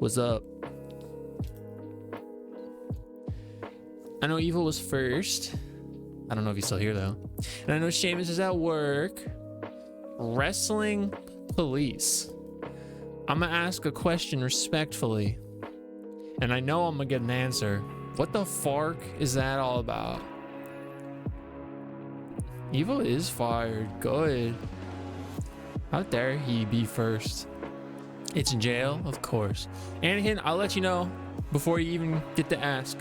What's up? I know Evil was first. I don't know if he's still here though. And I know Seamus is at work. Wrestling police. I'm gonna ask a question respectfully. And I know I'm gonna get an answer. What the fork is that all about? Evil is fired. Good. How dare he be first? It's in jail, of course. Anakin, I'll let you know before you even get to ask.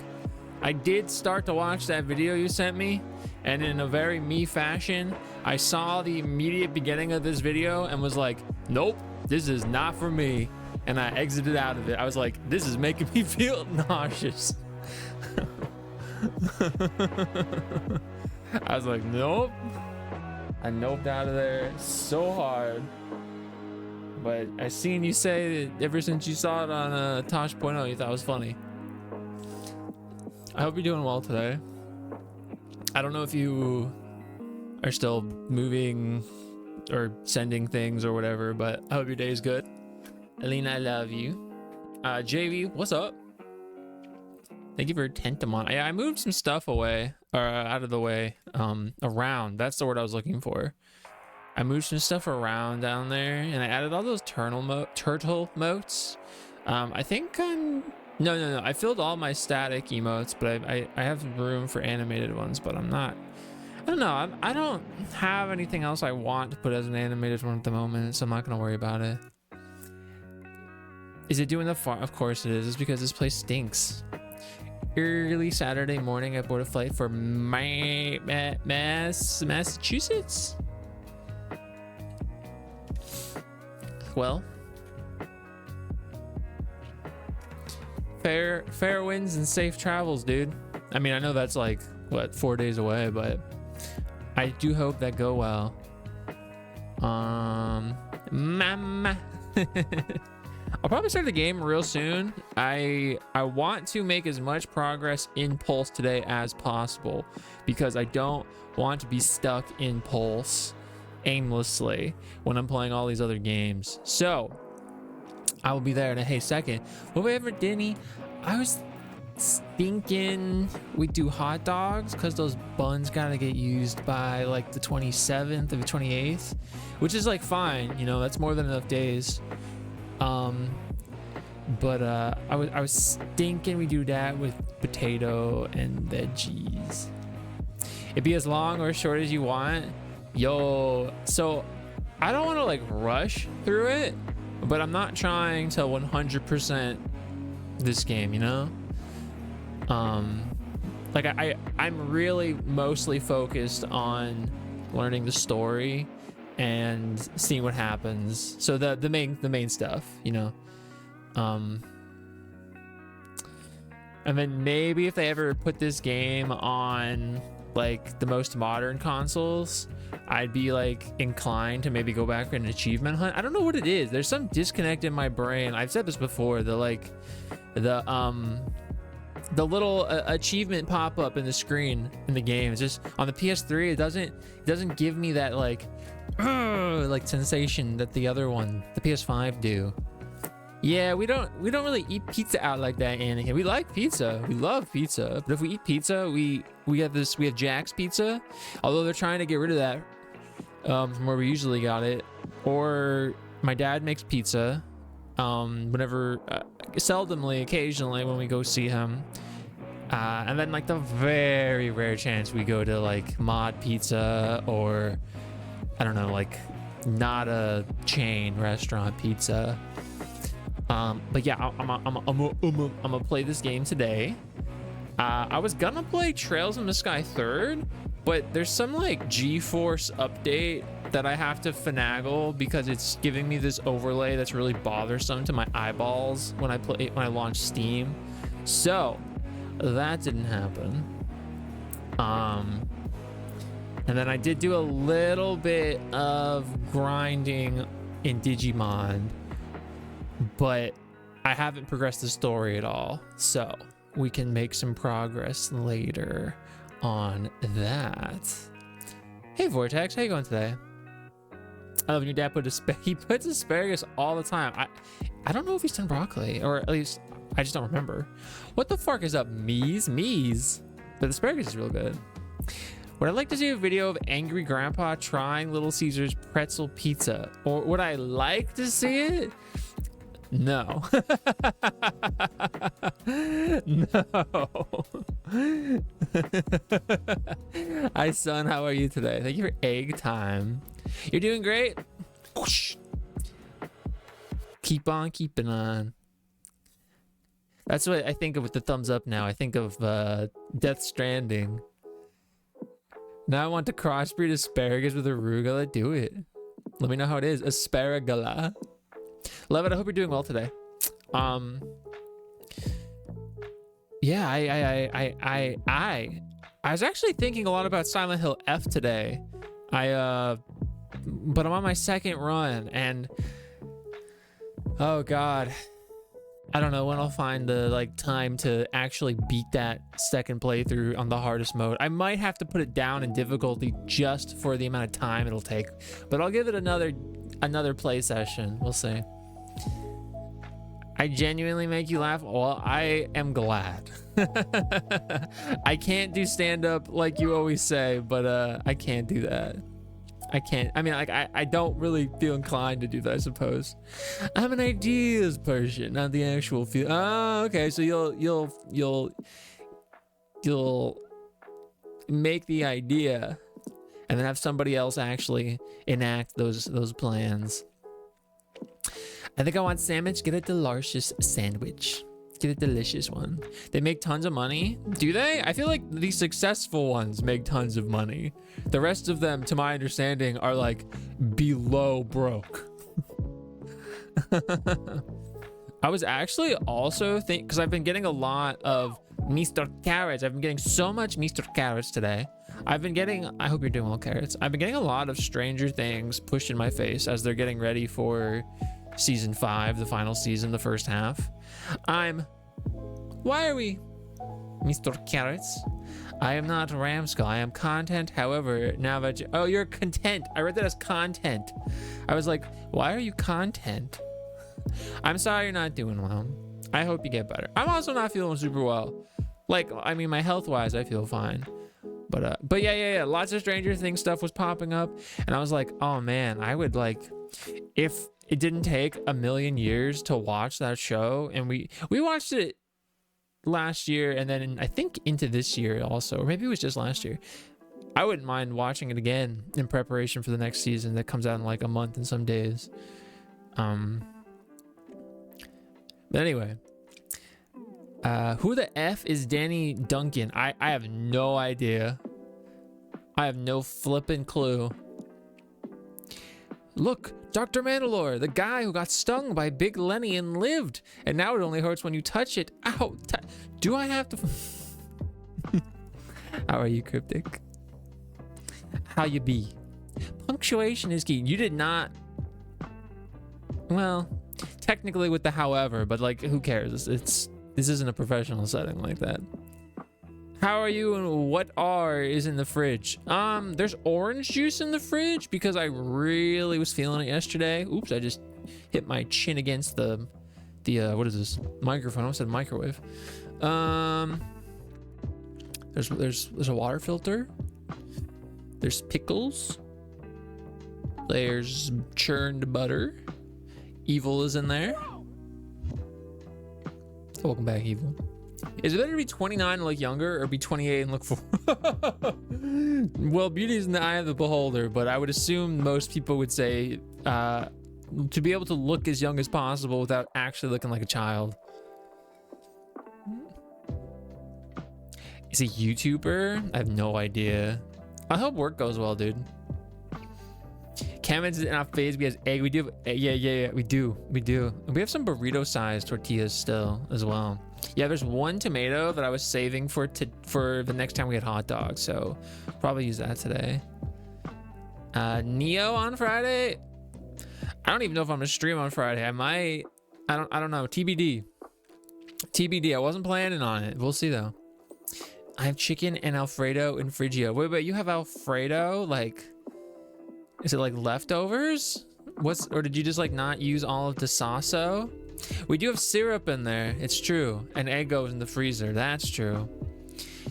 I did start to watch that video you sent me, and in a very me fashion, I saw the immediate beginning of this video and was like, nope, this is not for me. And I exited out of it. I was like, this is making me feel nauseous. I was like, nope. I noped out of there so hard. But I seen you say that ever since you saw it on Tosh.0, you thought it was funny. I hope you're doing well today. I don't know if you are still moving or sending things or whatever, but I hope your day is good. Alina, I love you. JV, what's up? Thank you for Tentamon. I moved some stuff away, or out of the way, around. That's the word I was looking for. I moved some stuff around down there, and I added all those turtle motes. I think no. I filled all my static emotes, but I have room for animated ones, but I don't know. I don't have anything else I want to put as an animated one at the moment, so I'm not gonna worry about it. Is it doing the farm? Of course it is. It's because this place stinks. Early Saturday morning, I board a flight for Massachusetts. Well, fair winds and safe travels, dude. I mean, I know that's like what, 4 days away, but I do hope that go well. Mama. I'll probably start the game real soon. I want to make as much progress in Pulse today as possible because I don't want to be stuck in Pulse aimlessly when I'm playing all these other games. So I will be there in a second. Whatever, Denny. I was thinking we do hot dogs because those buns gotta get used by like the 27th or the 28th, which is like fine, you know, that's more than enough days. But I was thinking we do that with potato and veggies. It'd be as long or as short as you want. Yo, so I don't want to like rush through it, but I'm not trying to 100% this game, you know? Like I'm really mostly focused on learning the story and seeing what happens. So the main stuff, you know. And then maybe if they ever put this game on like the most modern consoles, I'd be like inclined to maybe go back for an achievement hunt. I don't know what it is. There's some disconnect in my brain. I've said this before. The little achievement pop up in the screen in the game. It's just on the PS3. It doesn't give me that like sensation that the other one, the PS5, do. Yeah, we don't really eat pizza out like that, Anakin. We like pizza. We love pizza. But if we eat pizza, we have Jack's Pizza. Although they're trying to get rid of that from where we usually got it. Or my dad makes pizza whenever, seldomly, occasionally when we go see him. And then like the very rare chance we go to like Mod Pizza or I don't know, like not a chain restaurant pizza. But yeah, I'm gonna play this game today. I was gonna play Trails in the Sky third, but there's some like G-Force update that I have to finagle because it's giving me this overlay that's really bothersome to my eyeballs when I launch Steam. So that didn't happen. And then I did do a little bit of grinding in Digimon, but I haven't progressed the story at all, so we can make some progress later on that. Hey Vortex, how you going today? I love when your dad he puts asparagus all the time. I don't know if he's done broccoli, or at least I just don't remember. What the fuck is up, Mies? But the asparagus is real good. Would I like to see a video of angry grandpa trying Little Caesars pretzel pizza? Or would I like to see it? No. No. Hi, son. How are you today? Thank you for egg time. You're doing great. Whoosh. Keep on keeping on. That's what I think of with the thumbs up now. I think of Death Stranding. Now I want to crossbreed asparagus with arugula. Do it. Let me know how it is. Asparagula. Love it. I hope you're doing well today. Yeah, I was actually thinking a lot about Silent Hill F today. But I'm on my second run, and oh god, I don't know when I'll find the time to actually beat that second playthrough on the hardest mode. I might have to put it down in difficulty just for the amount of time it'll take, but I'll give it another play session. We'll see. I genuinely make you laugh. Well, I am glad. I can't do stand-up like you always say, but I can't do that. I can't. I mean, I don't really feel inclined to do that, I suppose. I'm an ideas person, not the actual feel. Oh, okay. So you'll make the idea and then have somebody else actually enact those plans. I think I want sandwich. Get a delicious sandwich. Get a delicious one. They make tons of money. Do they? I feel like the successful ones make tons of money. The rest of them, to my understanding, are like below broke. I was actually also because I've been getting a lot of Mr. Carrots. I've been getting so much Mr. Carrots today. I hope you're doing well, Carrots. I've been getting a lot of Stranger Things pushed in my face as they're getting ready for season 5, the final season, the first half. Why are we Mr. Carrots? I am not Ramskull. I am content. However, now that oh, you're content. I read that as content. I was like, why are you content? I'm sorry you're not doing well. I hope you get better. I'm also not feeling super well. I mean, my health wise, I feel fine. But yeah. Lots of Stranger Things stuff was popping up, and I was like, oh man, I would if it didn't take a million years to watch that show, and we watched it last year, and then I think into this year also, or maybe it was just last year. I wouldn't mind watching it again in preparation for the next season that comes out in a month and some days. But anyway, who the F is Danny Duncan? I have no idea. I have no flippin' clue. Look, Dr. Mandalore, the guy who got stung by Big Lenny and lived, and now it only hurts when you touch it. Ow! Do I have to? How are you, Cryptic? How you be? Punctuation is key. You did not. Well, technically with the however, but who cares? This isn't a professional setting like that. How are you, and what is in the fridge? There's orange juice in the fridge because I really was feeling it yesterday. Oops, I just hit my chin against the what is this? Microphone. I almost said microwave. There's a water filter. There's pickles. There's churned butter. Evil is in there. Welcome back, Evil. Is it better to be 29 and look younger, or be 28 and look 4? Well, beauty is in the eye of the beholder, but I would assume most people would say to be able to look as young as possible without actually looking like a child. Is he a YouTuber? I have no idea. I hope work goes well, dude. Kevin's in our phase because egg. We do. Yeah. We do. And we have some burrito sized tortillas still as well. Yeah, there's one tomato that I was saving for the next time we had hot dogs, so probably use that today. Neo on Friday. I don't even know if I'm gonna stream on Friday. I might. I don't know. TBD. I wasn't planning on it. We'll see though. I have chicken and Alfredo in Frigio. Wait. You have Alfredo? Is it like leftovers? Or did you just like not use all of the sasso? We do have syrup in there. It's true. And egg goes in the freezer. That's true.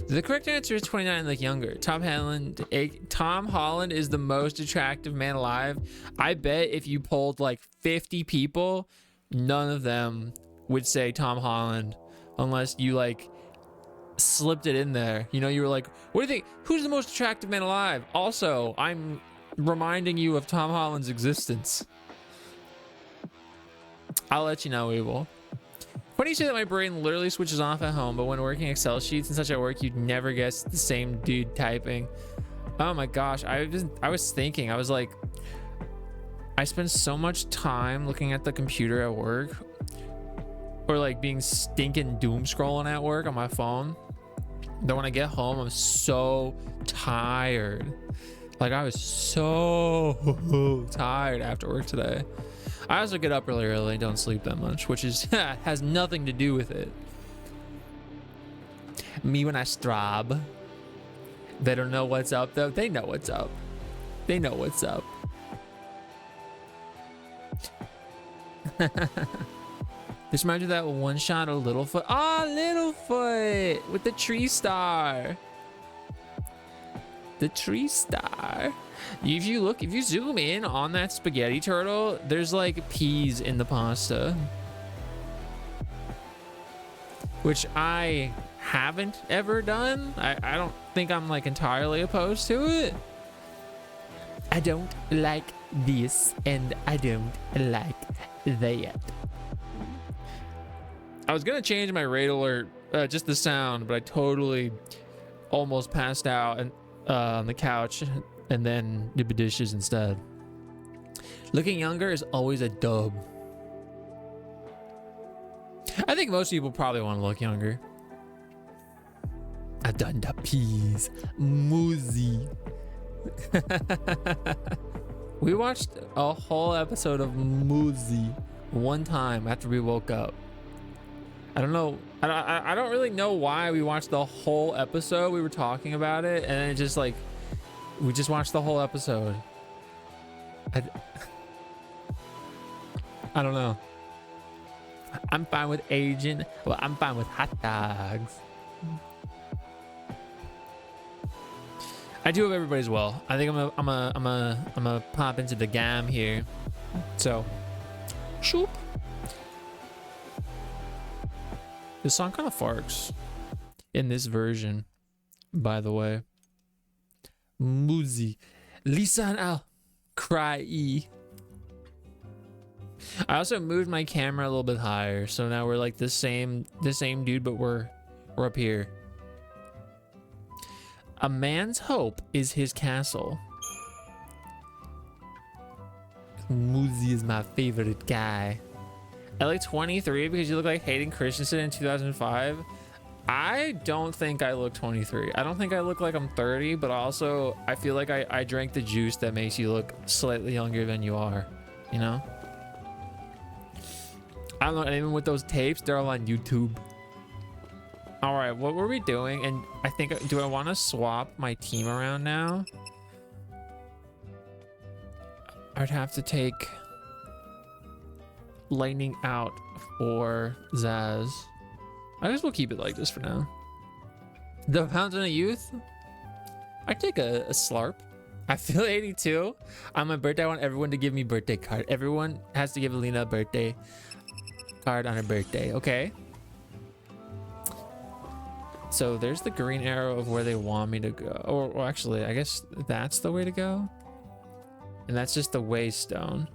The correct answer is 29, like younger. Tom Holland is the most attractive man alive. I bet if you polled like 50 people, none of them would say Tom Holland unless you like slipped it in there. You know, you were like, what do you think? Who's the most attractive man alive? Also, I'm reminding you of Tom Holland's existence. I'll let you know, we will. Funny you say that my brain literally switches off at home, but when working Excel sheets and such at work, you'd never guess the same dude typing. Oh my gosh, I was thinking, I was like, I spend so much time looking at the computer at work, or like being stinking doom scrolling at work on my phone, that when I get home, I'm so tired. Like I was so tired after work today. I also get up really early and don't sleep that much, which is has nothing to do with it. Me when I strob. They don't know what's up though. They know what's up. They know what's up. This reminds me of that one shot of Littlefoot. Ah, Littlefoot with the tree star. The tree star. If you zoom in on that spaghetti turtle, there's like peas in the pasta, which I haven't ever done. I don't think I'm like entirely opposed to it. I don't like this and I don't like that. I was gonna change my rate alert, just the sound, but I totally almost passed out and on the couch and then did the dishes instead. Looking younger is always a dub. I think most people probably want to look younger. I done the peas. Moozy. We watched a whole episode of Moozy one time after we woke up. I don't know. I don't really know why we watched the whole episode. We were talking about it, and then it just like, we just watched the whole episode. I don't know. I'm fine with aging. Well, I'm fine with hot dogs. I do hope everybody's well. I think I'm gonna pop into the gam here. So, shoop. This song kind of farts in this version, by the way. Muzi, Lisa and Al, cry. I also moved my camera a little bit higher, so now we're like the same dude, but we're up here. A man's hope is his castle. Muzi is my favorite guy. I like 23 because you look like Hayden Christensen in 2005. I don't think I look 23. I don't think I look like I'm 30, but also I feel like I drank the juice that makes you look slightly younger than you are, you know? I don't know, and even with those tapes, they're all on YouTube. All right, what were we doing? And I think, do I want to swap my team around now? I'd have to take Lightning out for Zaz. I guess we'll keep it like this for now. The Fountain of Youth? I take a slurp. I feel 82. On my birthday, I want everyone to give me birthday card. Everyone has to give Alina a birthday card on her birthday. Okay. So there's the green arrow of where they want me to go. Or actually, I guess that's the way to go. And that's just the waystone.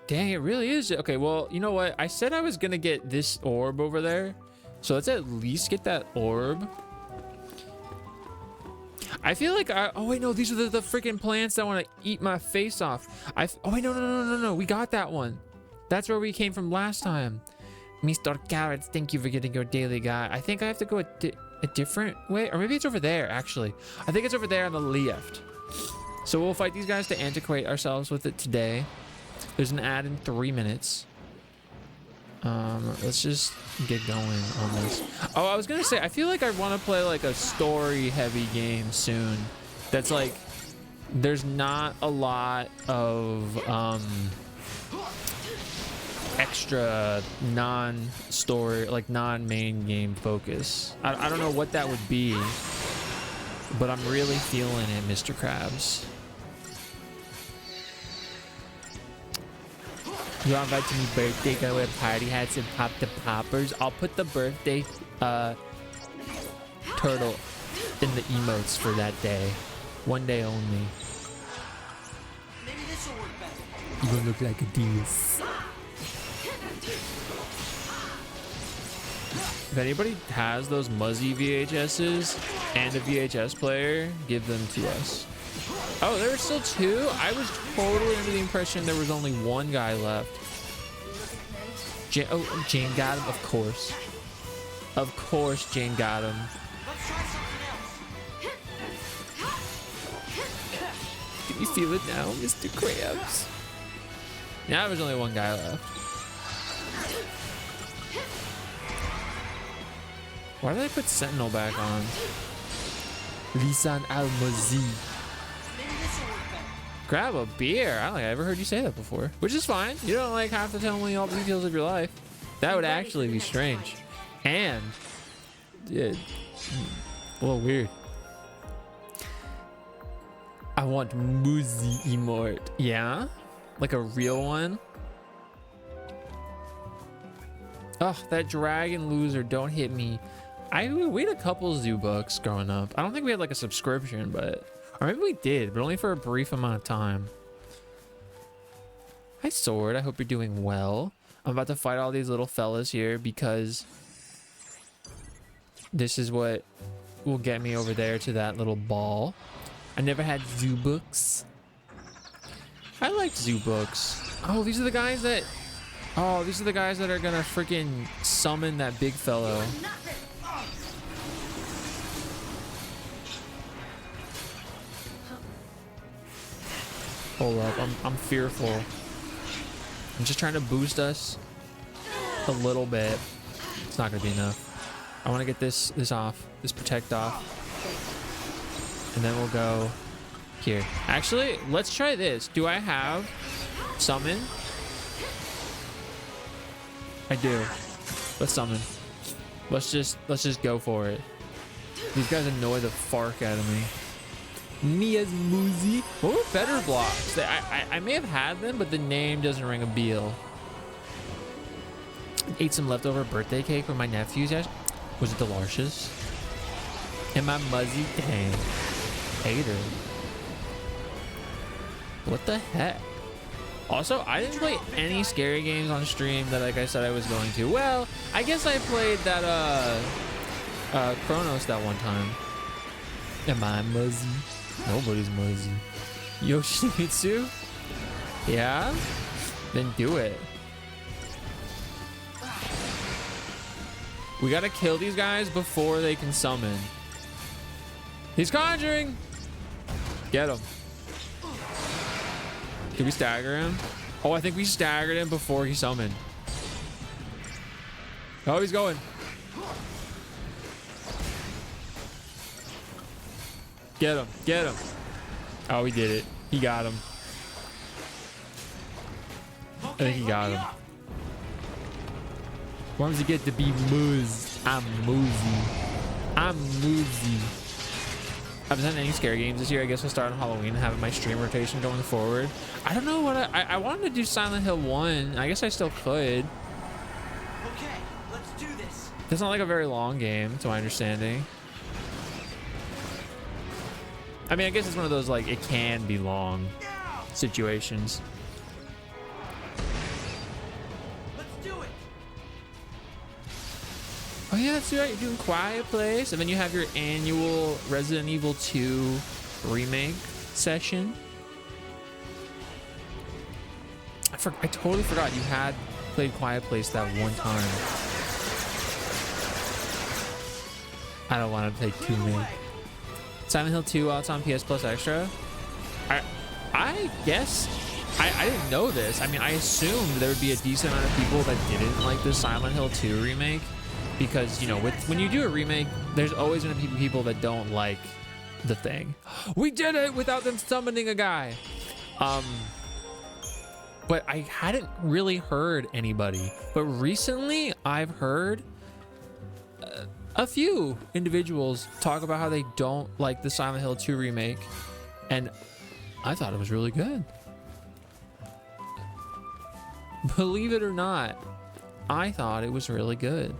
Dang, it really is. Okay, well, you know what? I said I was going to get this orb over there. So let's at least get that orb. I feel like oh, wait, no. These are the freaking plants that want to eat my face off. Oh, wait, no. We got that one. That's where we came from last time. Mr. Carrots, thank you for getting your daily guy. I think I have to go a different way. Or maybe it's over there, actually. I think it's over there on the left. So we'll fight these guys to antiquate ourselves with it today. There's an ad in 3 minutes. Let's just get going on this. Oh, I was gonna say, I feel like I want to play like a story heavy game soon. That's like there's not a lot of extra non-story, like non-main game focus. I don't know what that would be, but I'm really feeling it, Mr. Krabs. You want to invite to me birthday, go wear party hats and pop the poppers. I'll put the birthday turtle in the emotes for that day. One day only. Maybe this will work better. You gonna look like a deuce. If anybody has those Muzzy VHSs and a VHS player, give them to us. Oh, there were still two? I was totally under the impression there was only one guy left. Jane got him, of course. Of course, Jane got him. Let's try something else. Can you feel it now, Mr. Krabs? Now there's only one guy left. Why did I put Sentinel back on? Lisan al-Mazi. Maybe this will work better. Grab a beer. I don't think I ever heard you say that before. Which is fine. You don't like have to tell me all the details of your life. That would actually be strange. And a little weird. I want Muzi emote. Yeah? Like a real one? Oh, that dragon loser, don't hit me. We had a couple zoo books growing up. I don't think we had like a subscription, but or maybe we did, but only for a brief amount of time. Hi Sword, I hope you're doing well. I'm about to fight all these little fellas here because this is what will get me over there to that little ball. I never had zoo books. I like zoo books. Oh, these are the guys that are gonna freaking summon that big fellow. Hold up, I'm fearful. I'm just trying to boost us a little bit. It's not gonna be enough. I want to get this off, this protect off, and then we'll go here. Actually, let's try this. Do I have summon? I do. Let's summon. Let's just go for it. These guys annoy the fark out of me. Mia's Muzi. What were better blocks? I may have had them, but the name doesn't ring a bell. Ate some leftover birthday cake with my nephews. Was it delicious? Am I Muzzy? Dang. Hater. What the heck? Also, I didn't play any scary games on stream that like I said I was going to. Well, I guess I played that Chronos that one time. Am I Muzzy? Nobody's Muzzy. Yoshimitsu? Yeah? Then do it. We gotta kill these guys before they can summon. He's conjuring! Get him. Did we stagger him? Oh, I think we staggered him before he summoned. Oh, he's going. Get him. Get him. Oh, he did it. He got him. I think he got him. Why does he get to be Muz? I'm Muzi. I'm Muzi. I haven't done any scary games this year. I guess I'll start on Halloween and having my stream rotation going forward. I don't know what I wanted to do Silent Hill 1. I guess I still could. Okay, let's do this. It's not like a very long game, to my understanding. I mean, I guess it's one of those, like, it can be long situations. Let's do it. Oh, yeah, that's right. You're doing Quiet Place. And then you have your annual Resident Evil 2 remake session. I totally forgot you had played Quiet Place that one time. I don't want to play too many. Silent Hill 2 while it's on PS Plus Extra. I guess I didn't know this. I mean, I assumed there would be a decent amount of people that didn't like the Silent Hill 2 remake because, you know, when you do a remake, there's always going to be people that don't like the thing. We did it without them summoning a guy. But I hadn't really heard anybody. But recently, I've heard a few individuals talk about how they don't like the Silent Hill 2 remake. And I thought it was really good. Believe it or not, I thought it was really good.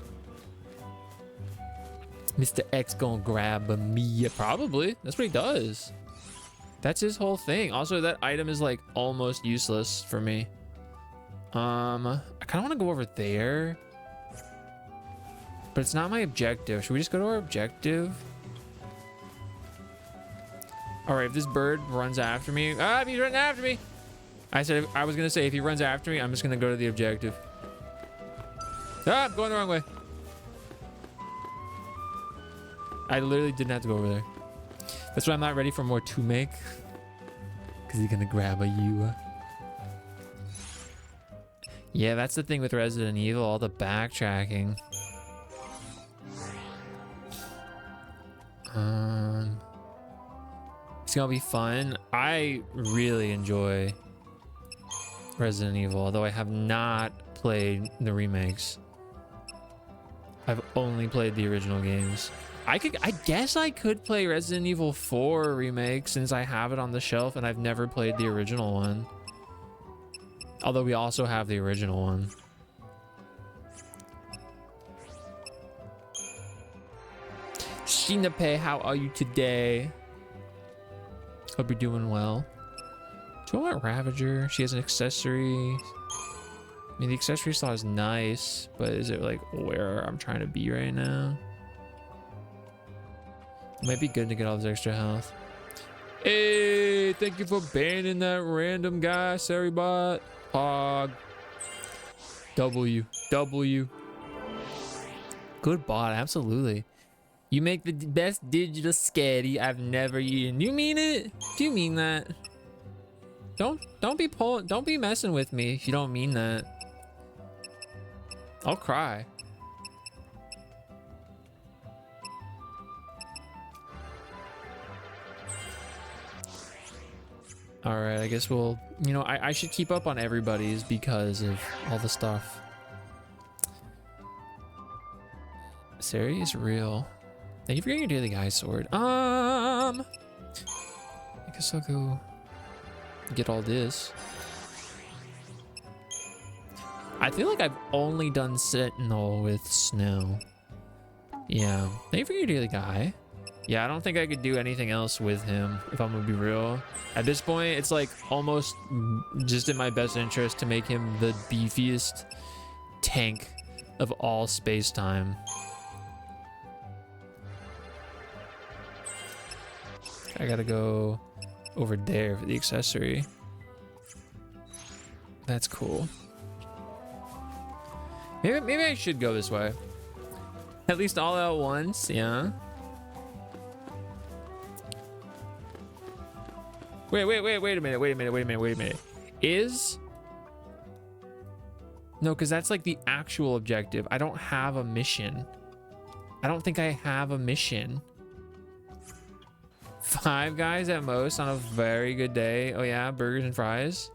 Mr. X gonna grab me. Probably. That's what he does. That's his whole thing. Also, that item is like almost useless for me. I kind of want to go over there, but it's not my objective. Should we just go to our objective? All right, if this bird runs after me, if he's running after me. I was gonna say if he runs after me, I'm just gonna go to the objective. I'm going the wrong way. I literally didn't have to go over there. That's why I'm not ready for more to make. Because he's gonna grab you. Yeah, that's the thing with Resident Evil, all the backtracking. It's gonna be fun. I really enjoy Resident Evil, although I have not played the remakes. I've only played the original games. I guess I could play Resident Evil 4 remake since I have it on the shelf and I've never played the original one. Although we also have the original one. Shinape, how are you today? Hope you're doing well. Do I want Ravager? She has an accessory. I mean, the accessory slot is nice, but is it like where I'm trying to be right now? It might be good to get all this extra health. Hey, thank you for banning that random guy, Seribot. Pog. W. Good bot, absolutely. You make the best digital sketty I've never eaten. You mean it? Do you mean that? Don't be messing with me if you don't mean that. I'll cry. All right, I guess we'll, you know, I should keep up on everybody's because of all the stuff. Sari is real. Thank you for getting your daily guy sword. I guess I'll go get all this. I feel like I've only done Sentinel with Snow. Yeah, thank you for your daily guy. Yeah, I don't think I could do anything else with him, if I'm gonna be real. At this point, it's like almost just in my best interest to make him the beefiest tank of all space-time. I gotta go over there for the accessory. That's cool. Maybe I should go this way. At least all at once, yeah. Wait a minute. Is... No, because that's like the actual objective. I don't have a mission. I don't think I have a mission. 5 guys at most on a very good day. Oh yeah, burgers and fries.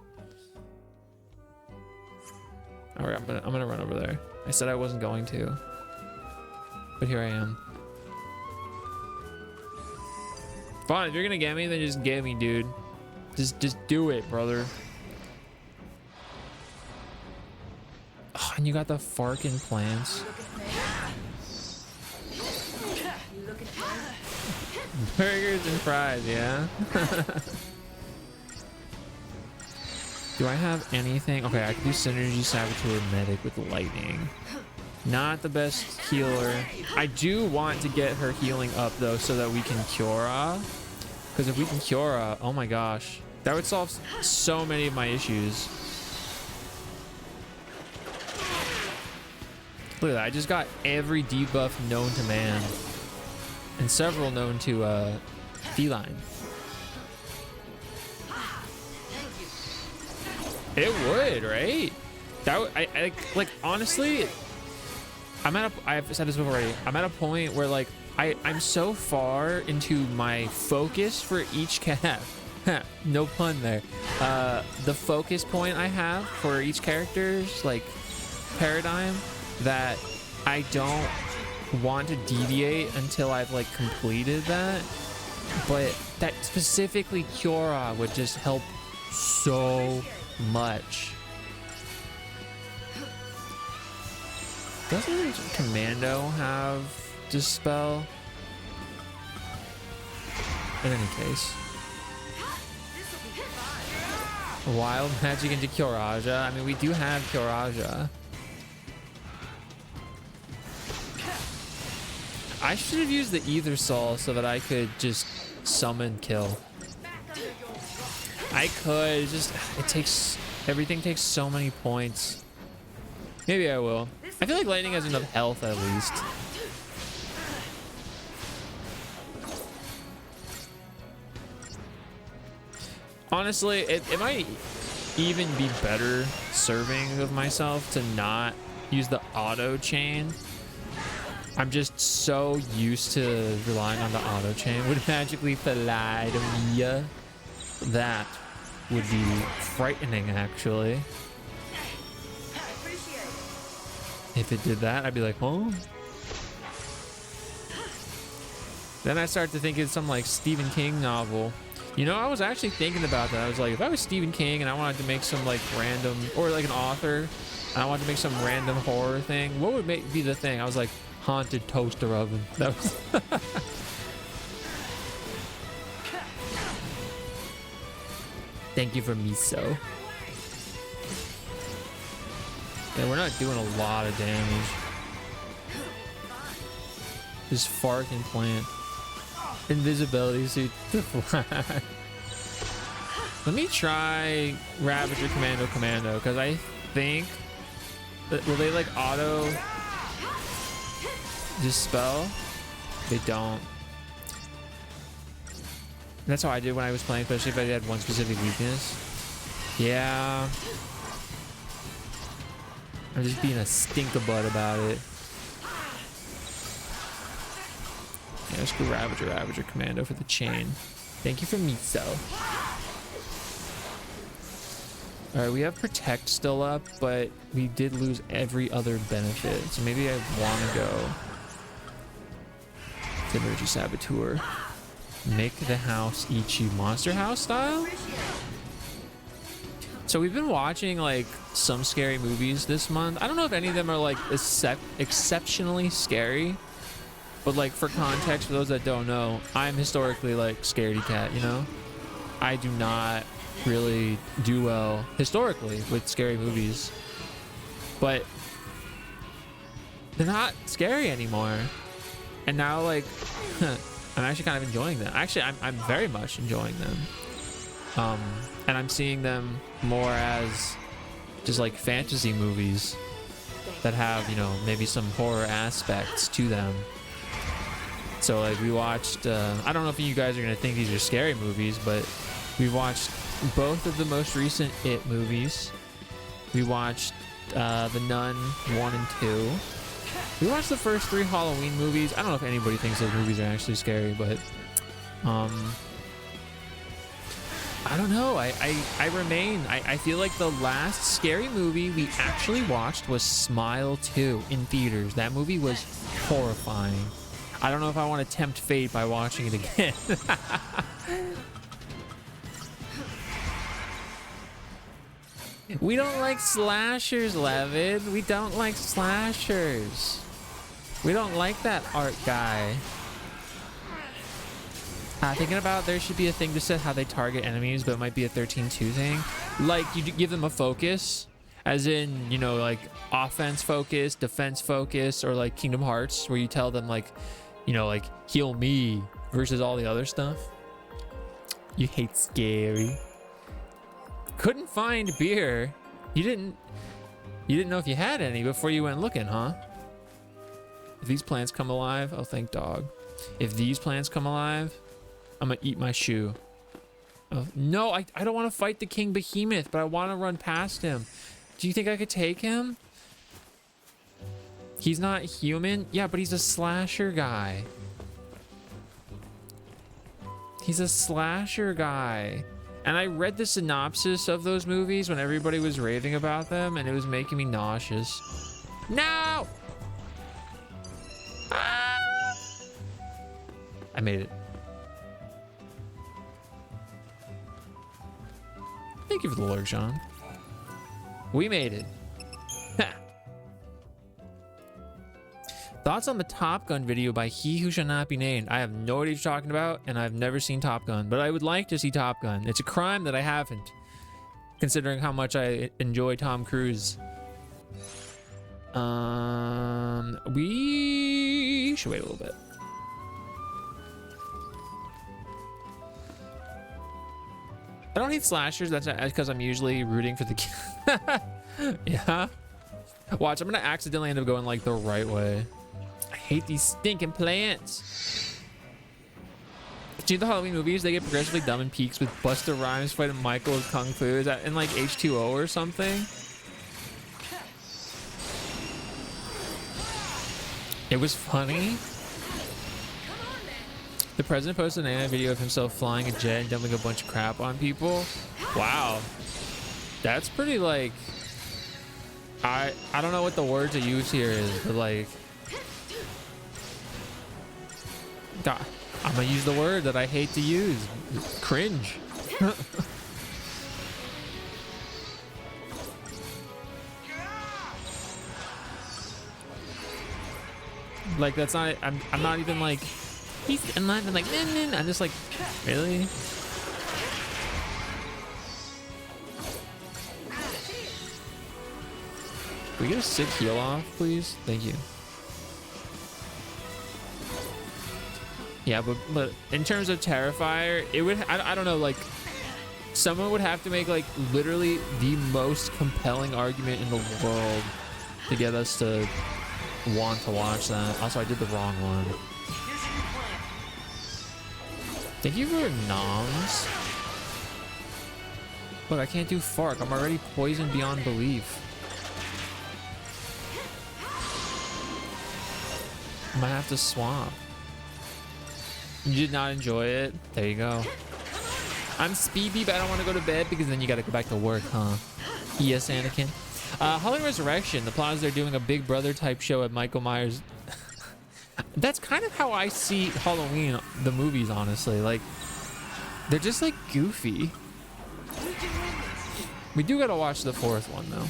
All right, I'm gonna run over there. I said I wasn't going to, but here I am. Fine, if you're gonna get me, then just get me, dude. Just do it, brother. Oh, and you got the farkin' plants. Burgers and fries, yeah. Do I have anything? Okay, I can do Synergy, Saboteur, Medic with Lightning. Not the best healer. I do want to get her healing up though, so that we can Kiora. Because if we can Kiora, oh my gosh, that would solve so many of my issues. Look at that, I just got every debuff known to man. And several known to feline. It would, right? That would, I like honestly, I've said this before already. I'm at a point where like I'm so far into my focus for each cat. No pun there. The focus point I have for each character's like paradigm that I don't want to deviate until I've like completed that. But that specifically Kiora would just help so much. Doesn't Commando have Dispel? In any case. Wild magic into Kyoraja. I mean, we do have Kyoraja. I should have used the Ether Soul so that I could just summon kill. I could just, everything takes so many points. Maybe I will. I feel like Lightning has enough health at least. Honestly, it might even be better serving of myself to not use the auto chain. I'm just so used to relying on the auto chain. Would magically fly to me. That would be frightening, actually. If it did that, I'd be like, huh? Then I start to think it's some like Stephen King novel. You know, I was actually thinking about that. I was like, if I was Stephen King and I wanted to make some like random, or like an author, and I wanted to make some random horror thing, what would be the thing? I was like, haunted toaster oven. That was Thank you for miso. Yeah, we're not doing a lot of damage. This fucking plant. Invisibility suit to fly. Let me try Ravager Commando, because I think that, will they like auto dispel? They don't. That's how I did when I was playing, especially if I had one specific weakness. Yeah. I'm just being a stink-a-butt about it. Yeah, let's go Ravager Commando for the chain. Thank you for miso. Alright, we have Protect still up, but we did lose every other benefit. So maybe I want to go to Energy Saboteur. Make the house eat you. Monster House style? So we've been watching like some scary movies this month. I don't know if any of them are like exceptionally scary. But like for context, for those that don't know, I'm historically like scaredy cat, you know? I do not really do well historically with scary movies. But they're not scary anymore. And now like I'm actually kind of enjoying them. Actually, I'm very much enjoying them. And I'm seeing them more as just like fantasy movies that have, you know, maybe some horror aspects to them. So like we watched, I don't know if you guys are gonna think these are scary movies, but we watched both of the most recent It movies. We watched The Nun 1 and 2. We watched the first 3 Halloween movies. I don't know if anybody thinks those movies are actually scary, but I don't know. I feel like the last scary movie we actually watched was Smile 2 in theaters. That movie was horrifying. I don't know if I want to tempt fate by watching it again. We don't like slashers, Levin. We don't like slashers. We don't like that art guy. Thinking about there should be a thing to set how they target enemies, but it might be a 13-2 thing. Like you give them a focus, as in, you know, like offense focus, defense focus, or like Kingdom Hearts, where you tell them like, you know, like heal me versus all the other stuff. You hate scary. Couldn't find beer. You didn't know if you had any before you went looking, huh? If these plants come alive, oh thank dog. If these plants come alive, I'm gonna eat my shoe. Oh, no, I don't want to fight the King Behemoth, but I want to run past him. Do you think I could take him? He's not human? Yeah, but he's a slasher guy. He's a slasher guy. And I read the synopsis of those movies when everybody was raving about them, and it was making me nauseous. No! Ah! I made it. Thank you for the lurk, Sean. We made it. Thoughts on the Top Gun video by He Who Shall Not Be Named? I have no idea what you're talking about, and I've never seen Top Gun, but I would like to see Top Gun. It's a crime that I haven't, considering how much I enjoy Tom Cruise. We should wait a little bit. I don't hate slashers. That's because I'm usually rooting for the yeah. Watch, I'm gonna accidentally end up going like the right way. I hate these stinking plants. Do the Halloween movies, they get progressively dumb and peaks with Busta Rhymes fighting Michael with Kung Fu. Is that in like H2O or something? It was funny. The president posted an anime video of himself flying a jet and dumping a bunch of crap on people. Wow. That's pretty like... I don't know what the word to use here is, but like... God, I'm gonna use the word that I hate to use. Cringe. Like that's not... I'm not even like... I'm not even like... I'm just like... Really? Can we get a sick heal off, please? Thank you. Yeah, but in terms of Terrifier, it would... I don't know, like... Someone would have to make, like, literally the most compelling argument in the world to get us to want to watch that. Also, I did the wrong one. Thank you for noms. Look, I can't do Fark. I'm already poisoned beyond belief. I might have to swap. You did not enjoy it? There you go. I'm speedy, but I don't want to go to bed because then you got to go back to work, huh? Yes, Anakin. Halloween Resurrection. The plot is they're doing a Big Brother type show at Michael Myers. That's kind of how I see Halloween, the movies, honestly. Like, they're just like goofy. We do gotta watch the fourth one though.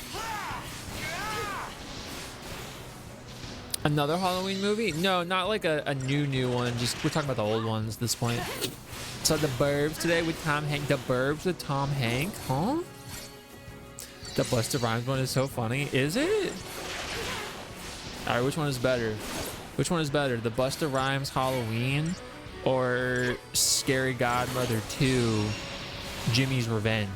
Another Halloween movie? No, not like a new one. Just we're talking about the old ones at this point. So The Burbs today with Tom Hanks. The Burbs with Tom Hanks? Huh? The Busta Rhymes one is so funny. Is it? All right, which one is better? Which one is better? The Busta Rhymes Halloween or Scary Godmother 2 Jimmy's Revenge?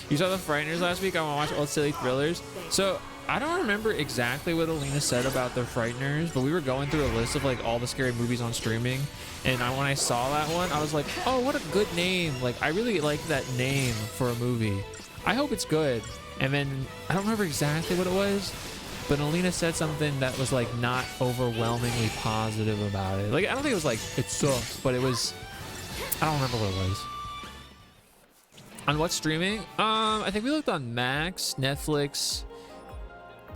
You saw The Frighteners last week? I want to watch Old Silly Thrillers. So I don't remember exactly what Alina said about The Frighteners, but we were going through a list of like all the scary movies on streaming. And when I saw that one, I was like, oh, what a good name. Like, I really like that name for a movie. I hope it's good. And then I don't remember exactly what it was, but Alina said something that was like not overwhelmingly positive about it. Like, I don't think it was like, it sucks, but it was, I don't remember what it was. On what streaming? I think we looked on Max, Netflix,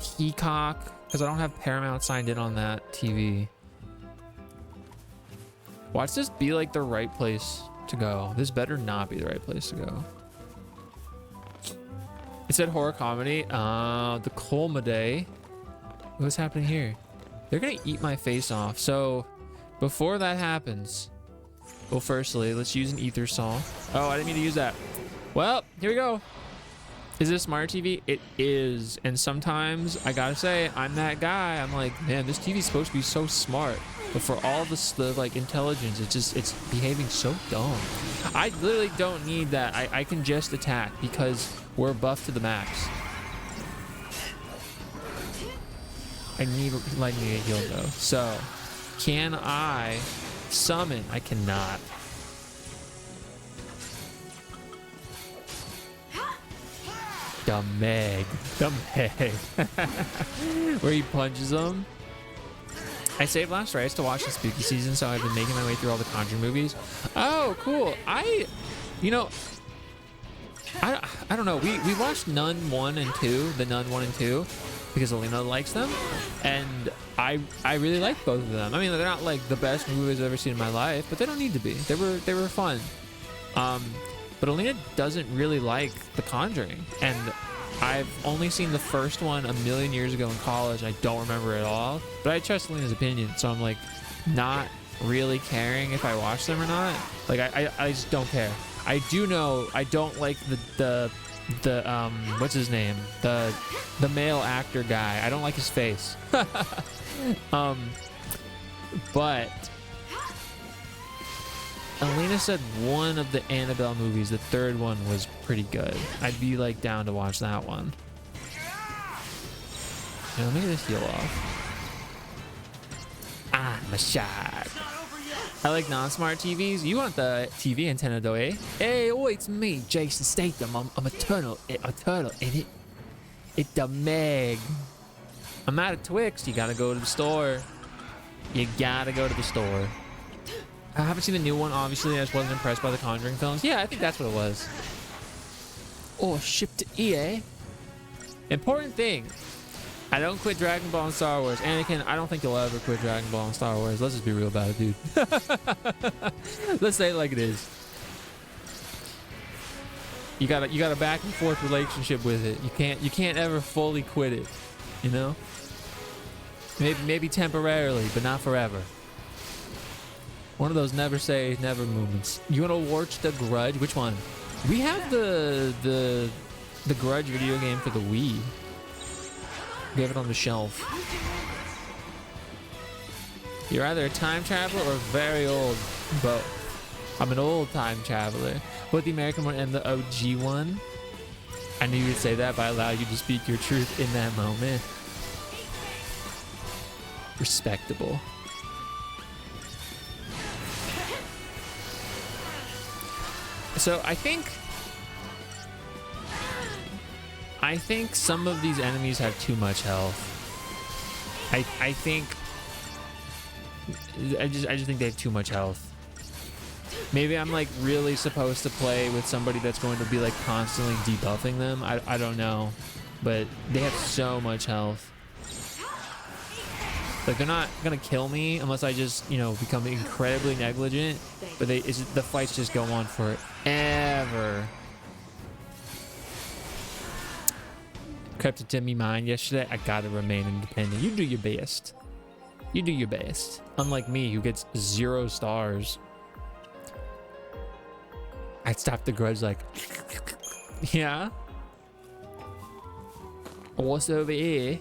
Peacock, because I don't have Paramount signed in on that TV. Watch this be like the right place to go. This better not be the right place to go. It said horror comedy. The Colmade. What's happening here? They're gonna eat my face off. So before that happens, well, firstly, let's use an ether saw. Oh, I didn't mean to use that. Well, here we go. Is this smart TV? It is. And sometimes I gotta say, I'm that guy. I'm like, man, this TV's supposed to be so smart. But for all the like intelligence, it's behaving so dumb. I literally don't need that. I can just attack because we're buffed to the max. I need lightning to get healed though. So, can I summon? I cannot. The Meg. The Meg. Where he punches him. I saved last rites to watch the spooky season, so I've been making my way through all the Conjuring movies. Oh, cool. You know, I don't know. We watched Nun 1 and 2, the Nun 1 and 2, because Alina likes them, and I really like both of them. I mean, they're not like the best movies I've ever seen in my life, but they don't need to be. They were fun. But Alina doesn't really like The Conjuring, and I've only seen the first one a million years ago in college. I don't remember it at all, but I trust Alina's opinion, so I'm like not really caring if I watch them or not. Like I just don't care. I do know I don't like the what's his name, the male actor guy. I don't like his face. But Alina said one of the Annabelle movies, the third one, was pretty good. I'd be like down to watch that one. Yeah, let me get this heal off. I'm a shark. I like non-smart TVs. You want the TV antenna though, eh? Hey, oh, it's me, Jason Statham. I'm a turtle in it. It's the Meg. I'm out of Twix. You gotta go to the store. You gotta go to the store. I haven't seen the new one, obviously. I just wasn't impressed by the Conjuring films. Yeah, I think that's what it was. Oh, shipped to EA. Important thing. I don't quit Dragon Ball and Star Wars. Anakin, I don't think you'll ever quit Dragon Ball and Star Wars. Let's just be real about it, dude. Let's say it like it is. You got a back and forth relationship with it. You can't ever fully quit it, you know? Maybe temporarily, but not forever. One of those never say never moments. You want to watch The Grudge? Which one? We have the Grudge video game for the Wii. We have it on the shelf. You're either a time traveler or very old. Both. I'm an old time traveler. Both the American one and the OG one. I knew you'd say that, but I allowed you to speak your truth in that moment. Respectable. So I think some of these enemies have too much health. I just think they have too much health. Maybe I'm like really supposed to play with somebody that's going to be like constantly debuffing them. I don't know, but they have so much health. Like they're not gonna kill me unless I just, you know, become incredibly negligent. But the fights just go on forever. Crept into me mind yesterday. I gotta remain independent. You do your best. You do your best. Unlike me, who gets 0 stars. I'd stop the grudge like, yeah. What's over here?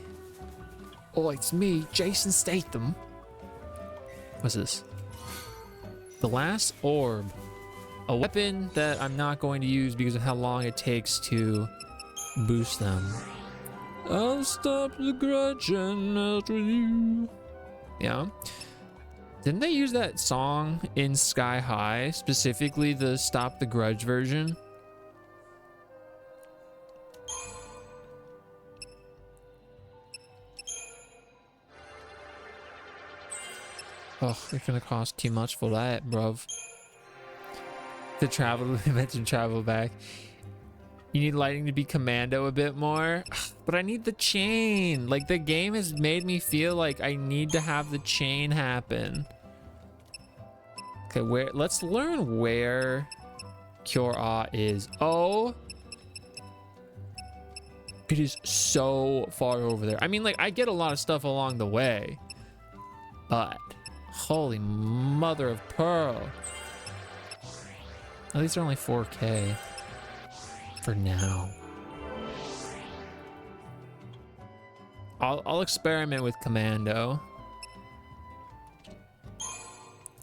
Oh, it's me, Jason Statham. What's this? The last orb. A weapon that I'm not going to use because of how long it takes to boost them. I'll stop the grudge and melt with you. Yeah. Didn't they use that song in Sky High? Specifically the Stop the Grudge version? Oh, it's gonna cost too much for that, bruv. To travel, they mentioned travel back. You need lightning to be commando a bit more, but I need the chain. Like the game has made me feel like I need to have the chain happen. Okay, let's learn where Cure is. Oh, it is so far over there. I mean, like I get a lot of stuff along the way, but holy mother of pearl. At least they're only 4K. For now. I'll experiment with commando.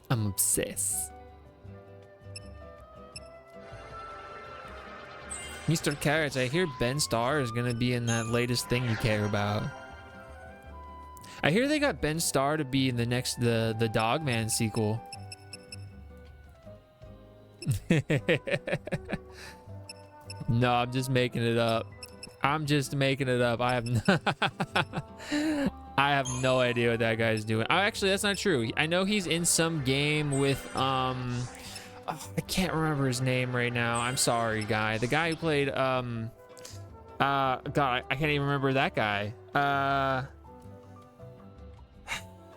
I'm obsessed. Mr. Carrots, I hear Ben Starr is gonna be in that latest thing you care about. I hear they got Ben Starr to be in the next the Dogman sequel. No, I'm just making it up. I'm just making it up. I have I have no idea what that guy's doing. Oh, actually, that's not true. I know he's in some game with oh, I can't remember his name right now. I'm sorry, guy. The guy who played God, I can't even remember that guy. I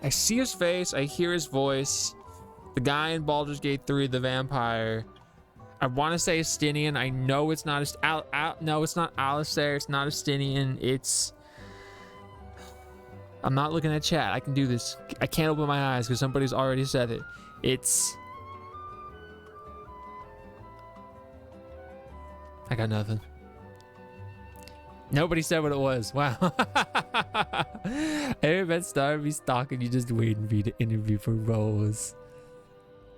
see his face, I hear his voice. The guy in Baldur's Gate 3, the vampire. I want to say Estinian. I know it's not no, it's not Alistair. It's not Estinian. It's I'm not looking at chat. I can do this. I can't open my eyes because somebody's already said it. It's I got nothing. Nobody said what it was. Wow. Everybody started me stalking you, just waiting for you to interview for roles.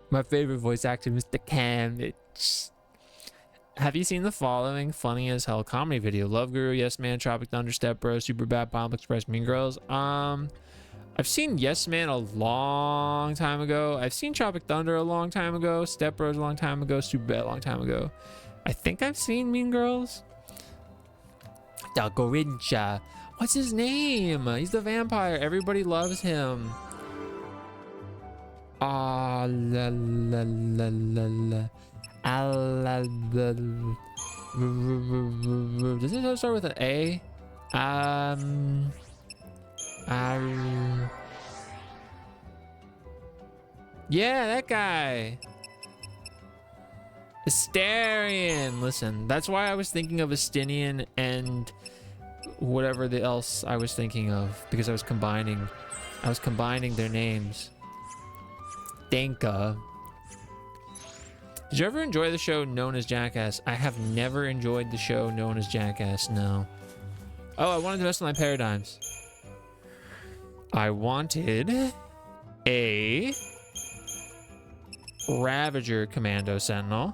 My favorite voice actor, Mr. Cam. Have you seen the following funny as hell comedy video? Love Guru, Yes Man, Tropic Thunder, Step Bros, Super Bad, Bomb Express, Mean Girls. I've seen Yes Man a long time ago. I've seen Tropic Thunder a long time ago. Step Bros a long time ago. Super Bad a long time ago. I think I've seen Mean Girls. Dagorincha. What's his name? He's the vampire. Everybody loves him. Ah, la la la la la. Does it start with an A? Yeah, that guy. Astarian. Listen, that's why I was thinking of Estinian and whatever else I was thinking of, because I was combining their names. Danka. Did you ever enjoy the show known as Jackass? I have never enjoyed the show known as Jackass, no. Oh, I wanted to mess with my paradigms. I wanted a Ravager Commando Sentinel.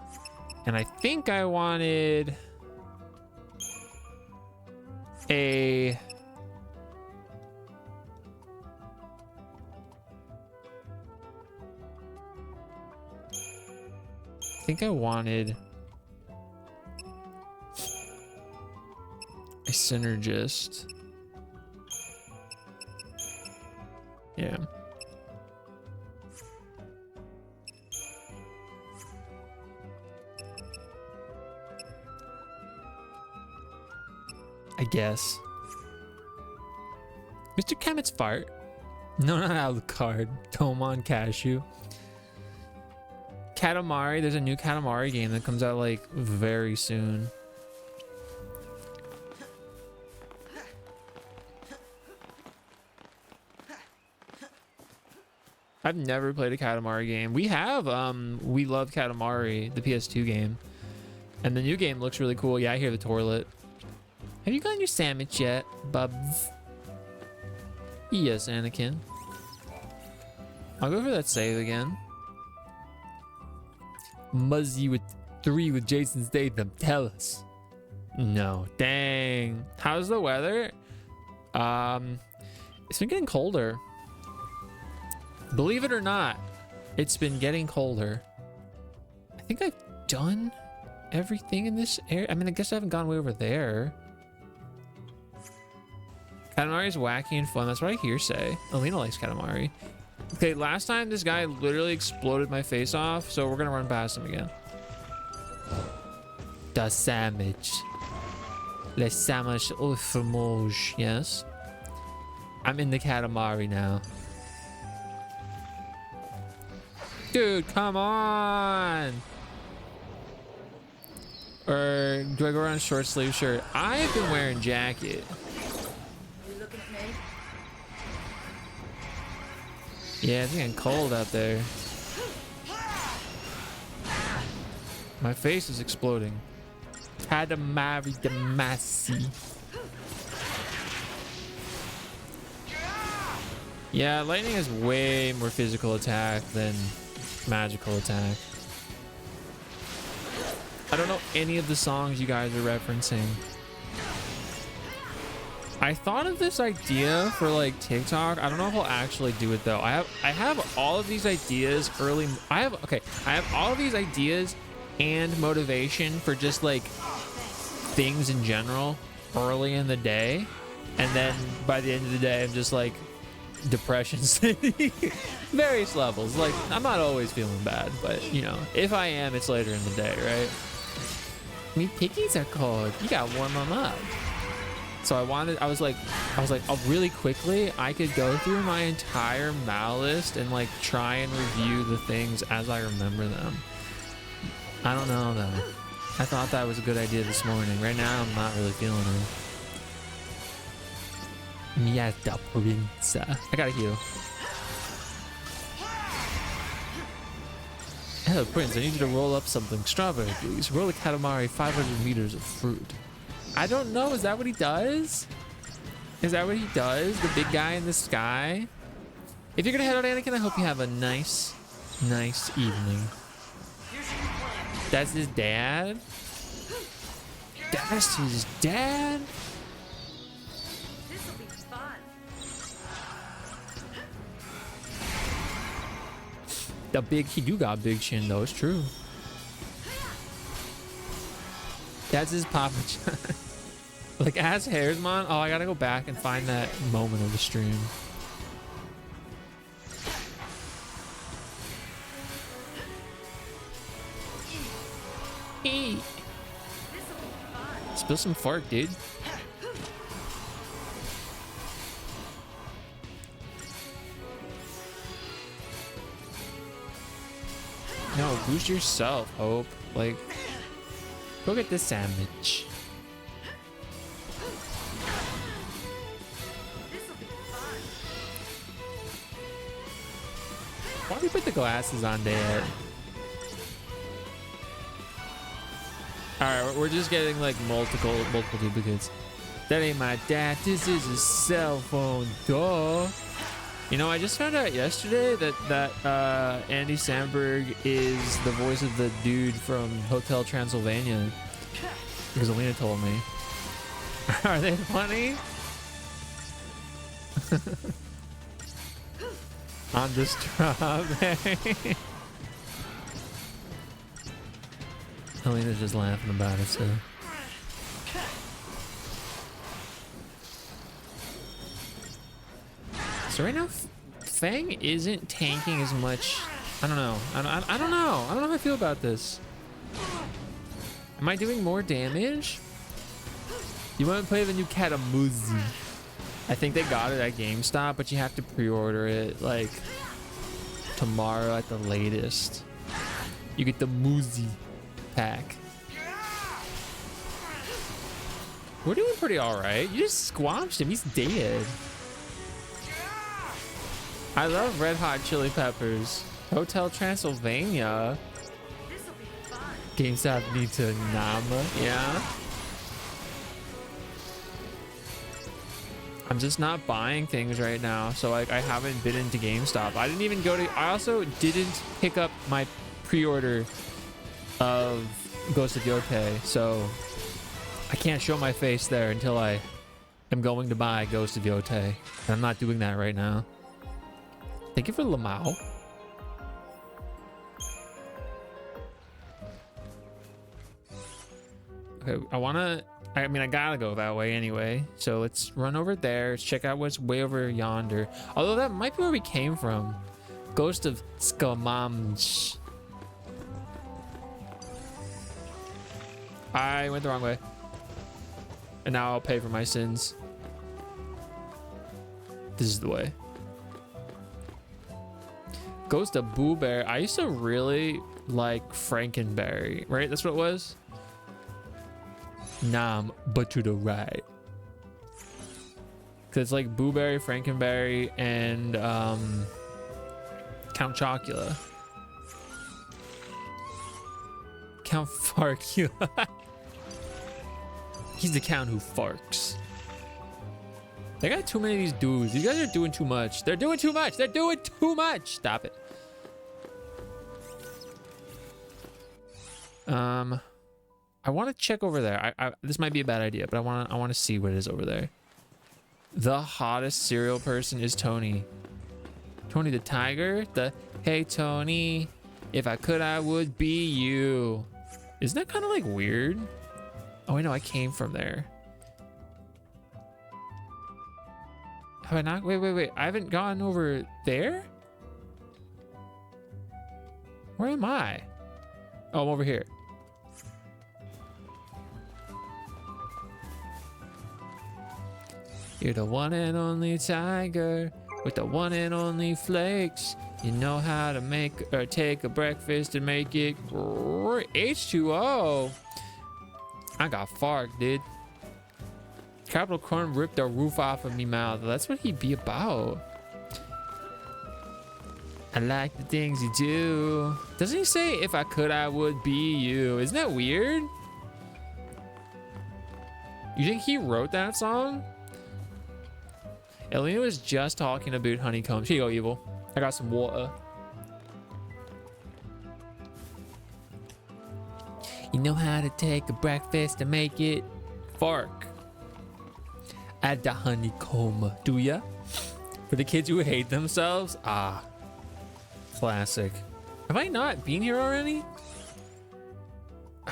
And I think I wanted a synergist. Yeah. I guess. Mr. Kemet's fart. No, not Alucard. Tomon Cashew. Katamari. There's a new Katamari game that comes out like very soon. I've never played a Katamari game. We have, we love Katamari, the PS2 game. And the new game looks really cool. Yeah, I hear the toilet. Have you gotten your sandwich yet, bubs? Yes, Anakin. I'll go for that save again. Muzzy with 3 with Jason Statham. Tell us. No. Dang. How's the weather? It's been getting colder. Believe it or not, it's been getting colder. I think I've done everything in this area. I mean, I guess I haven't gone way over there. Katamari is wacky and fun. That's what I hear say. Alina likes Katamari. Okay, last time this guy literally exploded my face off, so we're gonna run past him again. The sandwich. Le sandwich au fromage. Yes. I'm in the Katamari now. Dude, come on. Or do I go around short sleeve shirt? I've been wearing jacket. You looking at me? Yeah, it's getting cold out there. My face is exploding. Katamari Damacy. Yeah, lightning has way more physical attack than magical attack. I don't know any of the songs you guys are referencing. I thought of this idea for like TikTok. I don't know if I'll actually do it though. I have all of these ideas early. I have all of these ideas and motivation for just like things in general early in the day, and then by the end of the day, I'm just like depression city. Various levels. Like, I'm not always feeling bad, but you know, if I am, it's later in the day, right? Me piggies are cold. You gotta warm them up. So I was like, oh, really quickly, I could go through my entire Mal list and like try and review the things as I remember them. I don't know though. I thought that was a good idea this morning. Right now, I'm not really feeling it. Miata Prince. I gotta heal. Hello, Prince. I need you to roll up something. Strawberry, please. Roll a Katamari 500 meters of fruit. I don't know. Is that what he does? Is that what he does? The big guy in the sky? If you're gonna head out, Anakin, I hope you have a nice evening. That's his dad? That's his dad? This'll be fun. He do got a big chin though, it's true. That's his Papa John. Like, as Hairsmon, oh, I gotta go back and find that moment of the stream. Eat. Spill some fart, dude. No, boost yourself, Hope. Like, go get the sandwich. Why do you put the glasses on, Dad? Alright, we're just getting like multiple duplicates. That ain't my dad. This is a cell phone, duh. You know, I just found out yesterday that Andy Samberg is the voice of the dude from Hotel Transylvania. Because Alina told me. Are they funny? On the strawberry. Alina's just laughing about it, so. So right now, Fang isn't tanking as much. I don't know. I don't know. I don't know how I feel about this. Am I doing more damage? You want to play the new Katamuzi? I think they got it at GameStop, but you have to pre-order it like tomorrow at the latest. You get the Muzi pack. We're doing pretty all right. You just squashed him. He's dead. I love Red Hot Chili Peppers. Hotel Transylvania. GameStop needs a Nama. Yeah. I'm just not buying things right now, so like I haven't been into GameStop. I didn't even go to. I also didn't pick up my pre-order of Ghost of Yotei, so I can't show my face there until I am going to buy Ghost of Yotei, and I'm not doing that right now. Thank you for Lamau. Okay, I mean, I gotta go that way anyway. So let's run over there. Let's check out what's way over yonder. Although that might be where we came from. Ghost of Skamamsh. I went the wrong way. And now I'll pay for my sins. This is the way. Ghost of Boo Bear. I used to really like Frankenberry, right? That's what it was? Nom, but to the right. Cause it's like Boo Berry, Frankenberry, and Count Chocula. Count Farcula. He's the count who farks. They got too many of these dudes. These guys are doing too much. They're doing too much. They're doing too much. Stop it. I want to check over there. This might be a bad idea, but I want to see what it is over there. The hottest cereal person is Tony. Tony the Tiger. The hey Tony, if I could, I would be you. Isn't that kind of like weird? Oh, I know. I came from there. Have I not? Wait. I haven't gone over there? Where am I? Oh, I'm over here. You're the one and only tiger with the one and only flakes. You know how to make or take a breakfast and make it great. H2O. I got farked, dude. Capital Crumb ripped the roof off of me mouth. That's what he'd be about. I like the things you do. Doesn't he say, if I could, I would be you? Isn't that weird? You think he wrote that song? Elena was just talking about honeycombs. Here you go, Evil. I got some water. You know how to take a breakfast and make it fark. Add the honeycomb, do ya? For the kids who hate themselves? Ah. Classic. Have I not been here already?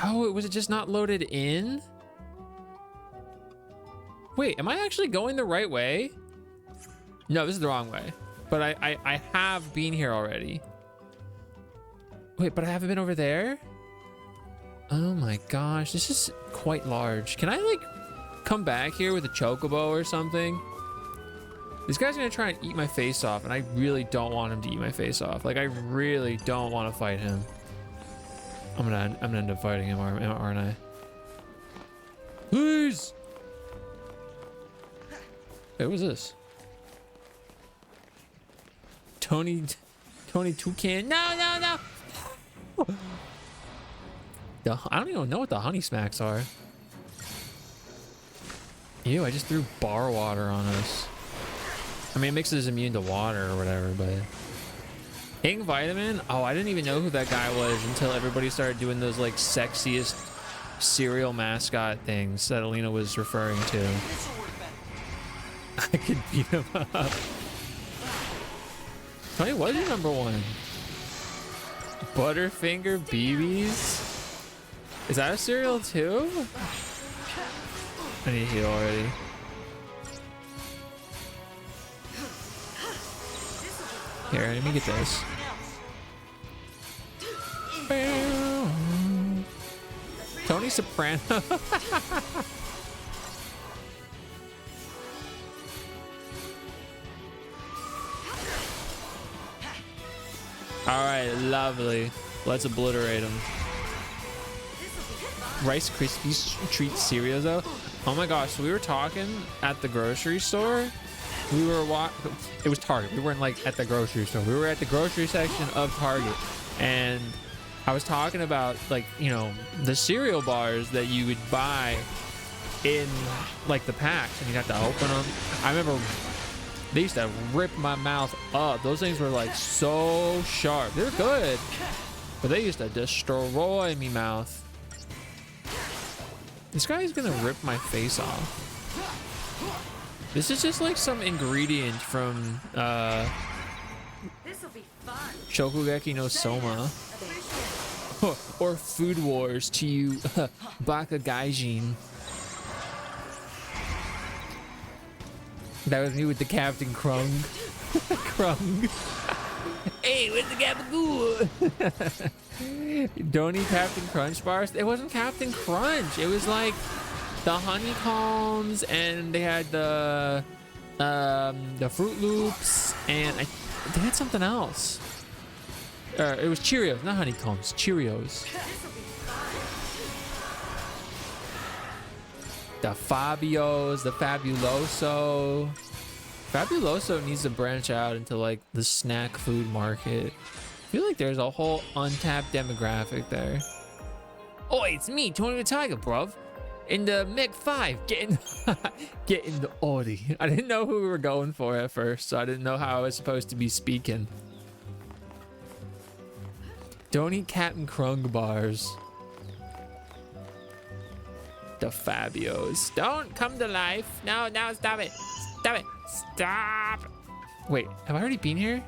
Oh, was it just not loaded in? Wait, am I actually going the right way? No, this is the wrong way. But I have been here already. Wait, but I haven't been over there? Oh my gosh, this is quite large. Can I like come back here with a chocobo or something? This guy's gonna try and eat my face off, and I really don't want him to eat my face off. Like, I really don't want to fight him. I'm gonna end up fighting him, aren't I? Please. Hey, what's this? Tony Toucan. No. I don't even know what the honey smacks are. Ew, I just threw bar water on us. I mean, it makes us immune to water or whatever, but... King Vitamin? Oh, I didn't even know who that guy was until everybody started doing those, like, sexiest cereal mascot things that Alina was referring to. I could beat him up. Tony, what is your number one? Butterfinger BBs? Is that a cereal too? I need heal already. Here, let me get this. Tony Soprano. All right, lovely. Let's obliterate him. Rice Krispies treat cereals though. Oh my gosh, so we were talking at the grocery store. We were it was Target. We weren't like at the grocery store. We were at the grocery section of Target, and I was talking about, like, you know, the cereal bars that you would buy in like the packs, and you'd have to open them. I remember they used to rip my mouth up. Those things were like so sharp. They're good, but they used to destroy me mouth. This guy's gonna rip my face off. This is just like some ingredient from Shokugeki no Soma. Or Food Wars to you Baka Gaijin. That was me with the Captain Krung. Krung. Hey, where's the Gabagoo? Don't eat Captain Crunch bars. It wasn't Captain Crunch. It was like the honeycombs, and they had the Fruit Loops, and they had something else. It was Cheerios, not honeycombs. Cheerios. The Fabios, the Fabuloso. Fabuloso needs to branch out into like the snack food market. I feel like there's a whole untapped demographic there. Oh, it's me, Tony the Tiger, bruv. In the Meg 5, getting the Audi. I didn't know who we were going for at first, so I didn't know how I was supposed to be speaking. Don't eat Captain Krung bars. The Fabios. Don't come to life. No, stop it. Stop it. Stop. Wait, have I already been here?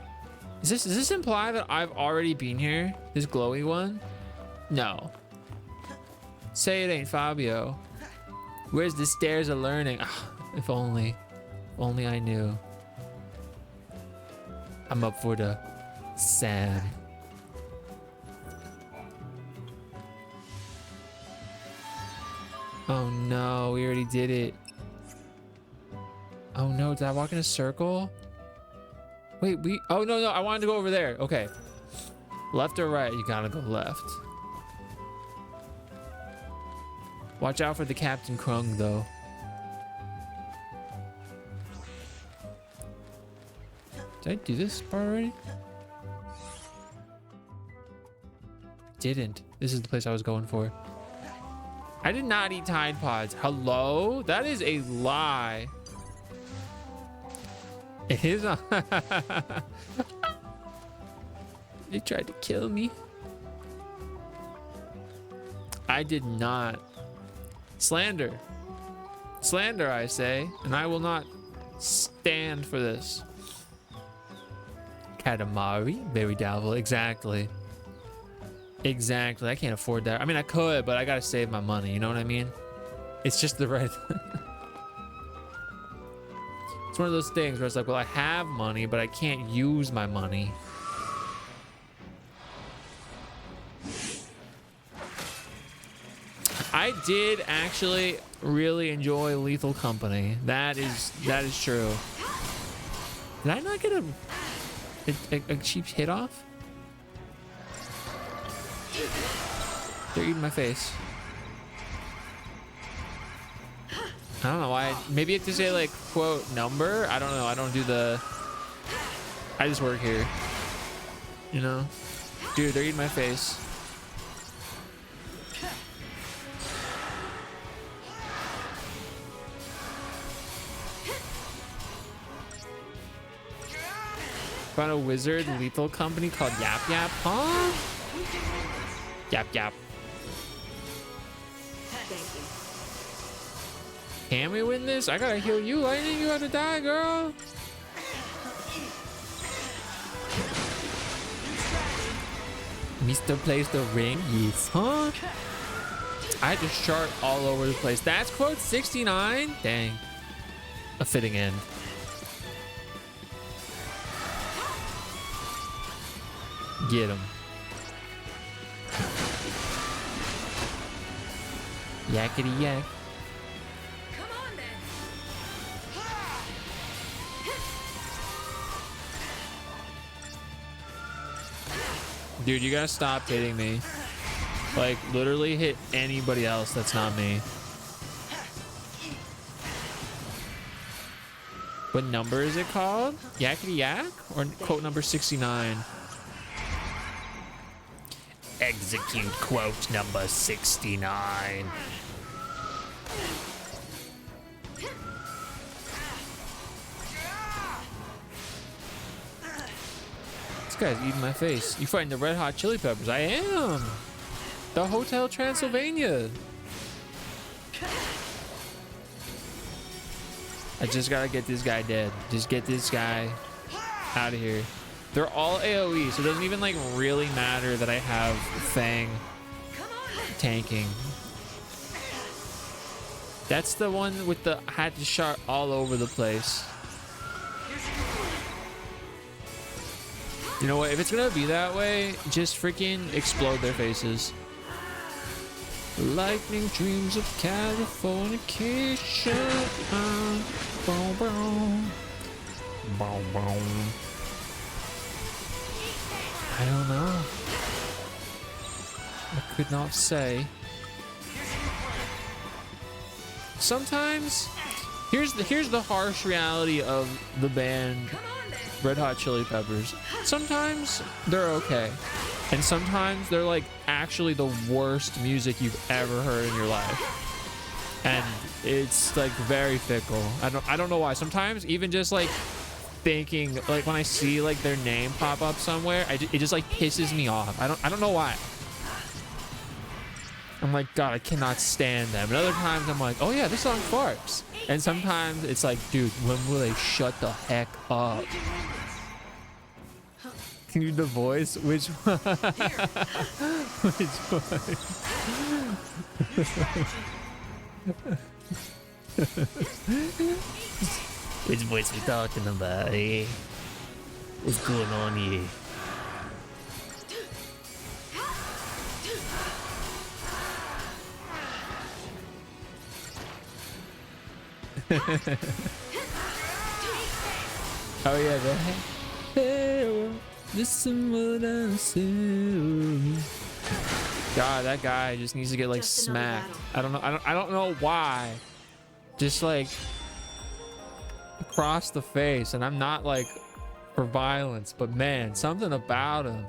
Does this imply that I've already been here? This glowy one? No. Say it ain't Fabio. Where's the stairs of learning? Ugh, if only I knew. I'm up for the Sam. Oh no, we already did it. Oh no, did I walk in a circle? Wait, oh no, I wanted to go over there. Okay. Left or right? You gotta go left. Watch out for the Captain Krung though. Did I do this part already? Didn't. This is the place I was going for. I did not eat Tide Pods. Hello? That is a lie. It is a... They tried to kill me. I did not. Slander. Slander, I say. And I will not stand for this. Katamari? Very doubtful. Exactly. Exactly. I can't afford that. I mean, I could, but I gotta save my money. You know what I mean? It's just the right... It's one of those things where it's like, well, I have money, but I can't use my money. I did actually really enjoy Lethal Company. That is true. Did I not get a cheap hit off? They're eating my face. I don't know why. Maybe you have to say like quote number. I don't know. I don't do the. I just work here. You know, dude, they're eating my face. Found a wizard lethal company called Yap Yap, huh? Yap Yap. Can we win this? I gotta heal you, Lightning. You have to die, girl. Mr. Plays the ring, yes, huh? I just chart all over the place. That's quote 69. Dang, a fitting end. Get him. Yakety yak. Come on then. Dude, you gotta stop hitting me. Like, literally hit anybody else that's not me. What number is it called? Yakety yak? Or quote number 69? Execute quote number 69. This guy's eating my face. You fighting the Red Hot Chili Peppers? I am. The Hotel Transylvania. I just gotta get this guy dead. Just get this guy out of here. They're all AoE, so it doesn't even like really matter that I have Fang tanking. That's the one with the had to shot all over the place. You know what? If it's gonna be that way, just freaking explode their faces. Lightning dreams of Californication. Boom, boom. Boom, boom. I don't know. I could not say. Sometimes, here's the harsh reality of the band Red Hot Chili Peppers. Sometimes they're okay, and sometimes they're like actually the worst music you've ever heard in your life, and it's like very fickle. I don't know why. Sometimes even just like thinking, like when I see like their name pop up somewhere, it just like pisses me off. I don't know why. I'm like, God, I cannot stand them. And other times I'm like, oh yeah, this song farts. And sometimes it's like, dude, when will they shut the heck up? Can you do the voice? Which one? Which one? Which voice we talking about? Eh? What's going on here? Oh yeah, the hey, listen what I say. God, that guy just needs to get like smacked. I don't know. I don't know why. Just like across the face, and I'm not like for violence, but man, something about him.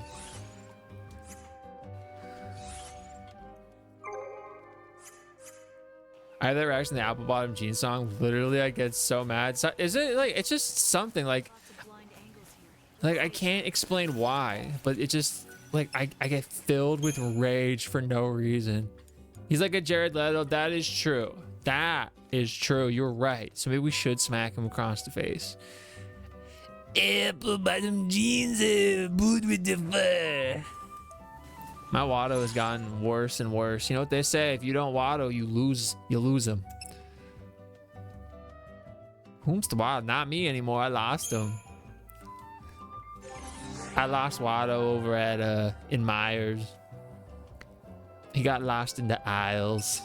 I have that reaction to the Apple Bottom Jeans song. Literally, I get so mad. So, is it like it's just something like I can't explain why, but it just like I get filled with rage for no reason. He's like a Jared Leto. That is true. That is true. You're right. So maybe we should smack him across the face. Apple Bottom Jeans, boot with the fur. My Watto has gotten worse and worse. You know what they say? If you don't Watto, you lose him. Whom's the Watto? Not me anymore. I lost him. I lost Watto over at in Myers. He got lost in the aisles.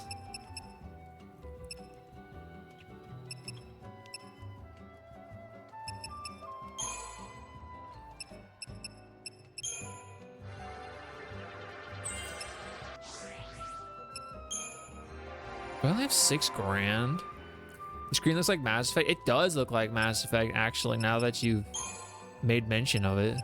Do I only have $6 grand? The screen looks like Mass Effect. It does look like Mass Effect, actually, now that you've made mention of it.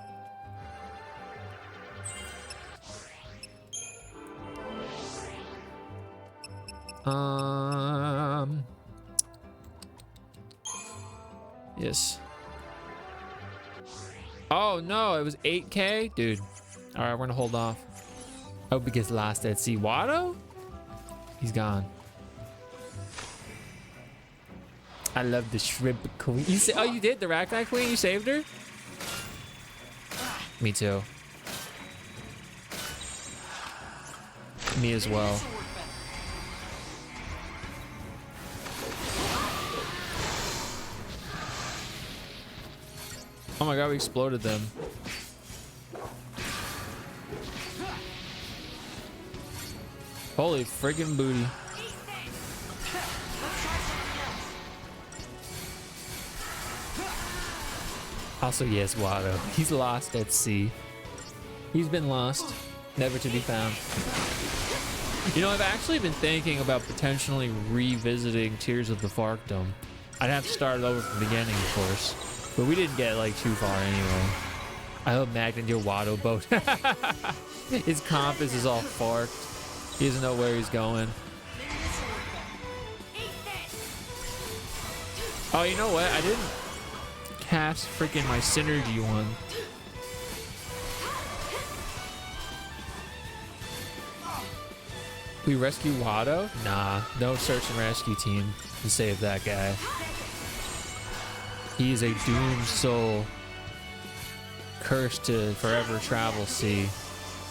Yes. Oh no, it was 8K? Dude. Alright, we're gonna hold off. I hope he gets lost at sea. Watto? He's gone. I love the shrimp queen. Oh, you did? The Ragtime queen? You saved her? Me too. Me as well. Oh my god, we exploded them. Holy friggin' booty. Also, yes, Watto. He's lost at sea. He's been lost, never to be found. You know, I've actually been thinking about potentially revisiting Tears of the Farkdom. I'd have to start it over from the beginning, of course. But we didn't get, like, too far anyway. I hope Magnet your Watto boat. His compass is all farked. He doesn't know where he's going. Oh, you know what? I didn't cast freaking my synergy one. We rescue Watto? Nah, no search and rescue team to save that guy. He is a doomed soul, cursed to forever travel sea.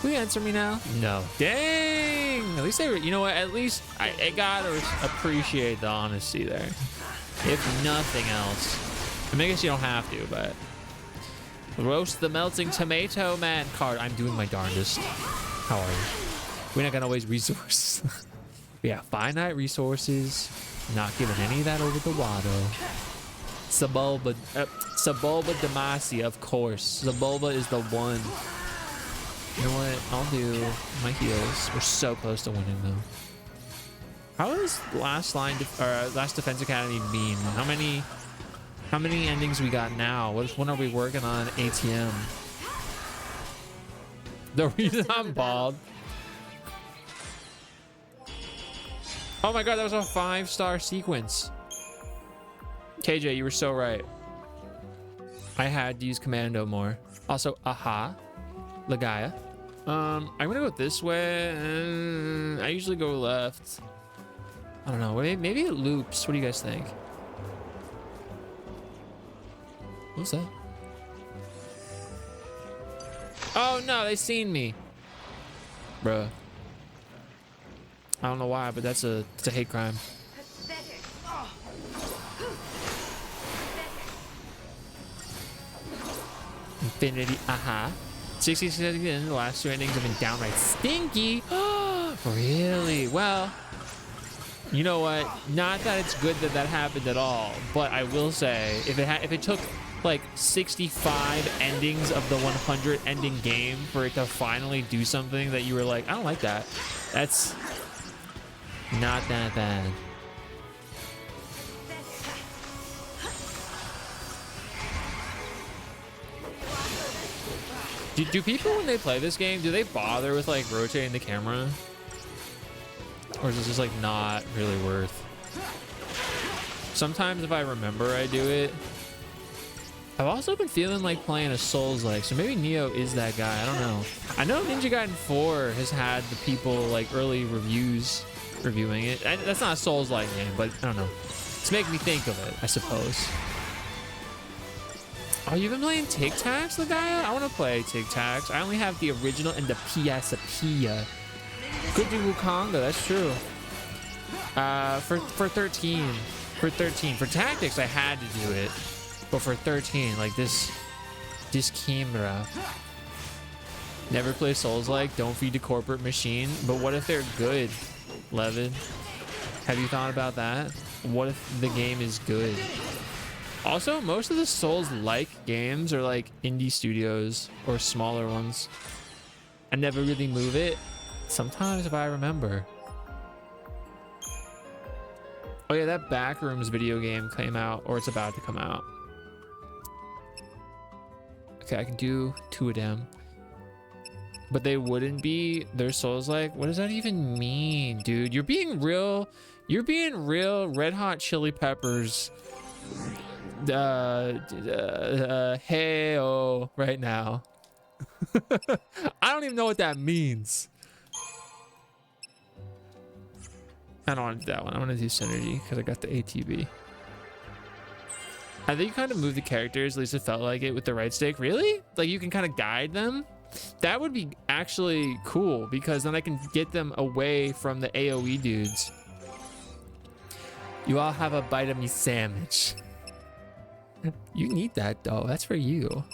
Will you answer me now? No. Dang! At least they were, you know what? At least I gotta appreciate the honesty there. If nothing else. I mean, I guess you don't have to, but. Roast the melting tomato man card. I'm doing my darndest. How are you? We're not gonna waste resources. Yeah, finite resources. Not giving any of that over to Watto. Sebulba Demacia, of course. Sebulba is the one. You know what? I'll do my heals. We're so close to winning though. How is last Defense Academy been? How many endings we got now? When are we working on ATM? The reason I'm bald. Oh my god, that was a 5-star sequence. KJ, you were so right. I had to use commando more. Also, aha. Lagaya. I'm gonna go this way. I usually go left. I don't know. Maybe it loops. What do you guys think? What's that? Oh no, they seen me. Bruh. I don't know why, but it's a hate crime. Infinity. 60 seconds in, the last two endings have been downright stinky. Really? Well, you know what? Not that it's good that that happened at all, but I will say, if it took like 65 endings of the 100 ending game for it to finally do something that you were like, I don't like that. That's not that bad. Do people, when they play this game, do they bother with like rotating the camera? Or is this just like not really worth? Sometimes if I remember, I do it. I've also been feeling like playing a Souls-like, so maybe Neo is that guy. I don't know. I know Ninja Gaiden 4 has had the people like early reviews reviewing it. That's not a Souls-like game, but I don't know. It's making me think of it, I suppose. Oh, you've been playing Tic Tacs, Lagaya? I want to play Tic Tacs. I only have the original and the PSP. Good to Wukong, that's true. For 13. For 13. For Tactics, I had to do it. But for 13, like this camera. Never play Souls-like, don't feed the corporate machine. But what if they're good, Levin? Have you thought about that? What if the game is good? Also, most of the Souls-like games are like indie studios or smaller ones. I never really move it. Sometimes if I remember. Oh yeah, that Backrooms video game came out, or it's about to come out. Okay, I can do 2 of them. But they wouldn't be, they're Souls-like? What does that even mean, dude? You're being real Red Hot Chili Peppers hey-oh right now. I don't even know what that means. I don't want to do that one. I want to do Synergy because I got the ATB. I think you kind of move the characters, at least it felt like it, with the right stick. Really? Like you can kind of guide them? That would be actually cool because then I can get them away from the AoE dudes. You all have a bite of me sandwich. You need that though. That's for you.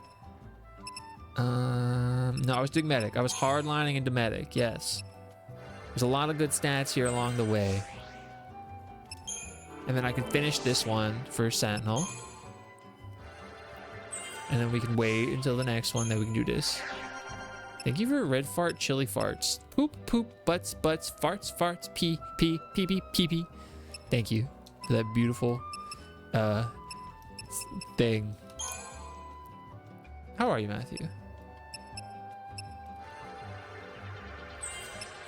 No, I was doing medic. I was hardlining into medic. Yes. There's a lot of good stats here along the way. And then I can finish this one for Sentinel. And then we can wait until the next one, then we can do this. Thank you for red fart, chili farts. Poop, poop, butts, butts, farts, farts, pee, pee, pee, pee, pee, pee. Thank you for that beautiful thing. How are you, Matthew?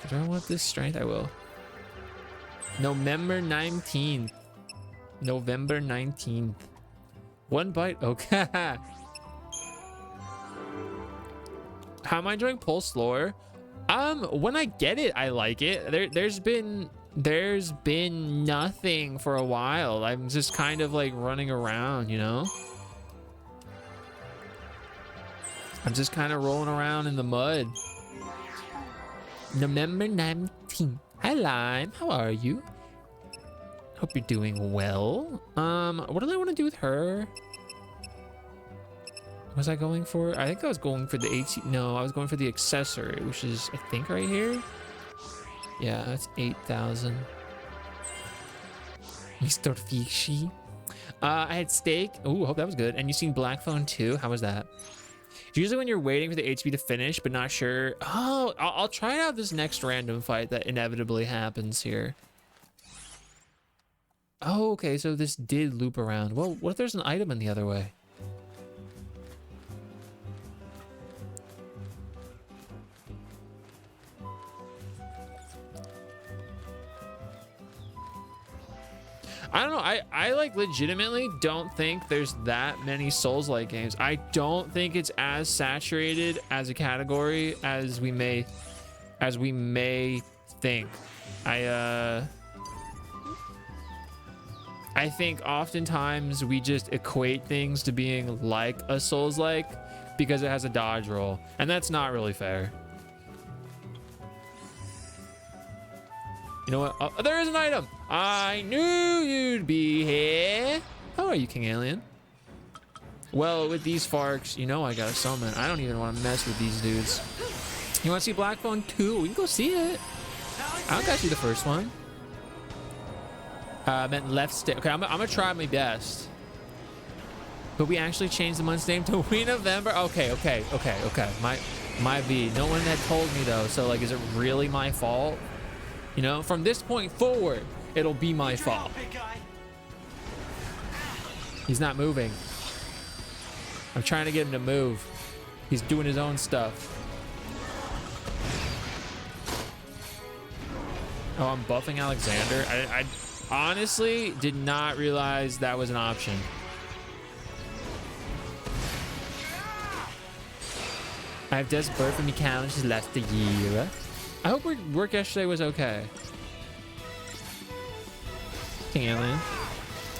Do I want this strength? I will. November 19th. November 19th. 1 bite? Okay. How am I enjoying Pulse Lore? When I get it, I like it. There's been nothing for a while. I'm just kind of like running around, you know? I'm just kind of rolling around in the mud. November 19th. Hi, Lime. How are you? Hope you're doing well. What did I want to do with her? Was I going for? I think I was going for the No, I was going for the accessory, which is, I think, right here. Yeah, that's 8,000. Mr. Fishy. I had steak. Oh, hope that was good. And you seen Black Phone too? How was that? Usually when you're waiting for the HP to finish, but not sure. Oh, I'll try out this next random fight that inevitably happens here. Oh, okay, so this did loop around. Well, what if there's an item in the other way? I don't know. I like legitimately don't think there's that many Souls-like games. I don't think it's as saturated as a category as we may think. I think oftentimes we just equate things to being like a Souls-like because it has a dodge roll, and that's not really fair. You know what? Oh, there is an item. I knew you'd be here. How are you, King Alien? Well, with these Farks, you know I gotta summon. I don't even want to mess with these dudes. You want to see Black Phone 2? We can go see it. I don't gotta see the first one. I meant left stick. Okay, I'm gonna try my best. But we actually changed the month's name to We November. Okay. My V. No one had told me though. So like, is it really my fault? You know, from this point forward, it'll be my fault. He's not moving. I'm trying to get him to move. He's doing his own stuff. Oh, I'm buffing Alexander. I honestly did not realize that was an option. I have just birth from the challenges last a year. I hope work yesterday was okay. Alien.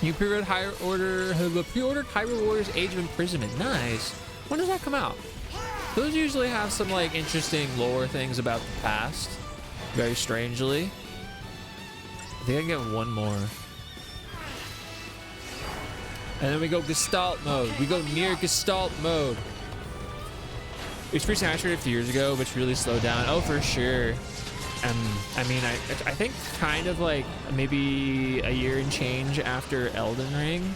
You pre-ordered higher warrior's Age of Imprisonment. Nice. When does that come out? Those usually have some like interesting lore things about the past. Very strangely. I think I can get one more. And then we go Gestalt mode. We go near Gestalt mode. It was pretty saturated a few years ago, but it's really slowed down. Oh, for sure. I mean, I think kind of like maybe a year and change after Elden Ring.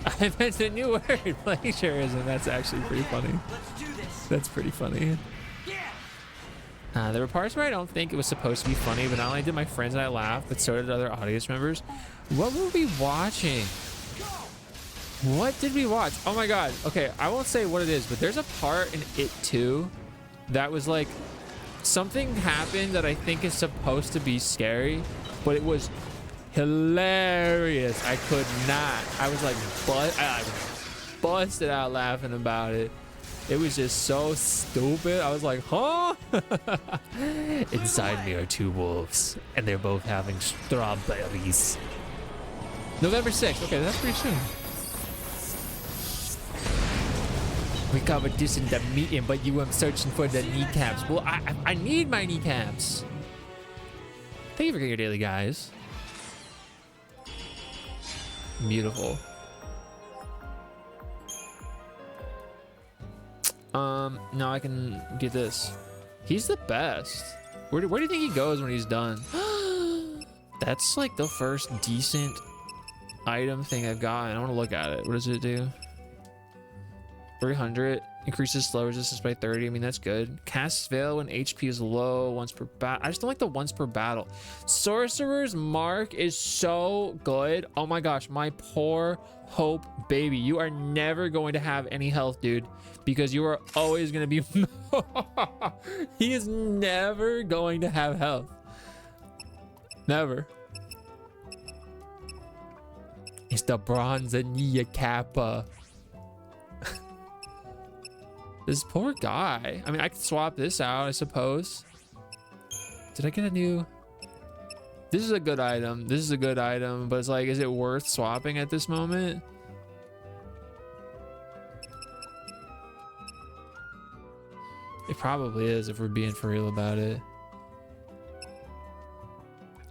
I meant a new word, plagiarism. That's actually pretty funny. That's pretty funny. There were parts where I don't think it was supposed to be funny, but not only did my friends and I laugh, but so did other audience members. What were we watching? What did we watch? Oh my god. Okay, I won't say what it is, but there's a part in It 2 that was like, something happened that I think is supposed to be scary, but it was hilarious. I could not. I was like, I busted out laughing about it. It was just so stupid. I was like, huh? Inside me are two wolves, and they're both having strawberries. November 6th. Okay, that's pretty soon. We covered this in the meeting, but you were searching for the kneecaps. Well, I need my kneecaps. Thank you for getting your daily, guys. Beautiful. Now I can get this. He's the best. Where do you think he goes when he's done? That's like the first decent item thing I've gotten. I want to look at it. What does it do? 300 increases slow resistance by 30. I mean, that's good. Casts Veil when HP is low once per battle. I just don't like the once per battle. Sorcerer's Mark is so good. Oh my gosh, my poor Hope baby. You are never going to have any health, dude, because you are always going to be he is never going to have health. Never. It's the Bronzania Kappa. This poor guy. I mean, I could swap this out, I suppose. Did I get a new? This is a good item. This is a good item, but it's like, is it worth swapping at this moment? It probably is if we're being for real about it.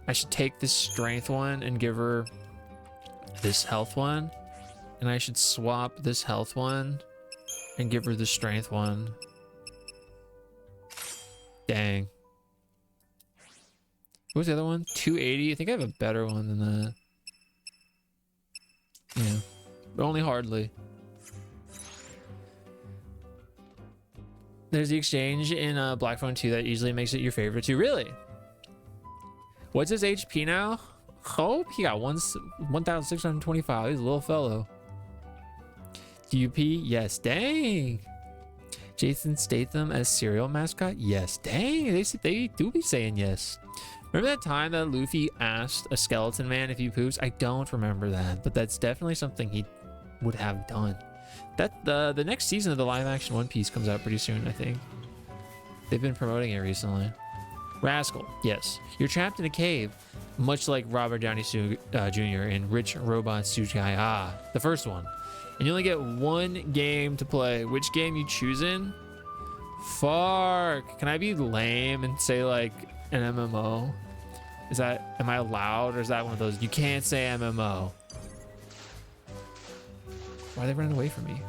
I should take this strength one and give her this health one. And I should swap this health one and give her the strength one. Dang. What was the other one? 280. I think I have a better one than that. Yeah, but only hardly. There's the exchange in Black Phone 2 that usually makes it your favorite too. Really? What's his HP now? Hope he got 1,625. He's a little fellow. DUP? Yes. Dang. Jason Statham as cereal mascot? Yes. Dang. They do be saying yes. Remember that time that Luffy asked a skeleton man if he poops? I don't remember that, but that's definitely something he would have done. That the next season of the live action One Piece comes out pretty soon, I think. They've been promoting it recently. Rascal, yes. You're trapped in a cave, much like Robert Downey Jr. in Rich Robot Suit Guy. Ah, the first one. And you only get one game to play. Which game you choosing? Fuck. Can I be lame and say like an MMO? Is that, am I allowed, or is that one of those you can't say MMO? Why are they running away from me?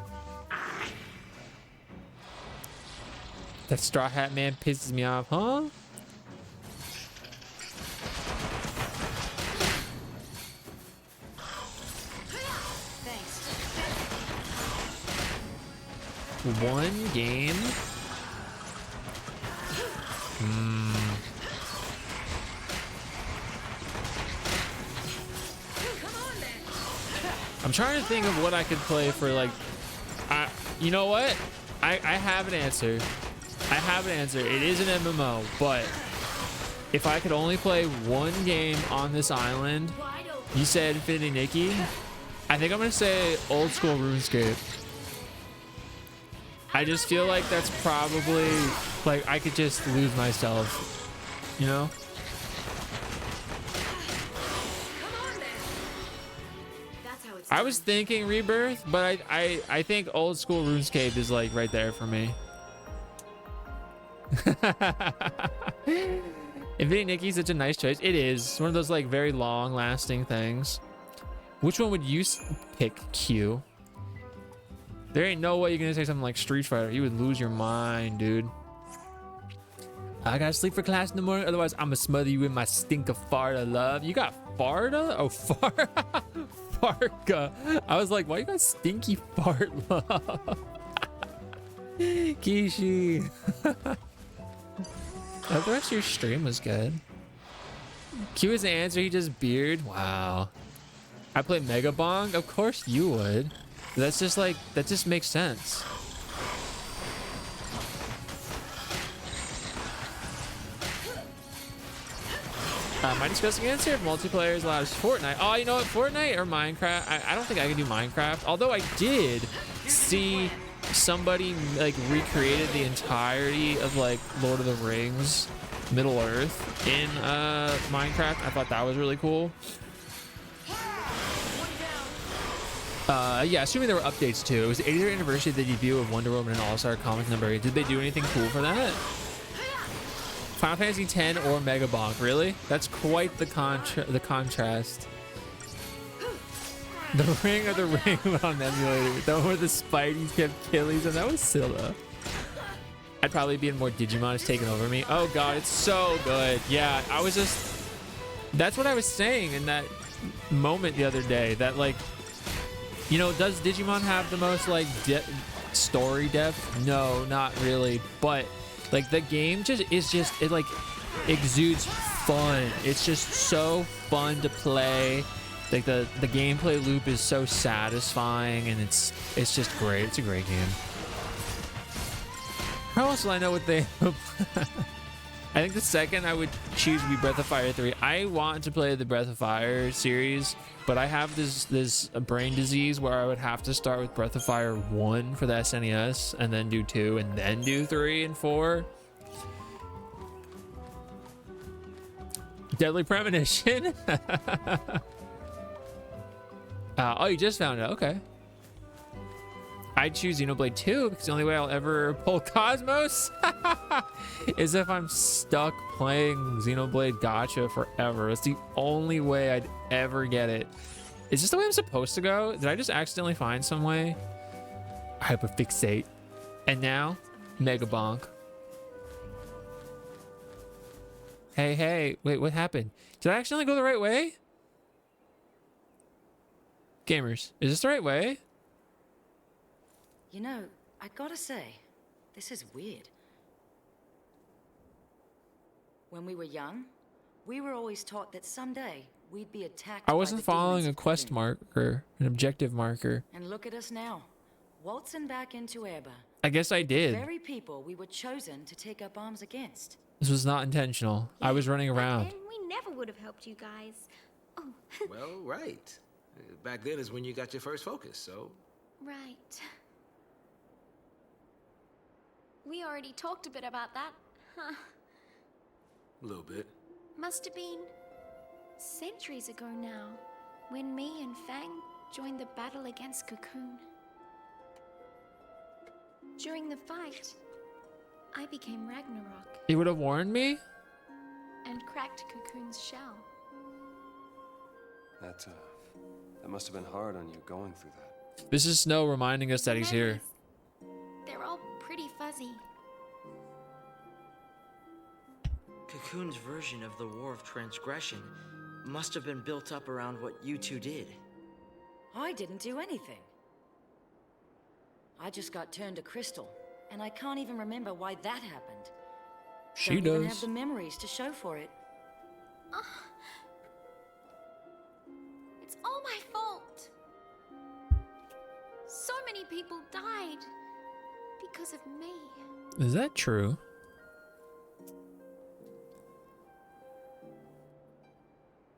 That Straw Hat Man pisses me off, huh? One game. I'm trying to think of what I could play for, like, you know what? I have an answer. I have an answer. It is an MMO, but if I could only play one game on this island, you said Infinity Nikki. I think I'm gonna say old school RuneScape. I just feel like that's probably, like, I could just lose myself, you know? I was thinking Rebirth, but I think old school RuneScape is, like, right there for me. Infinity Nikki's such a nice choice. It is one of those, like, very long lasting things. Which one would you pick, Q? There ain't no way you're gonna say something like Street Fighter. You would lose your mind, dude. I gotta sleep for class in the morning, otherwise I'm gonna smother you in my stink of farta love. You got farta? Oh, Farka. I was like, why you got stinky fart love? Kishi. Oh, the rest of your stream was good. Q is the answer, he just beard. Wow. I play Mega Bong? Of course you would. That's just like, that just makes sense. My disgusting answer, multiplayer is allowed as Fortnite. Oh, you know what? Fortnite or Minecraft? I don't think I can do Minecraft. Although I did see somebody like recreated the entirety of like Lord of the Rings, Middle Earth in Minecraft. I thought that was really cool. Yeah, assuming there were updates too. It was the 80th anniversary of the debut of Wonder Woman and All-Star comic number 8. Did they do anything cool for that? Final Fantasy X or Mega Bonk, really? That's quite the contrast. The Ring of the Ring on emulator. The one where the Spideys kept killing them. That was Scylla. I'd probably be in more Digimon is taking over me. Oh god, it's so good. Yeah, I was just... That's what I was saying in that moment the other day. That like... You know, does Digimon have the most like story depth? No, not really. But like the game it like exudes fun. It's just so fun to play. Like the gameplay loop is so satisfying, and it's just great. It's a great game. How else will I know what they... I think the second I would choose would be Breath of Fire 3. I want to play the Breath of Fire series, but I have this brain disease where I would have to start with Breath of Fire 1 for the SNES, and then do 2, and then do 3 and 4. Deadly Premonition. Oh, you just found it. Okay. I'd choose Xenoblade 2 because the only way I'll ever pull Cosmos is if I'm stuck playing Xenoblade Gacha forever. It's the only way I'd ever get it. Is this the way I'm supposed to go? Did I just accidentally find some way? Hyperfixate. And now, Mega Bonk. Hey, wait, what happened? Did I accidentally go the right way? Gamers, is this the right way? You know, I gotta say, this is weird. When we were young, we were always taught that someday we'd be attacked. I wasn't following a quest marker, an objective marker. And look at us now, waltzing back into Erba. I guess I did. The very people we were chosen to take up arms against. This was not intentional. Yeah, I was running around. And we never would have helped you guys. Oh. Well, right. Back then is when you got your first focus, so... Right. We already talked a bit about that, huh? A little bit. Must have been centuries ago now, when me and Fang joined the battle against Cocoon. During the fight, I became Ragnarok. You would have warned me? And cracked Cocoon's shell. That must have been hard on you going through that. This is Snow reminding us that he's here. Memories, they're all pretty fuzzy. Cocoon's version of the War of Transgression must have been built up around what you two did. I didn't do anything. I just got turned to crystal, and I can't even remember why that happened. She Don't even does. have the memories to show for it. It's all my fault. So many people died because of me. Is that true?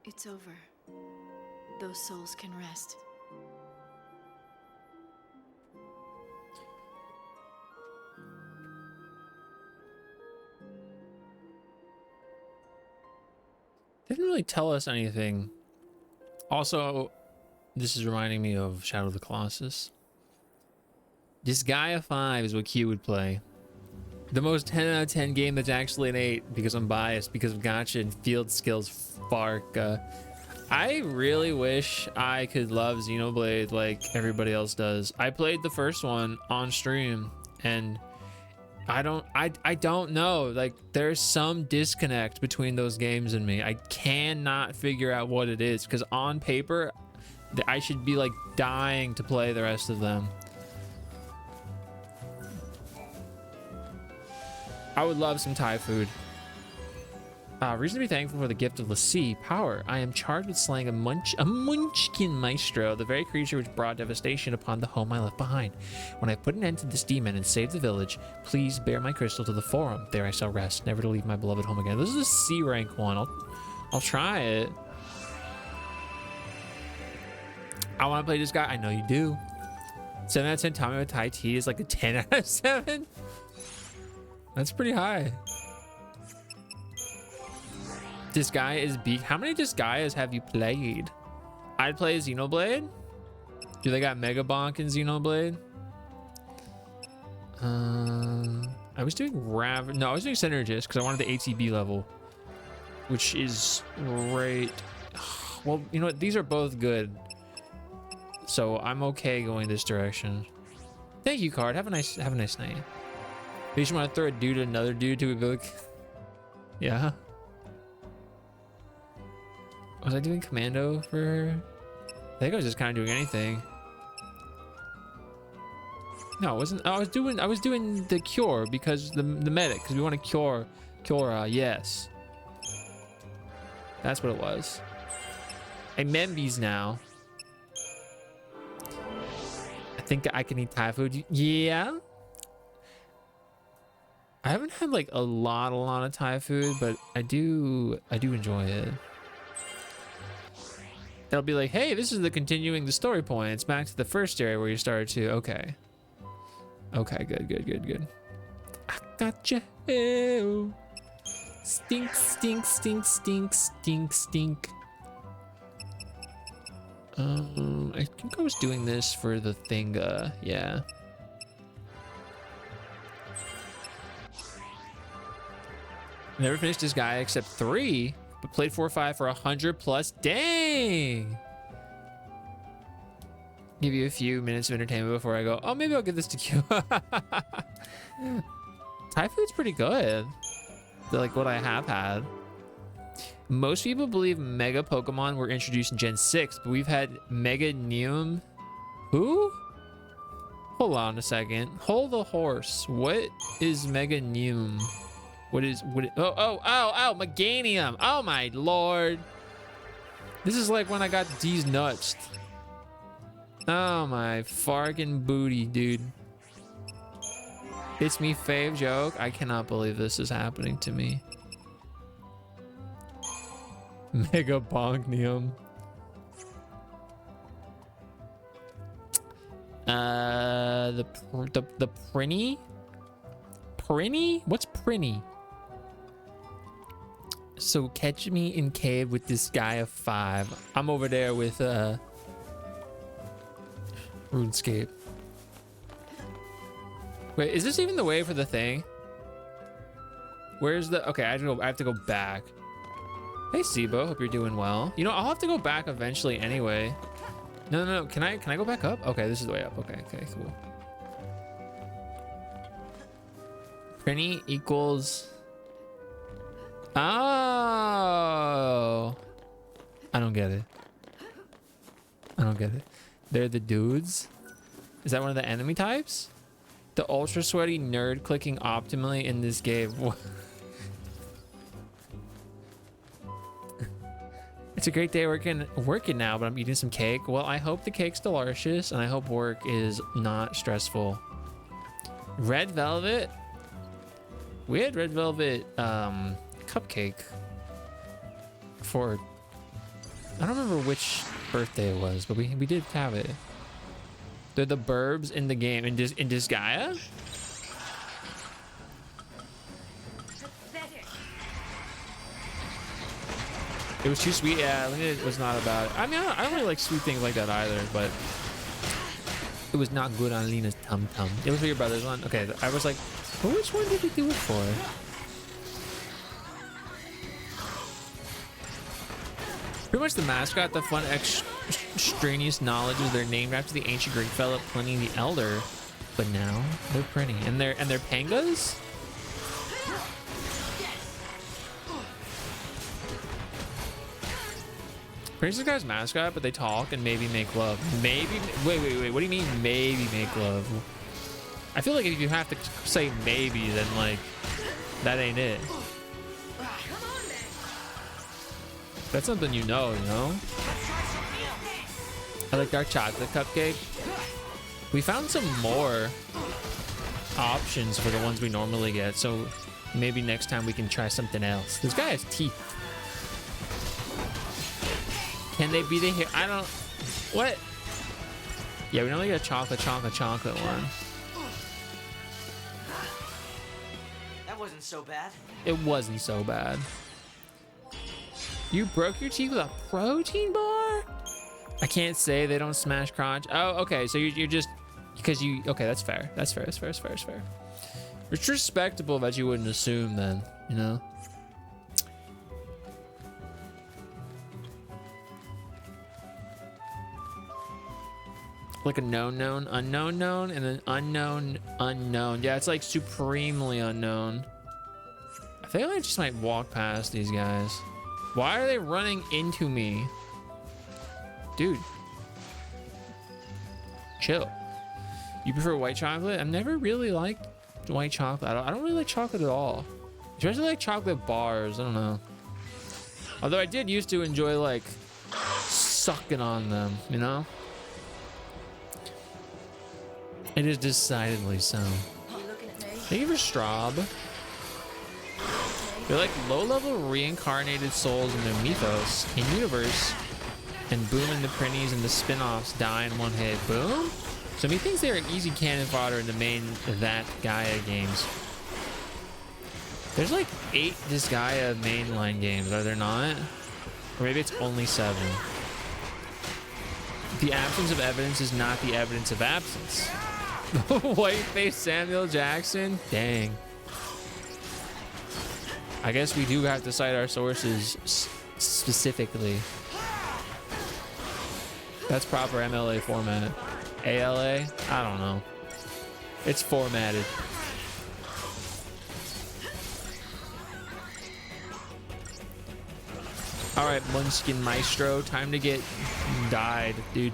It's over. Those souls can rest. They didn't really tell us anything. Also, this is reminding me of Shadow of the Colossus. This guy a 5 is what Q would play. The most 10 out of 10 game that's actually an 8 because I'm biased because of gotcha and field skills. Fark. I really wish I could love Xenoblade like everybody else does. I played the first one on stream and I don't know, like there's some disconnect between those games and me. I cannot figure out what it is because on paper I should be like dying to play the rest of them. I would love some Thai food. Reason to be thankful for the gift of Lassie power. I am charged with slaying a munchkin maestro, the very creature which brought devastation upon the home I left behind. When I put an end to this demon and save the village, please bear my crystal to the forum. There I shall rest, never to leave my beloved home again. This is a C rank one. I'll try it. I want to play this guy. I know you do. 7 out of 10 Tommy with Thai tea is like a 10 out of 7. That's pretty high. Disgaea is beak. How many Disgaeas have you played? I'd play Xenoblade. Do they got Mega Bonk in Xenoblade? I was doing No, I was doing Synergist because I wanted the ATB level, which is great. Well, you know what? These are both good, so I'm okay going this direction. Thank you, Card. Have a nice night. You just want to throw a dude at another dude to be like, yeah. Was I doing commando for her? I think I was just kind of doing anything. No, I wasn't. I was doing the cure because the medic, because we want to cure yes. That's what it was. I'm Membies now. I think I can eat Thai food. Yeah. I haven't had like a lot of Thai food, but I do enjoy it. They'll be like, hey, this is the continuing the story points back to the first area where you started to. Okay, good. I gotcha. Ew. Stink. I think I was doing this for the thing. Yeah. Never finished this guy except 3. But played 4 or 5 for 100 plus. Dang! Give you a few minutes of entertainment before I go, oh, maybe I'll give this to Q. Thai food's pretty good. Like what I have had. Most people believe Mega Pokemon were introduced in Gen 6, but we've had Mega Neum. Who? Hold on a second. Hold the horse. What is Mega Neum? What? Oh, Meganium. Oh my lord. This is like when I got these nuts. Oh my farkin' booty, dude. It's me fave joke. I cannot believe this is happening to me. Mega Bongnium. The Prinny? Prinny? What's Prinny? So catch me in cave with this guy of 5. I'm over there with RuneScape. Wait, is this even the way for the thing? Where's the... Okay, I have to go back. Hey, Sibo, hope you're doing well. You know, I'll have to go back eventually anyway. No, no, no. Can I go back up? Okay, this is the way up. Okay, okay, cool. Prinny equals. Oh. I don't get it. I don't get it. They're the dudes. Is that one of the enemy types? The ultra sweaty nerd clicking optimally in this game. It's a great day working now, but I'm eating some cake. Well, I hope the cake's delicious, and I hope work is not stressful. Red velvet. We had red velvet cupcake for, I don't remember which birthday it was, but we did have it. They're the burbs in the game in Disgaea. It was too sweet. Yeah, it was not about it. I mean, I don't really like sweet things like that either, but it was not good on Lena's tum tum. It was for your brother's one. Okay, I was like, well, which one did we do it for? Pretty much the mascot, the fun extraneous knowledge is they're named after the ancient Greek fella Pliny the Elder, but now they're pretty and they're pangas. Pretty this guy's mascot, but they talk and maybe make love. Maybe wait. What do you mean maybe make love? I feel like if you have to say maybe, then like that ain't it. That's something you know, you know? I like dark chocolate cupcake. We found some more options for the ones we normally get, so maybe next time we can try something else. This guy has teeth. Can they be the hair? I don't. What? Yeah, we only get a chocolate one. That wasn't so bad. It wasn't so bad. You broke your teeth with a protein bar? I can't say they don't smash crotch. Oh, okay. So you're just because you. Okay, that's fair. That's fair. It's respectable that you wouldn't assume then, you know. Like a known, unknown, and then unknown. Yeah, it's like supremely unknown. I think I just might walk past these guys. Why are they running into me? Dude. Chill. You prefer white chocolate? I've never really liked white chocolate. I don't really like chocolate at all. Especially like chocolate bars. I don't know. Although I did used to enjoy like sucking on them, you know? It is decidedly so. Thank you for Straub. They're like low-level reincarnated souls in their mythos in universe, and Boom and the Prinnies and the spin-offs die in one hit. Boom? So methinks they are easy cannon fodder in the main That Gaia games. There's like 8 Disgaea mainline games, are there not? Or maybe it's only 7. The absence of evidence is not the evidence of absence. White-faced Samuel Jackson? Dang. I guess we do have to cite our sources specifically. That's proper MLA format. ALA? I don't know. It's formatted. All right, Munchkin Maestro, time to get died, dude.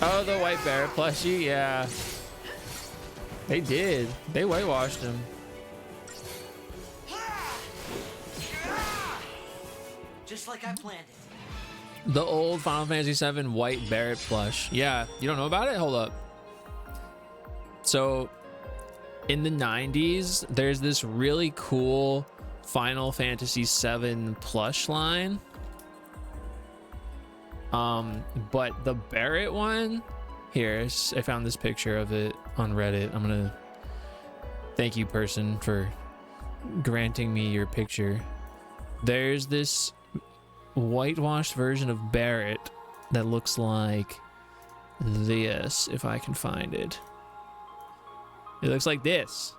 Oh, the White Bear plushie, yeah. They did. They whitewashed him. Just like I planned it. The old Final Fantasy VII White Barrett plush. Yeah, you don't know about it? Hold up. So, in the 90s, there's this really cool Final Fantasy VII plush line. But the Barrett one, here, I found this picture of it on Reddit. I'm gonna thank you, person, for granting me your picture. There's this whitewashed version of Barrett that looks like this, if I can find it. It looks like this.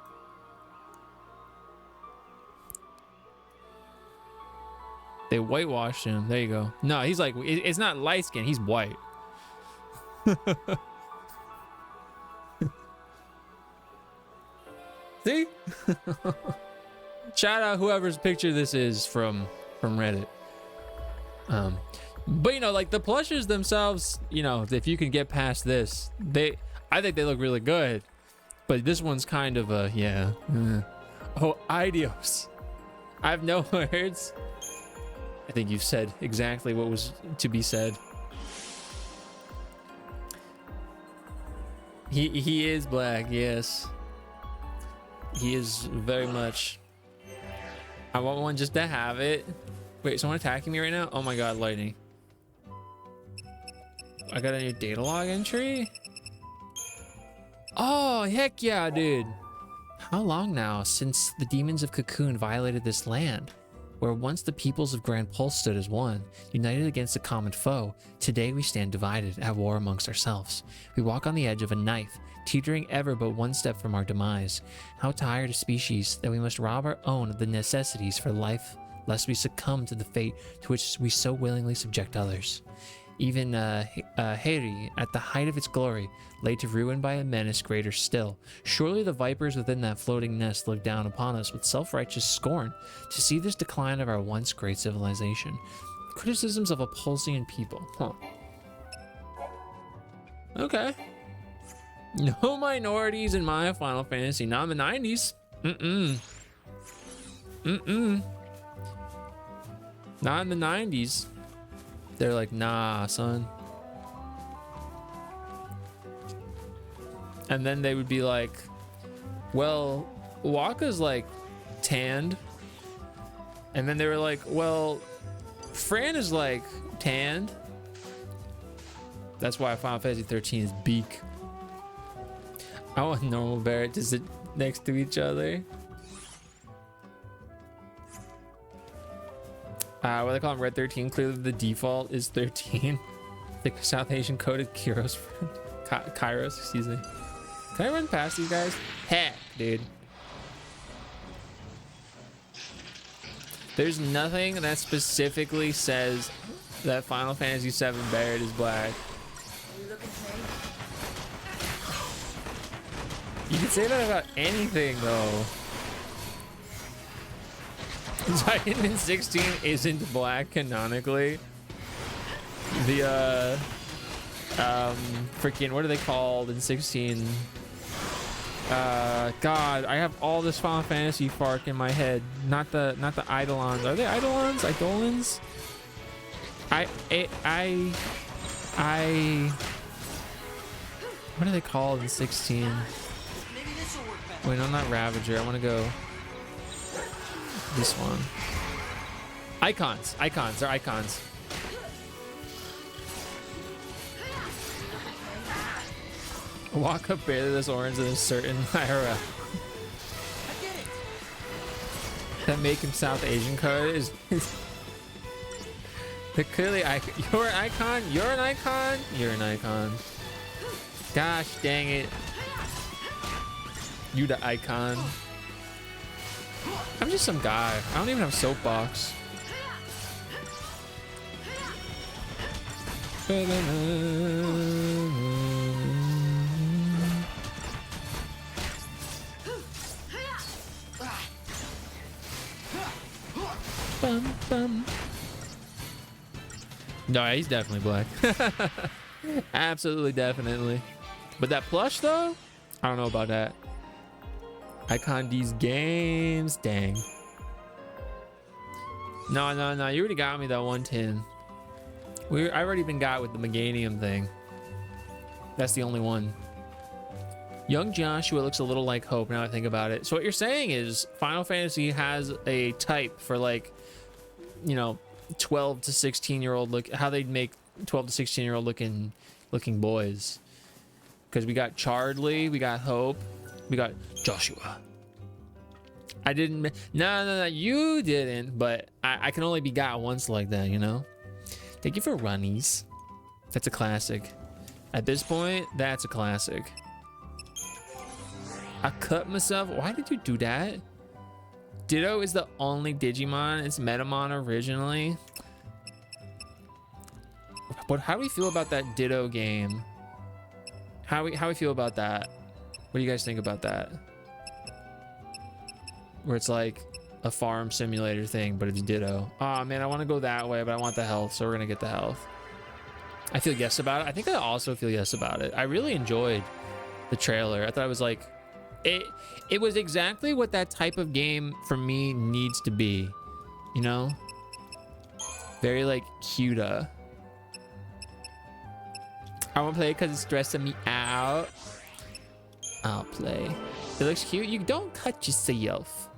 They whitewashed him. There you go. No, he's like, it's not light skin. He's white. See? Shout out whoever's picture this is from Reddit. But you know, like the plushes themselves, you know, if you can get past this, I think they look really good. But this one's kind of a, yeah. Oh, adios. I have no words. I think you've said exactly what was to be said. He is black, yes. He is very much. I want one just to have it. Wait, someone attacking me right now? Oh my god, lightning. I got a new data log entry? Oh, heck yeah, dude. How long now since the demons of Cocoon violated this land? Where once the peoples of Grand Pulse stood as one, united against a common foe, today we stand divided, at war amongst ourselves. We walk on the edge of a knife, teetering ever but one step from our demise. How tired a species that we must rob our own of the necessities for life, lest we succumb to the fate to which we so willingly subject others. Even Heri, at the height of its glory, laid to ruin by a menace greater still. Surely the vipers within that floating nest look down upon us with self-righteous scorn to see this decline of our once great civilization. Criticisms of a Pulsian people. Huh. Okay. No minorities in my Final Fantasy. Not in the 90s. Not in the 90s. They're like, nah, son. And then they would be like, well, Waka's like tanned. And then they were like, well, Fran is like tanned. That's why Final Fantasy 13 is beak. I want normal Barrett to sit next to each other. What do they call him? Red 13. Clearly the default is 13. The South Asian coded Kairos, excuse me. Can I run past these guys? Heck, dude. There's nothing that specifically says that Final Fantasy VII Barrett is black. You can say that about anything, though. Titan 16 isn't black canonically. The freaking, what are they called in 16? God, I have all this Final Fantasy fark in my head. Not the Eidolons. Are they Eidolons? Eidolons? What are they called in 16? Wait, no, not Ravager. I want to go this one. Icons. They're icons. Walk up barely this orange in a certain IRL. That make him South Asian code is they're clearly you're an icon. You're an icon. You're an icon. Gosh dang it. You the icon. I'm just some guy. I don't even have soapbox. Bum, bum. No, he's definitely black. Absolutely, definitely. But that plush, though, I don't know about that. Icon these games, dang. No, you already got me that 110. I've already been got with the Meganium thing. That's the only one. Young Joshua looks a little like Hope now I think about it. So what you're saying is Final Fantasy has a type for, like, you know, 12 to 16-year-old look, how they'd make 12 to 16-year-old looking boys. Because we got Chardley, we got Hope, we got Joshua. I didn't. No, you didn't. But I can only be got once like that, you know. Thank you for runnies. That's a classic. At this point, that's a classic. I cut myself. Why did you do that? Ditto is the only Digimon. It's Metamon originally. But how do we feel about that Ditto game? How we feel about that? What do you guys think about that? Where it's like a farm simulator thing, but it's Ditto. Oh man, I want to go that way, but I want the health, so we're gonna get the health. I feel yes about it. I think I also feel yes about it. I really enjoyed the trailer. I thought it was like, it was exactly what that type of game for me needs to be, you know? Very like cuter. I won't play it because it's stressing me out. I'll play. It looks cute. You don't cut yourself.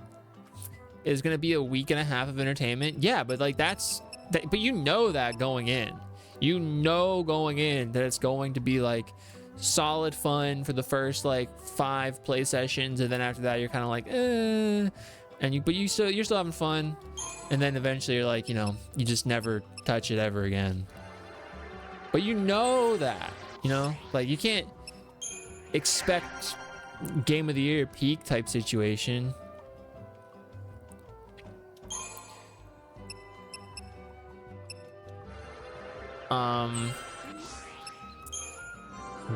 It's gonna be a week and a half of entertainment. Yeah, but like but you know that going in. You know going in that it's going to be like solid fun for the first like 5 play sessions, and then after that you're kind of like, but you're still having fun, and then eventually you're like, you know, you just never touch it ever again. But you know that, you know, like you can't expect game of the year peak type situation.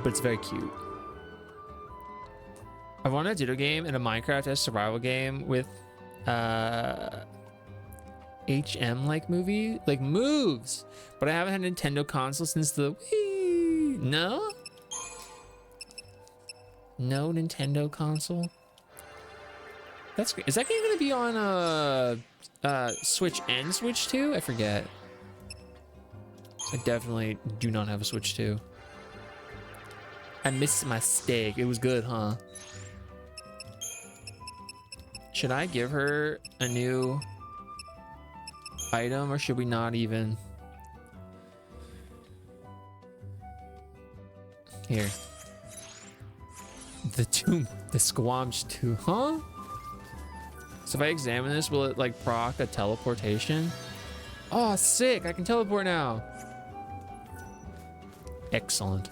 But it's very cute. I want a Ditto game and a Minecraft as survival game with HM like movie, like moves, but I haven't had a Nintendo console since the Wii. No Nintendo console. That's great. Is that game gonna be on Switch and Switch 2? I forget. I definitely do not have a Switch 2. I missed my steak. It was good, huh? Should I give her a new item, or should we not even? Here. The Squamch 2, huh? So if I examine this, will it like proc a teleportation? Oh, sick! I can teleport now. Excellent.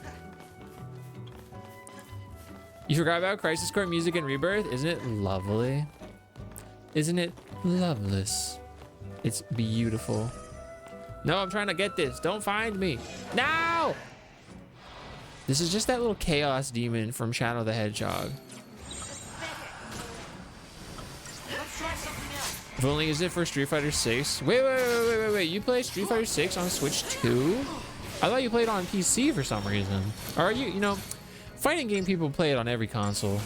You forgot about Crisis Core music and Rebirth? Isn't it lovely? Isn't it loveless? It's beautiful. No, I'm trying to get this. Don't find me. No! This is just that little chaos demon from Shadow the Hedgehog. I've only used it for Street Fighter 6. Wait. You play Street Fighter 6 on Switch 2? I thought you played on PC for some reason. Or are you know, fighting game people play it on every console.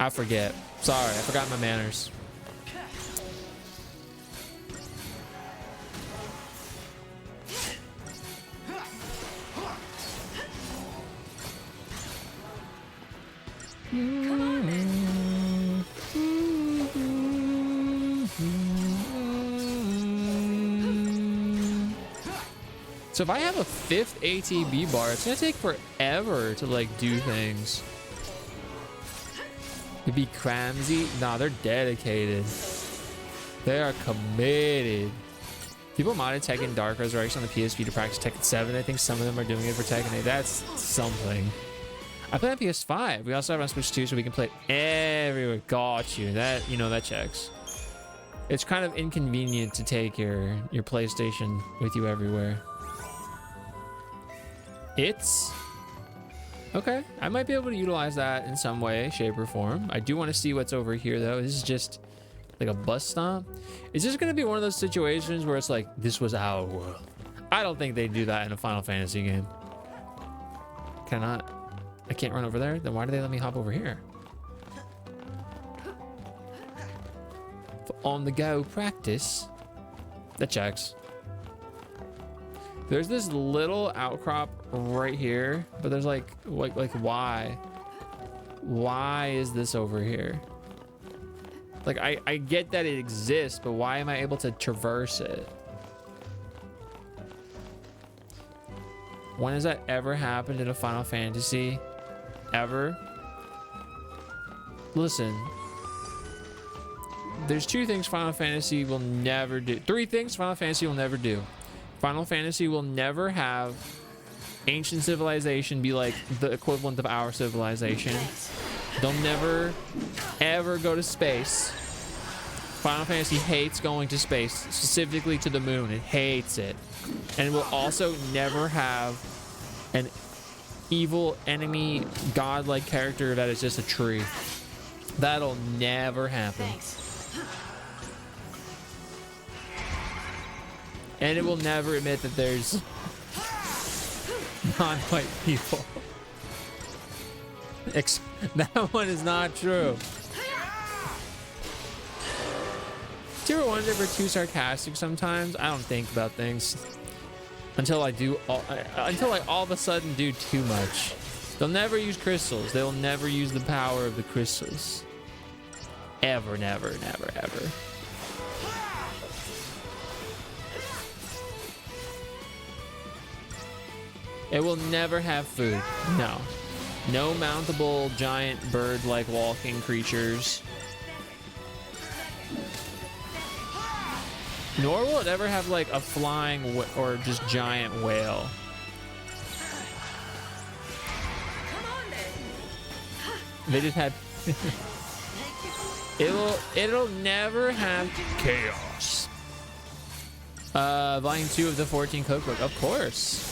I forget. Sorry, I forgot my manners. So if I have a 5th ATB bar, it's gonna take forever to like do things. To be clumsy? Nah, they're dedicated. They are committed. People modded Tekken Dark Resurrection on the PSP to practice Tekken 7. I think some of them are doing it for Tekken 8. That's something. I play on PS5. We also have it on Switch 2, so we can play it everywhere. Got you. That, you know, that checks. It's kind of inconvenient to take your PlayStation with you everywhere. It's okay. I might be able to utilize that in some way, shape, or form. I do want to see what's over here, though. This is just like a bus stop. Is this going to be one of those situations where it's like, this was our world? I don't think they do that in a Final Fantasy game. Can I not? I can't run over there? Then why do they let me hop over here? For on the go practice. That checks. There's this little outcrop right here, but there's like why? Why is this over here? Like I get that it exists, but why am I able to traverse it? When has that ever happened in a Final Fantasy? Ever? Listen. There's 2 things Final Fantasy will never do. 3 things Final Fantasy will never do. Final Fantasy will never have ancient civilization be like the equivalent of our civilization. They'll never, ever go to space. Final Fantasy hates going to space, specifically to the moon. It hates it. And it will also never have an evil enemy godlike character that is just a tree. That'll never happen. Thanks. And it will never admit that there's non-white people. That one is not true. Do you ever wonder if we're too sarcastic sometimes? I don't think about things until I all of a sudden do too much. They'll never use crystals. They'll never use the power of the crystals. Ever, never, never, ever. It will never have food. No. No mountable giant bird-like walking creatures. Nor will it ever have like a flying or just giant whale. They just had it'll never have chaos. Volume 2 of the 14 cookbook. Of course.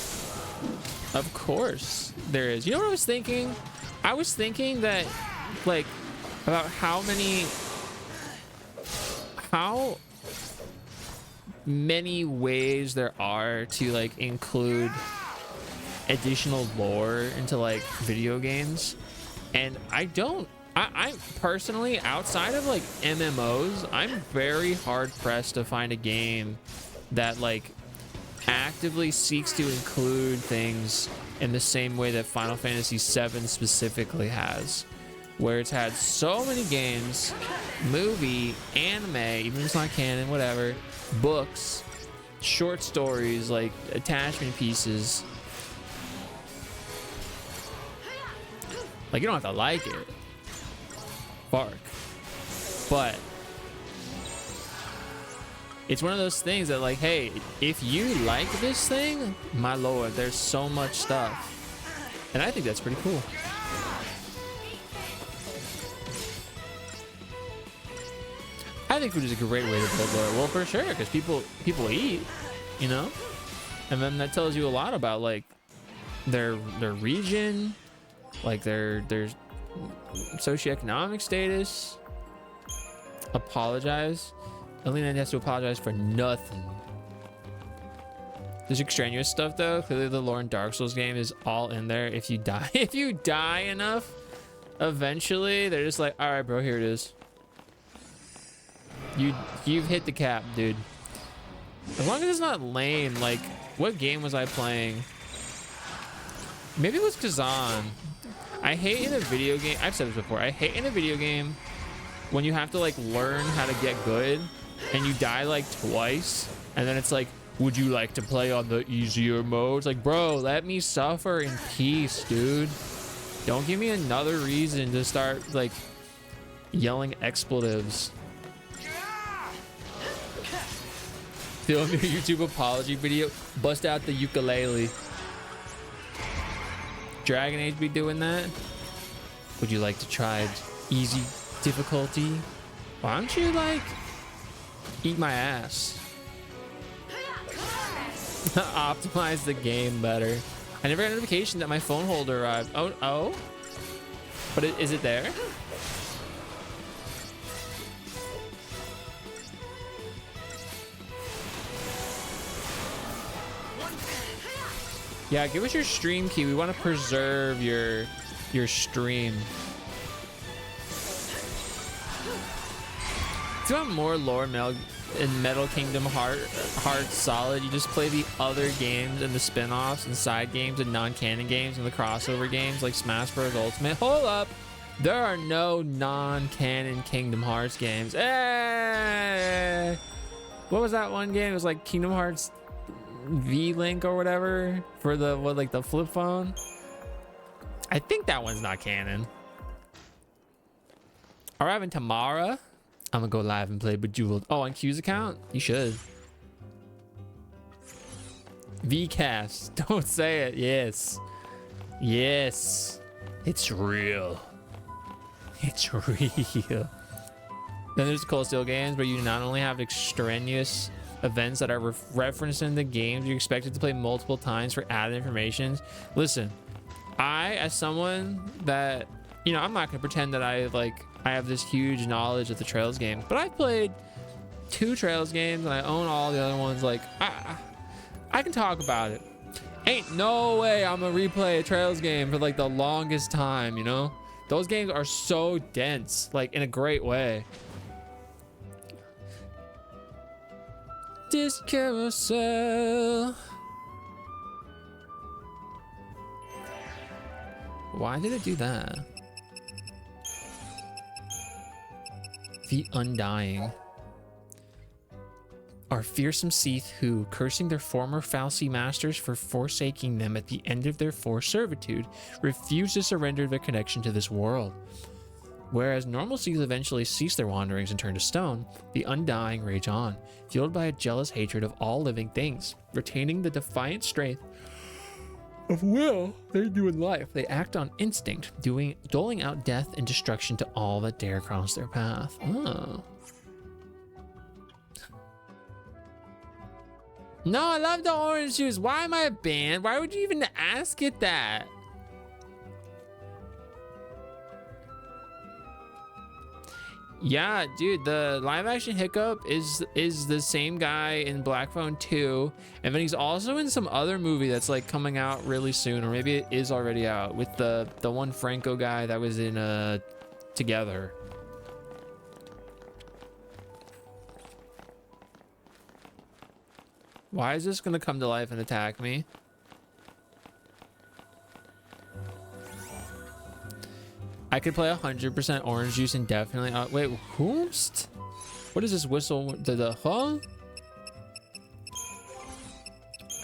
Of course there is. You know what I was thinking? I was thinking that like about how many ways there are to like include additional lore into like video games, and I personally, outside of like MMOs, I'm very hard pressed to find a game that like actively seeks to include things in the same way that Final Fantasy VII specifically has, where it's had so many games, movie, anime, even if it's not canon, whatever, books, short stories, like attachment pieces. Like, you don't have to like it, bark, but it's one of those things that like, hey, if you like this thing, my lord, there's so much stuff, and I think that's pretty cool. I think food is a great way to build lore. Well, for sure, because people eat, you know, and then that tells you a lot about like their region, like their socioeconomic status. Apologize. Alina has to apologize for nothing. There's extraneous stuff though. Clearly, the lore in Dark Souls game is all in there. If you die enough, eventually they're just like, all right, bro, here it is. You've hit the cap, dude. As long as it's not lame. Like, what game was I playing? Maybe it was Kazan. I hate in a video game, I've said this before, I hate in a video game when you have to like learn how to get good and you die like twice, and then it's like, would you like to play on the easier modes? Like, bro, let me suffer in peace, dude. Don't give me another reason to start like yelling expletives. Film your YouTube apology video. Bust out the ukulele. Dragon Age be doing that? Would you like to try easy difficulty? Why don't you like eat my ass? Optimize the game better. I never got a notification that my phone holder arrived. Oh, but is it there? Yeah, give us your stream key. We want to preserve your stream. Do you want more lore in Metal Kingdom Hearts Solid? You just play the other games and the spin-offs and side games and non-canon games and the crossover games like Smash Bros. Ultimate. Hold up. There are no non-canon Kingdom Hearts games. Hey! What was that one game? It was like Kingdom Hearts V-Link or whatever for the like the flip phone. I think that one's not canon. Arriving tomorrow. I'm gonna go live and play Bejeweled. Oh, on Q's account? You should. VCast. Don't say it. Yes. Yes. It's real. It's real. Then there's the Cold Steel games where you not only have extraneous events that are referenced in the games you're expected to play multiple times for added information. Listen, I, as someone that, you know, I'm not gonna pretend that I have this huge knowledge of the Trails game, but I've played 2 Trails games and I own all the other ones. Like, I can talk about it. Ain't no way I'm gonna replay a Trails game for like the longest time, you know? Those games are so dense, like in a great way. This carousel. Why did it do that? The Undying are fearsome Seath who, cursing their former Falsy masters for forsaking them at the end of their forced servitude, refuse to surrender their connection to this world. Whereas normal Seath eventually cease their wanderings and turn to stone, the Undying rage on, fueled by a jealous hatred of all living things. Retaining the defiant strength of will they do in life, they act on instinct, doling out death and destruction to all that dare cross their path. Oh. No, I love the orange juice. Why am I a band? Why would you even ask it that? Yeah, dude, the live action Hiccup is the same guy in Black Phone 2, and then he's also in some other movie that's like coming out really soon, or maybe it is already out, with the one Franco guy that was in Together. Why is this gonna come to life and attack me? I could play 100% orange juice indefinitely. Wait, whoomst? What is this whistle? The huh?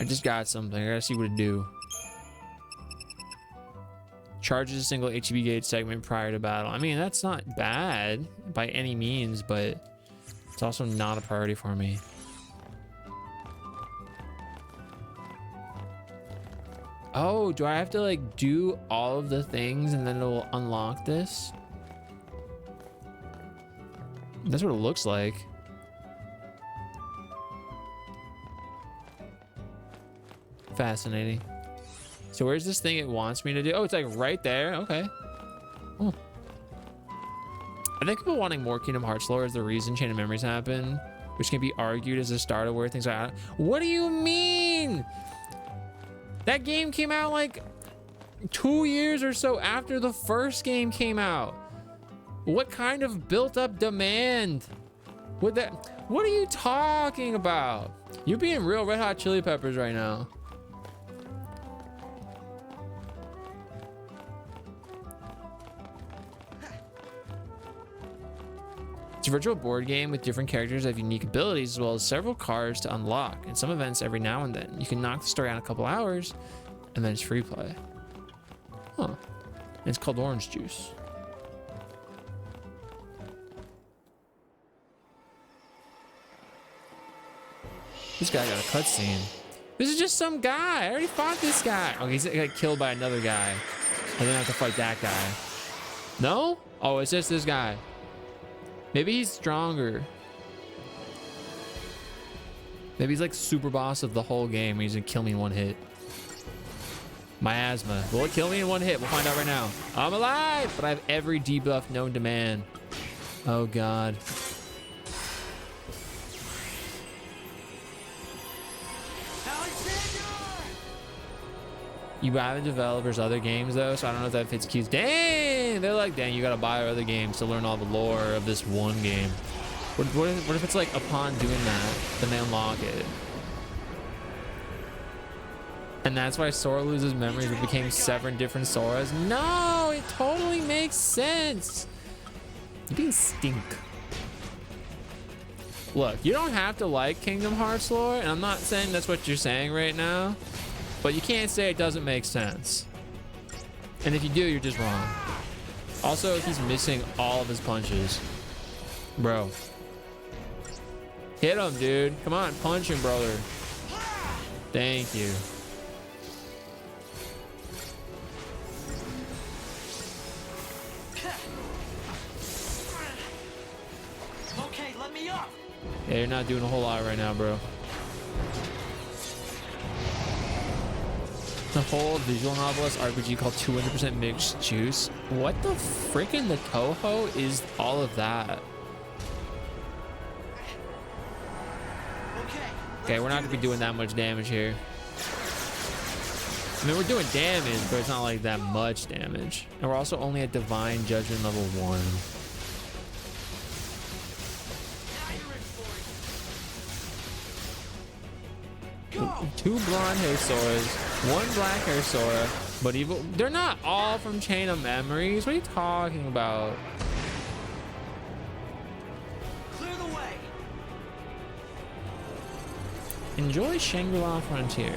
I just got something. I gotta see what it do. Charges a single HEB gauge segment prior to battle. I mean, that's not bad by any means, but it's also not a priority for me. Oh, do I have to like do all of the things and then it'll unlock this? That's what it looks like. Fascinating. So where's this thing it wants me to do? Oh, it's like right there. Okay. Oh. I think people wanting more Kingdom Hearts lore is the reason Chain of Memories happened, which can be argued as a start of where things are at. What do you mean? That game came out like 2 years or so after the first game came out. What kind of built up demand would that? What are you talking about? You're being real Red Hot Chili Peppers right now. It's a virtual board game with different characters that have unique abilities, as well as several cards to unlock, and some events every now and then. You can knock the story out in a couple hours, and then it's free play. Huh. And it's called Orange Juice. This guy got a cutscene. This is just some guy. I already fought this guy. Oh, he's got killed by another guy. I didn't have to fight that guy. No? Oh, it's just this guy. Maybe he's stronger. Maybe he's like super boss of the whole game. He's gonna kill me in one hit. Miasma. Will it kill me in one hit? We'll find out right now. I'm alive, but I have every debuff known to man. Oh God. You buy the developers' other games though, so I don't know if that fits Q's. Dang! They're like, dang, you gotta buy our other games to learn all the lore of this one game. What if it's like upon doing that, then they unlock it? And that's why Sora loses memories. It became 7 different Soras. No, it totally makes sense. You're being stink. Look, you don't have to like Kingdom Hearts lore, and I'm not saying that's what you're saying right now. But you can't say it doesn't make sense. And if you do, you're just wrong. Also, he's missing all of his punches. Bro. Hit him, dude. Come on, punch him, brother. Thank you. Yeah, you're not doing a whole lot right now, bro. The whole visual novelist RPG called 200% mixed juice. What the freaking the Toho is all of that? Okay, we're not gonna be doing that much damage here. I mean, we're doing damage, but it's not like that much damage. And we're also only at Divine Judgment level 1. Two blonde hair Soras, one black hair Sora, but evil. They're not all from Chain of Memories. What are you talking about? Clear the way. Enjoy Shangri-La Frontier.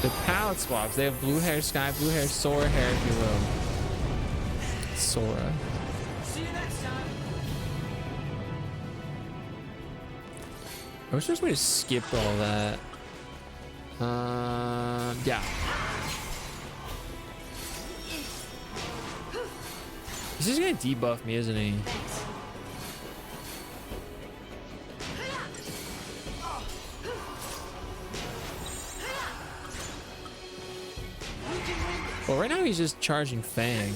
The palette swaps. They have blue hair Sky, blue hair Sora hair, if you will. Sora. See you next time. I wish there was a way to skip all that. Yeah. He's just gonna debuff me, isn't he? Well, right now he's just charging Fang.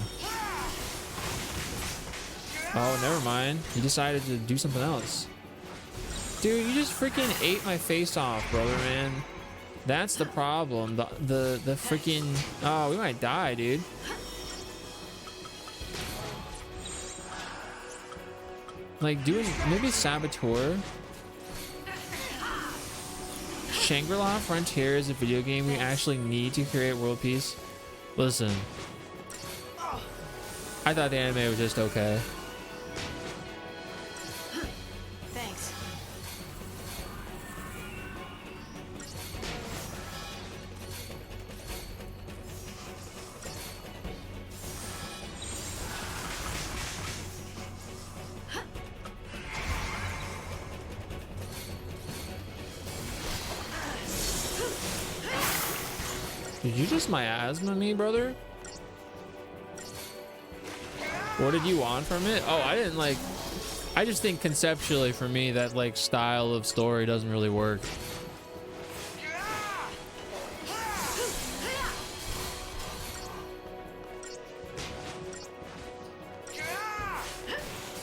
Oh, never mind. He decided to do something else. Dude, you just freaking ate my face off, brother, man. That's the problem. The freaking... Oh, we might die, dude. Like, doing... Maybe Saboteur. Shangri-La Frontier is a video game we actually need to create world peace. Listen. I thought the anime was just okay. Thanks. Did you just miasma me, brother? What did you want from it? Oh, I didn't like... I just think conceptually for me that like style of story doesn't really work.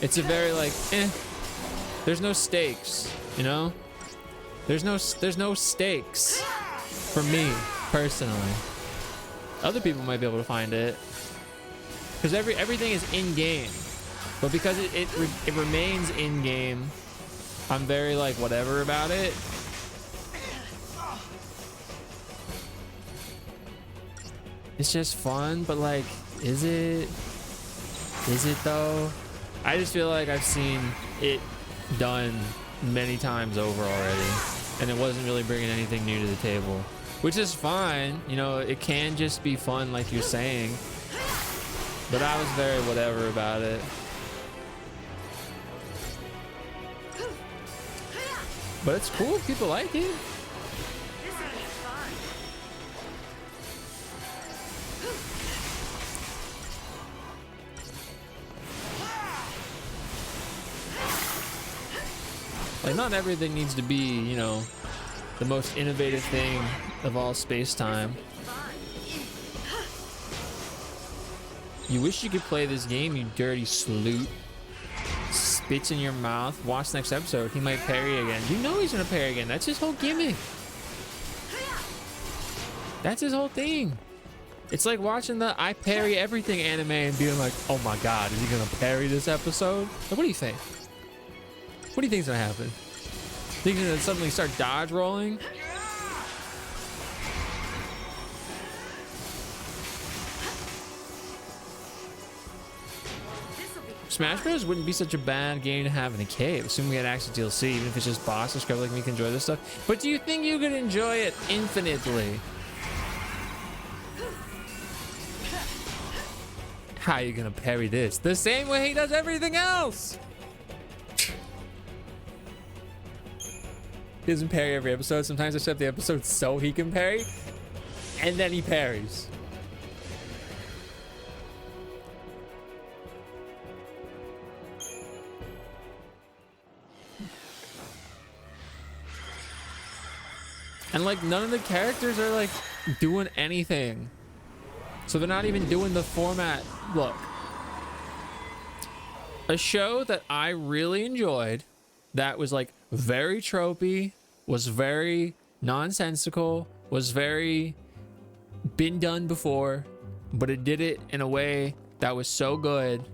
It's a very like, there's no stakes, you know? There's no stakes for me personally. Other people might be able to find it because everything is in game, but because it remains in game, I'm very like whatever about it. It's just fun, but like, is it though? I just feel like I've seen it done many times over already, and it wasn't really bringing anything new to the table, which is fine. You know, it can just be fun like you're saying, but I was very whatever about it. But it's cool if people like it. Like, not everything needs to be, you know, the most innovative thing of all space-time. You wish you could play this game, you dirty sloot. Spits in your mouth. Watch next episode. He might parry again. You know he's gonna parry again. That's his whole gimmick. That's his whole thing. It's like watching the I parry everything anime and being like, oh my god, is he gonna parry this episode? Like, what do you think? What do you think's gonna happen? Think he's gonna suddenly start dodge rolling? Smash Bros wouldn't be such a bad game to have in a cave, assuming we had access to DLC, even if it's just boss or scrub like me can enjoy this stuff. But do you think you could enjoy it infinitely? How are you gonna parry this? The same way he does everything else! He doesn't parry every episode. Sometimes I set up the episode so he can parry, and then he parries. And like none of the characters are like doing anything. So they're not even doing the format. Look, a show that I really enjoyed that was like very tropey, was very nonsensical, was very been done before, but it did it in a way that was so good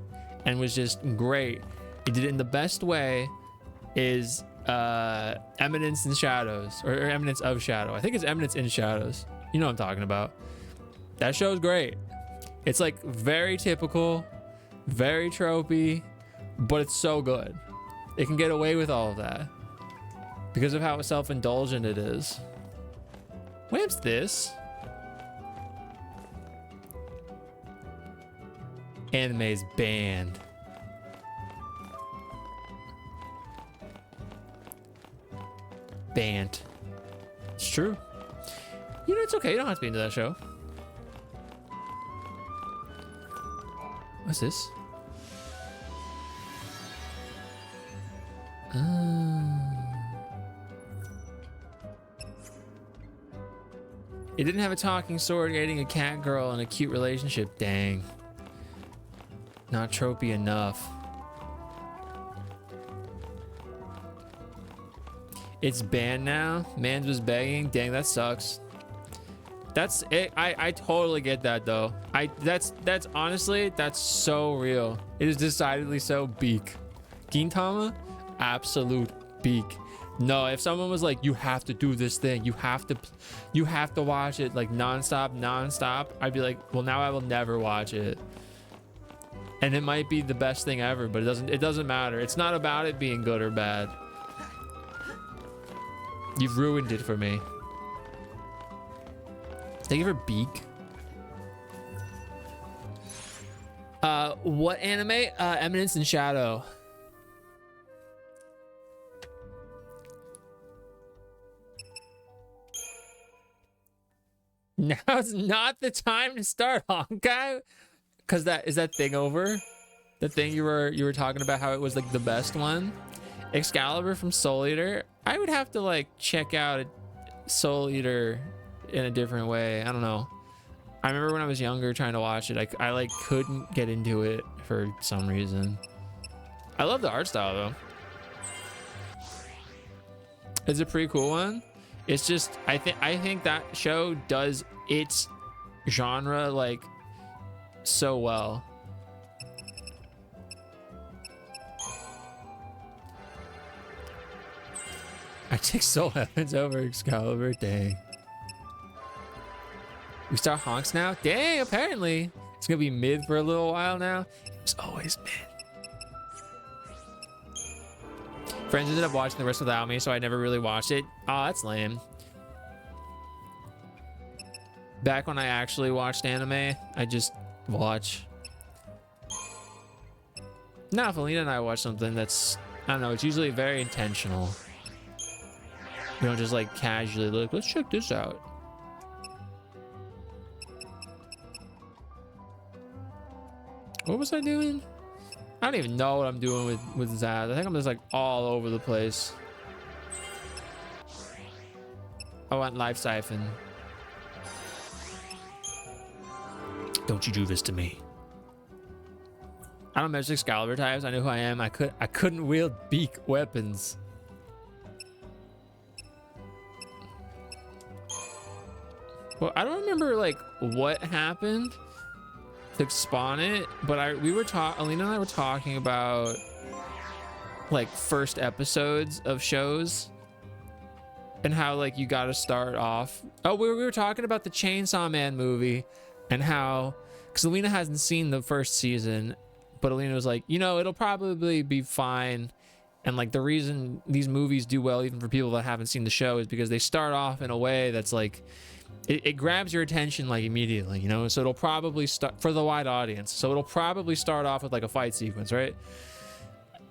and was just great. It did it in the best way is Eminence in Shadows, or Eminence of Shadow. I think it's Eminence in Shadows. You know what I'm talking about. That show's great. It's like very typical, very tropey, but it's so good. It can get away with all of that because of how self-indulgent it is. What's this? Anime's banned. Banned. It's true. You know, it's okay. You don't have to be into that show. What's this? It didn't have a talking sword, getting a cat girl and a cute relationship. Dang. Not tropey enough. It's banned now. Mans was begging. Dang, that sucks. That's it. I totally get that though. That's honestly, that's so real. It is decidedly so beak. Gintama, absolute beak. No, if someone was like, you have to do this thing, you have to watch it like nonstop, I'd be like, well, now I will never watch it. And it might be the best thing ever, but it doesn't matter. It's not about it being good or bad. You've ruined it for me. Thank you for beak. What anime? Eminence in Shadow. Now's not the time to start Honkai, because is that thing over? The thing you were talking about, how it was like the best one. Excalibur from Soul Eater. I would have to like check out Soul Eater in a different way. I don't know. I remember when I was younger trying to watch it, I like couldn't get into it for some reason. I love the art style though. It's a pretty cool one. It's just I think that show does its genre like so well. I take Soul Heavens over Excalibur. Dang. We start honks now? Dang, apparently. It's gonna be mid for a little while now. It's always mid. Friends ended up watching the rest without me, so I never really watched it. Oh, that's lame. Back when I actually watched anime, I just watch. Now, if Alina and I watch something that's, I don't know, it's usually very intentional. You don't just like casually look, let's check this out. What was I doing? I don't even know what I'm doing with Zaz. I think I'm just like all over the place. I want Life Siphon. Don't you do this to me. I don't measure Excalibur types. I know who I am. I couldn't wield beak weapons. Well, I don't remember like what happened to spawn it, but Alina and I were talking about like first episodes of shows and how like you got to start off. Oh, we were talking about the Chainsaw Man movie and how, because Alina hasn't seen the first season, but Alina was like, you know, it'll probably be fine. And like the reason these movies do well, even for people that haven't seen the show, is because they start off in a way that's like, it grabs your attention like immediately, you know? So it'll probably start for the wide audience. So it'll probably start off with like a fight sequence, right?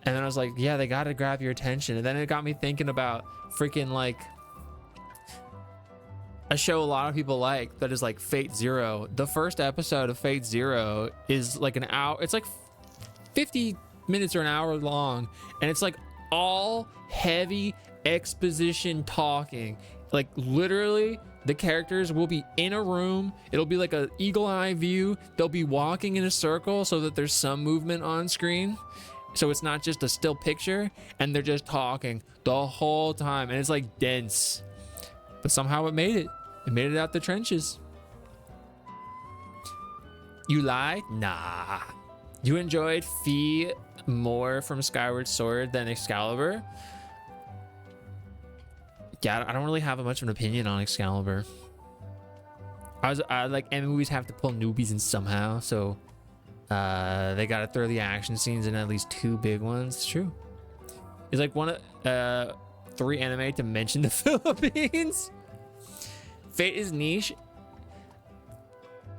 And then I was like, yeah, they got to grab your attention. And then it got me thinking about freaking like a show a lot of people like that is like Fate Zero. The first episode of Fate Zero is like an hour. It's like 50 minutes or an hour long. And it's like all heavy exposition talking. Like literally the characters will be in a room. It'll be like a eagle eye view. They'll be walking in a circle so that there's some movement on screen. So it's not just a still picture, and they're just talking the whole time, and it's like dense. But somehow it made it. It made it out the trenches. You lied? Nah. You enjoyed Fee more from Skyward Sword than Excalibur? Yeah, I don't really have much of an opinion on Excalibur. I like, and movies have to pull newbies in somehow, so they gotta throw the action scenes in at least 2 big ones. It's true. It's like one of 3 anime to mention the Philippines. Fate is niche.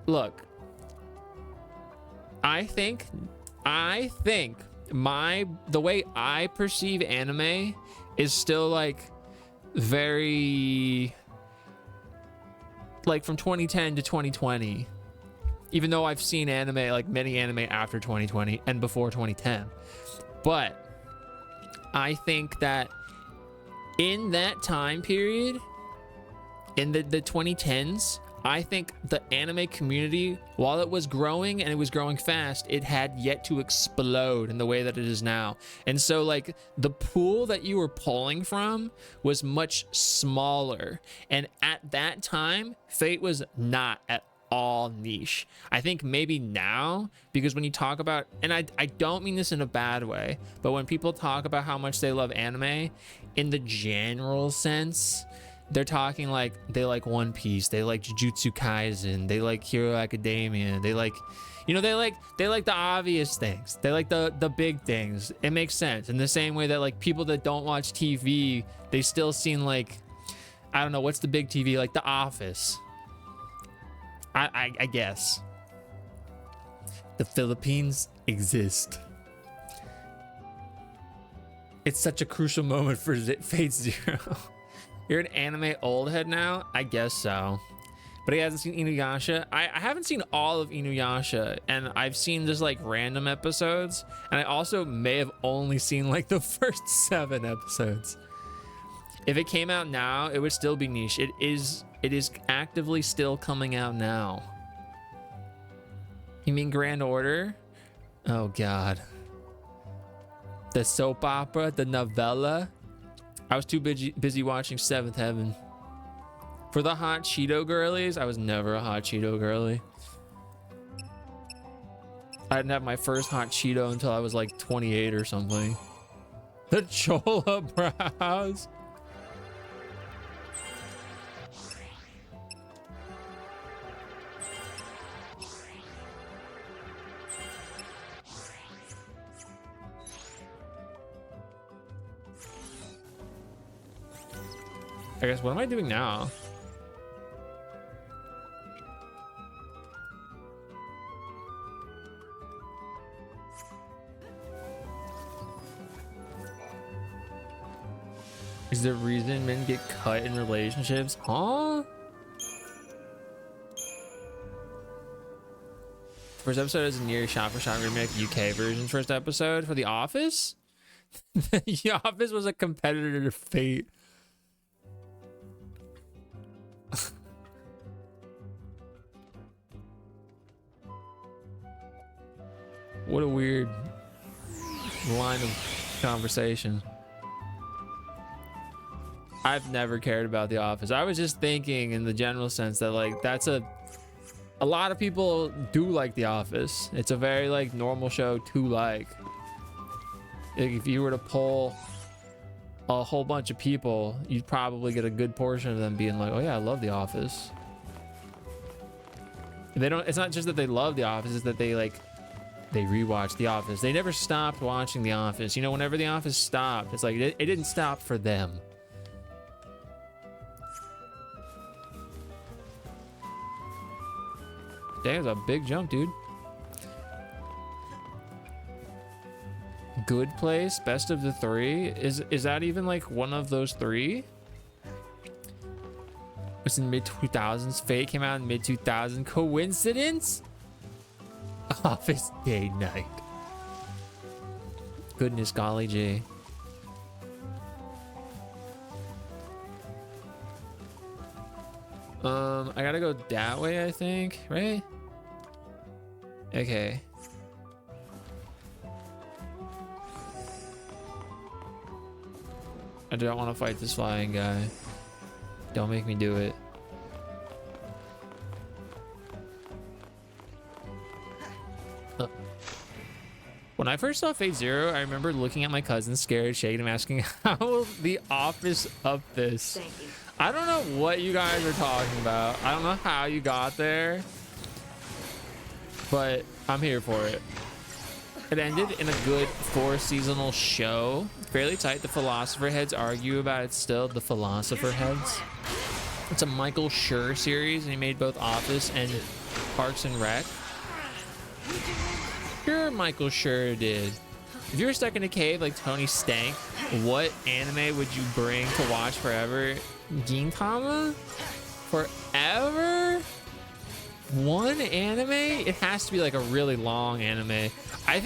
Look, I think the way I perceive anime is still like very like from 2010 to 2020, even though I've seen anime, like many anime after 2020 and before 2010. But I think that in that time period, in the 2010s, I think the anime community, while it was growing and it was growing fast, it had yet to explode in the way that it is now. And so like the pool that you were pulling from was much smaller. And at that time, Fate was not at all niche. I think maybe now, because when you talk about, and I don't mean this in a bad way, but when people talk about how much they love anime in the general sense, they're talking like they like One Piece, they like Jujutsu Kaisen, they like Hero Academia, they like, you know, they like the obvious things, they like the big things. It makes sense in the same way that like people that don't watch TV, they still seem like, I don't know, what's the big TV, like The Office. I guess the Philippines exist. It's such a crucial moment for Fate Zero. You're an anime old head now? I guess so. But he hasn't seen Inuyasha. I haven't seen all of Inuyasha, and I've seen just like random episodes, and I also may have only seen like the first 7 episodes. If it came out now, it would still be niche. It is actively still coming out now. You mean Grand Order? Oh God. The soap opera, the novella. I was too busy watching Seventh Heaven. For the hot Cheeto girlies, I was never a hot Cheeto girly. I didn't have my first hot Cheeto until I was like 28 or something. The Chola brows. I guess, what am I doing now? Is the reason men get cut in relationships? Huh? First episode is a near shot-for-shot remake UK version. First episode for The Office? The Office was a competitor to Fate. What a weird line of conversation. I've never cared about The Office. I was just thinking in the general sense that like that's a lot of people do like The Office. It's a very like normal show to like. If you were to poll a whole bunch of people, you'd probably get a good portion of them being like, "Oh yeah, I love The Office." They don't. It's not just that they love The Office; it's that they like. They rewatch The Office. They never stopped watching The Office. You know, whenever The Office stopped, it's like it didn't stop for them. Damn, it's a big jump, dude. Good Place, Best of the 3. Is that even like one of those 3? It's in mid-2000s. Fate came out in mid-2000s. Coincidence? Office Day Night. Goodness golly gee. I gotta go that way, I think, right? Okay. I don't want to fight this flying guy. Don't make me do it. When I first saw Fate Zero, I remember looking at my cousin scared, shaking him, asking, how will the office up this? Thank you. I don't know what you guys are talking about. I don't know how you got there, but I'm here for it. It ended in a good 4-seasonal show. Fairly tight. The Philosopher Heads argue about it still. The Philosopher Heads. It's a Michael Schur series, and he made both Office and Parks and Rec. Sure, Michael Schur did. If you were stuck in a cave like Tony Stank, what anime would you bring to watch forever? Gintama? Forever? One anime? It has to be like a really long anime. I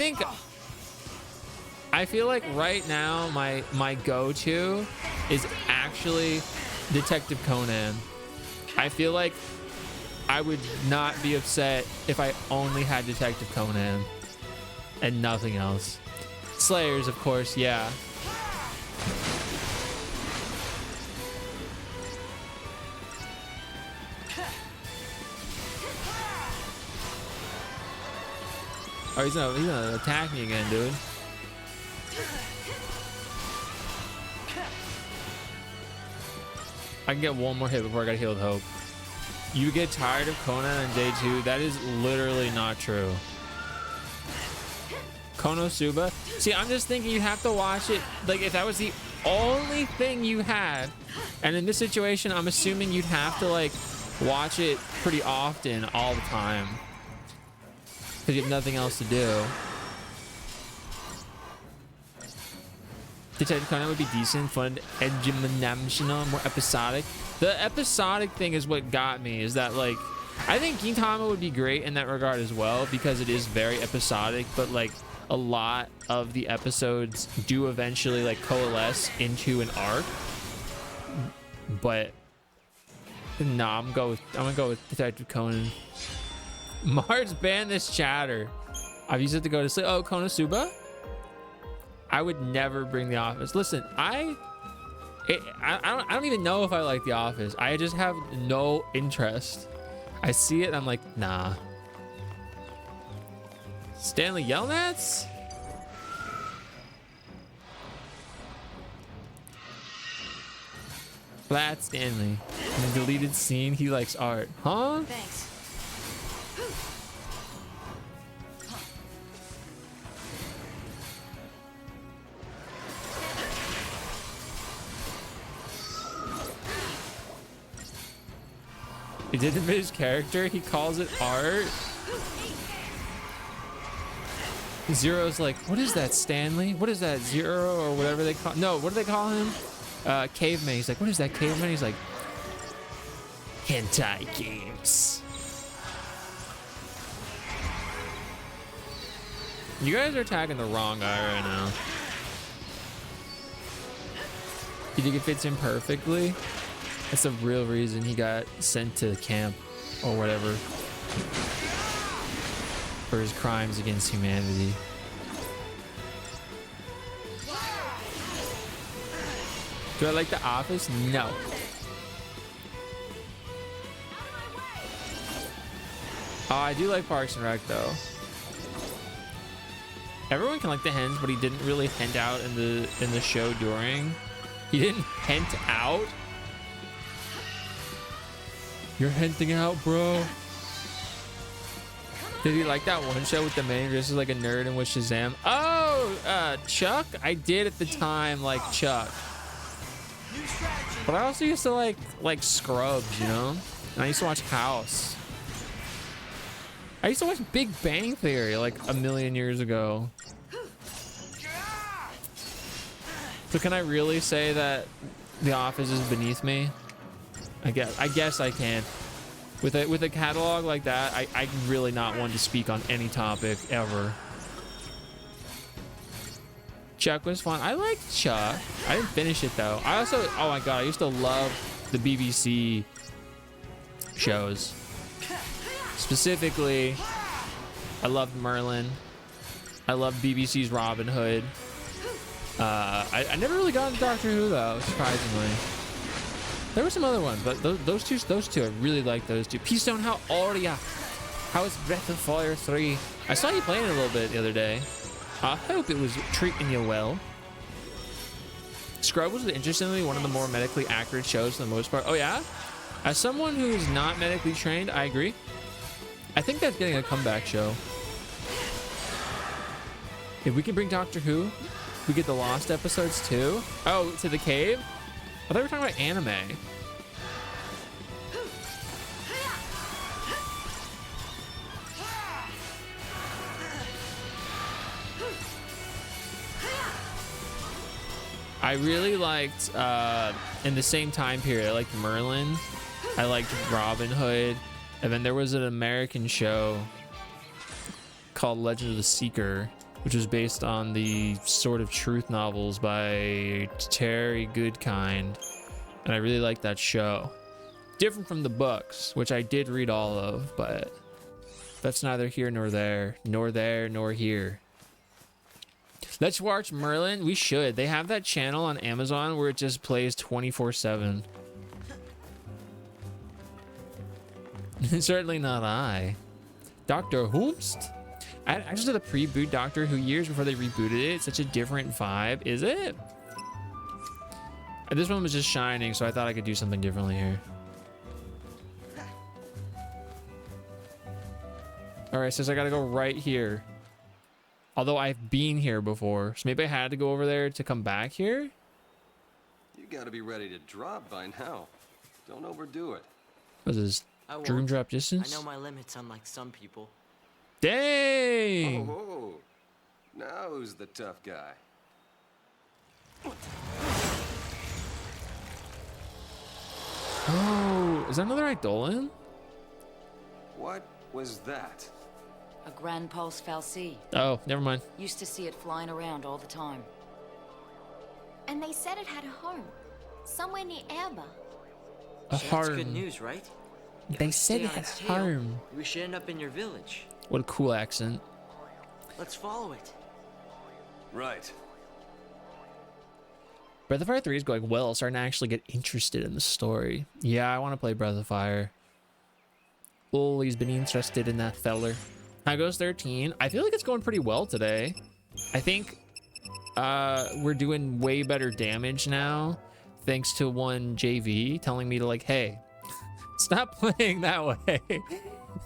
feel like right now my go-to is actually Detective Conan. I feel like I would not be upset if I only had Detective Conan and nothing else. Slayers, of course, yeah. Oh, he's gonna attack me again, dude. I can get one more hit before I got healed hope. You get tired of Conan on day 2? That is literally not true. Konosuba? See, I'm just thinking you have to watch it. Like, if that was the only thing you had, and in this situation, I'm assuming you'd have to, like, watch it pretty often all the time. Because you have nothing else to do. Detective Conan would be decent, fun, edgy-dimensional, more episodic. The episodic thing is what got me, is that, like, I think Gintama would be great in that regard as well, because it is very episodic, but, like, a lot of the episodes do eventually, like, coalesce into an arc. But, nah, I'm gonna go with Detective Conan. Mars, ban this chatter. I've used it to go to sleep. Oh, Konosuba? I would never bring The Office. Listen, I don't even know if I like The Office. I just have no interest. I see it and I'm like, nah. Stanley Yelnats? Flat Stanley. In the deleted scene, he likes art. Huh? Thanks. He didn't fit his character. He calls it art. Zero's like, what is that, Stanley? What is that, Zero or whatever they call? No, what do they call him? Caveman. He's like, what is that, Caveman? He's like, hentai games. You guys are attacking the wrong guy right now. You think it fits him perfectly? That's the real reason he got sent to camp or whatever for his crimes against humanity. Do I like The Office? No. Oh, I do like Parks and Rec though. Everyone can like the hens, but he didn't really hint out in the show during. He didn't hint out. You're hinting out, bro. Did he like that one show with the man dressed like a nerd and with Shazam? Oh, Chuck? I did at the time like Chuck. But I also used to like Scrubs, you know? And I used to watch House. I used to watch Big Bang Theory like a million years ago. So can I really say that The Office is beneath me? I guess I can. With a catalog like that, I'm really not one to speak on any topic ever. Chuck was fun. I liked Chuck. I didn't finish it though. I also, oh my god, I used to love the BBC shows. Specifically, I loved Merlin. I loved BBC's Robin Hood. I never really got into Doctor Who though, surprisingly. There were some other ones, but those two, I really like those two. Peastone, how are ya? How is Breath of Fire 3? I saw you playing it a little bit the other day. I hope it was treating you well. Scrub was interestingly one of the more medically accurate shows for the most part. Oh yeah? As someone who is not medically trained, I agree. I think that's getting a comeback show. If we can bring Doctor Who, we get the Lost episodes too. Oh, to the cave? I thought we were talking about anime. I really liked, in the same time period, I liked Merlin. I liked Robin Hood. And then there was an American show called Legend of the Seeker, which was based on the Sword of Truth novels by Terry Goodkind. And I really liked that show. Different from the books, which I did read all of, but that's neither here nor there, nor here. Let's watch Merlin. We should. They have that channel on Amazon where it just plays 24/7. Certainly not I. Dr. Whomst? I just did a pre-boot Doctor Who years before they rebooted it. It's such a different vibe. Is it? And this one was just shining, so I thought I could do something differently here. All right, says I gotta go right here. Although I've been here before, so maybe I had to go over there to come back here. You gotta be ready to drop by now. Don't overdo it. What is this? Dream drop distance? I know my limits, unlike some people. Dang! Oh, now who's the tough guy? Oh, is that another Eidolon? What was that? A Grand Pulse Fal'Cie. Oh, never mind. Used to see it flying around all the time. And they said it had a home. Somewhere near Amber. A So that's good harm. news, right? If They we said stay it on had its tail, harm. We should end up in your village. What a cool accent. Let's follow it. Right. Breath of Fire 3 is going well. Starting to actually get interested in the story. Yeah, I want to play Breath of Fire. Always been interested in that feller. How goes 13? I feel like it's going pretty well today. I think we're doing way better damage now, thanks to one JV telling me to like, hey, stop playing that way.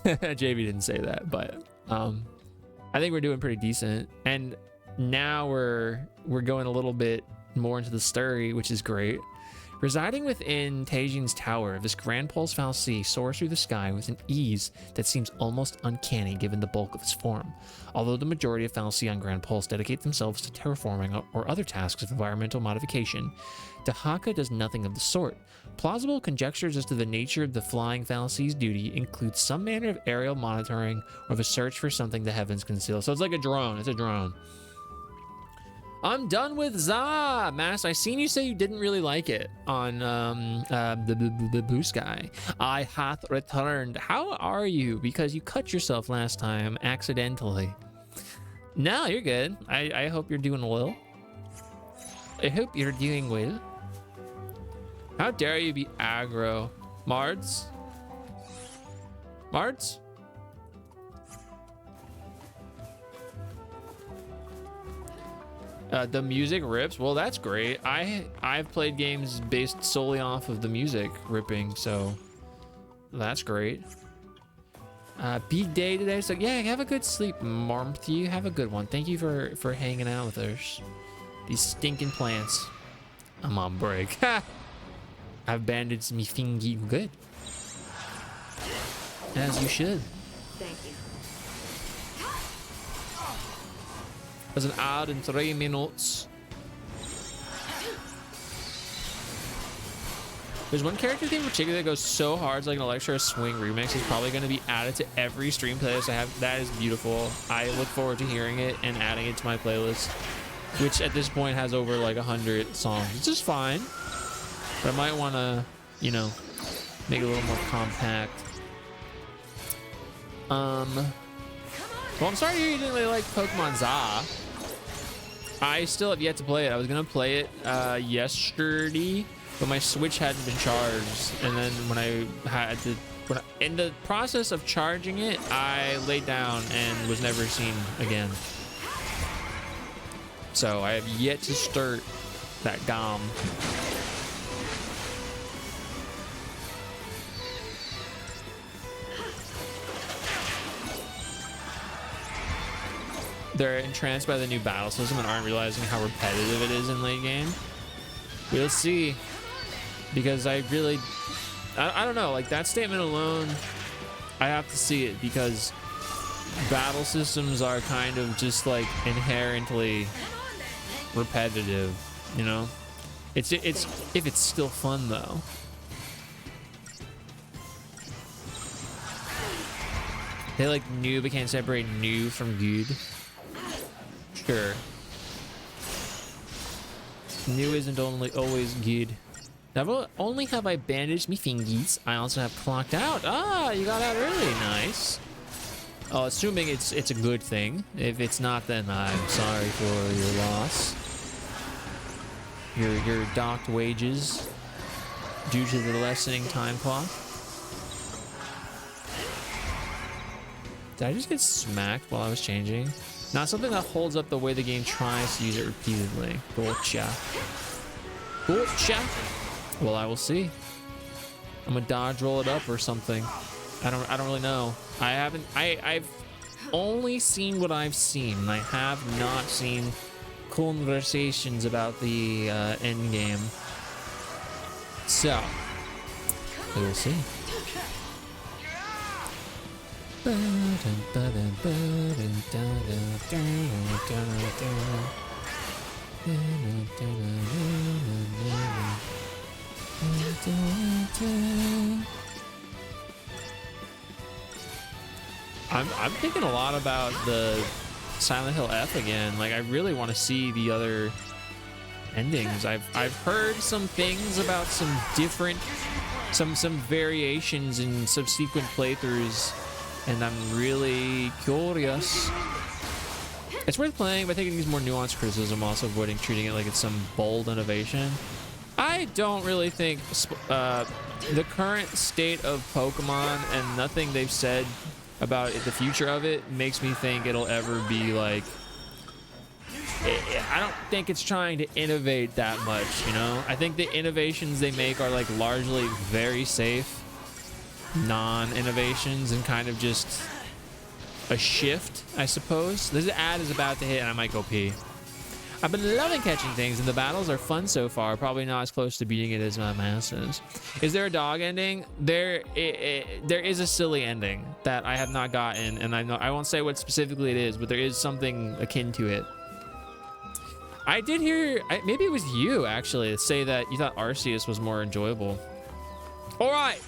JV didn't say that, but I think we're doing pretty decent. And now we're going a little bit more into the story, which is great. Residing within Taijin's tower, this Grand Pulse Fal'Cie soars through the sky with an ease that seems almost uncanny given the bulk of its form. Although the majority of Fal'Cie on Grand Pulse dedicate themselves to terraforming or other tasks of environmental modification, Dahaka does nothing of the sort. Plausible conjectures as to the nature of the flying Fal'Cie's duty include some manner of aerial monitoring or of a search for something the heavens conceal. So it's like a drone. It's a drone. I'm done with Za, Mass. I seen you say you didn't really like it on the bsky. I hath returned. How are you? Because you cut yourself last time accidentally. No, you're good. I hope you're doing well. I hope you're doing well. How dare you be aggro, Mards? Mards? The music rips. Well, that's great. I've played games based solely off of the music ripping, so that's great. Big day today, so yeah, have a good sleep, Marmth. You have a good one. Thank you for hanging out with us. These stinking plants. I'm on break. I've bandaged me thingy good. As you should. Thank you. There's an hour and 3 minutes. There's one character theme in particular that goes so hard, it's like an Electro Swing remix. It's probably going to be added to every stream playlist I have. That is beautiful. I look forward to hearing it and adding it to my playlist, which at this point has over like 100 songs. It's just fine. But I might want to, you know, make it a little more compact. Well, I'm sorry you didn't really like Pokemon Za. I still have yet to play it. I was gonna play it yesterday, but my Switch hadn't been charged, and then when I had to, in the process of charging it, I laid down and was never seen again. So I have yet to start that GOM. They're entranced by the new battle system and aren't realizing how repetitive it is in late game. We'll see. Because I don't know, like that statement alone, I have to see it because battle systems are kind of just like inherently repetitive, you know? It's if it's still fun though. They like new but can't separate new from good. Sure. New isn't always good. Not only have I bandaged me fingies, I also have clocked out. Ah, you got out early. Nice. Oh, assuming it's a good thing. If it's not, then I'm sorry for your loss. Your docked wages due to the lessening time clock. Did I just get smacked while I was changing? Not something that holds up the way the game tries to use it repeatedly. Gotcha. Gotcha. Well, I will see. I'm gonna dodge roll it up or something. I don't really know. I've only seen what I've seen. I have not seen conversations about the end game. So we will see. I'm thinking a lot about the Silent Hill F again. Like I really want to see the other endings. I've heard some things about some different some variations in subsequent playthroughs, and I'm really curious. It's worth playing, but I think it needs more nuanced criticism, also avoiding treating it like it's some bold innovation. I don't really think the current state of Pokemon and nothing they've said about it, the future of it makes me think it'll ever be like, I don't think it's trying to innovate that much, you know? I think the innovations they make are like largely very safe non-innovations and kind of just a shift, I suppose. This ad is about to hit and I might go pee. I've been loving catching things and the battles are fun so far. Probably not as close to beating it as my masters. Is there a dog ending? There is a silly ending that I have not gotten, and I won't say what specifically it is, but there is something akin to it. I did hear, maybe it was you actually, say that you thought Arceus was more enjoyable. All right,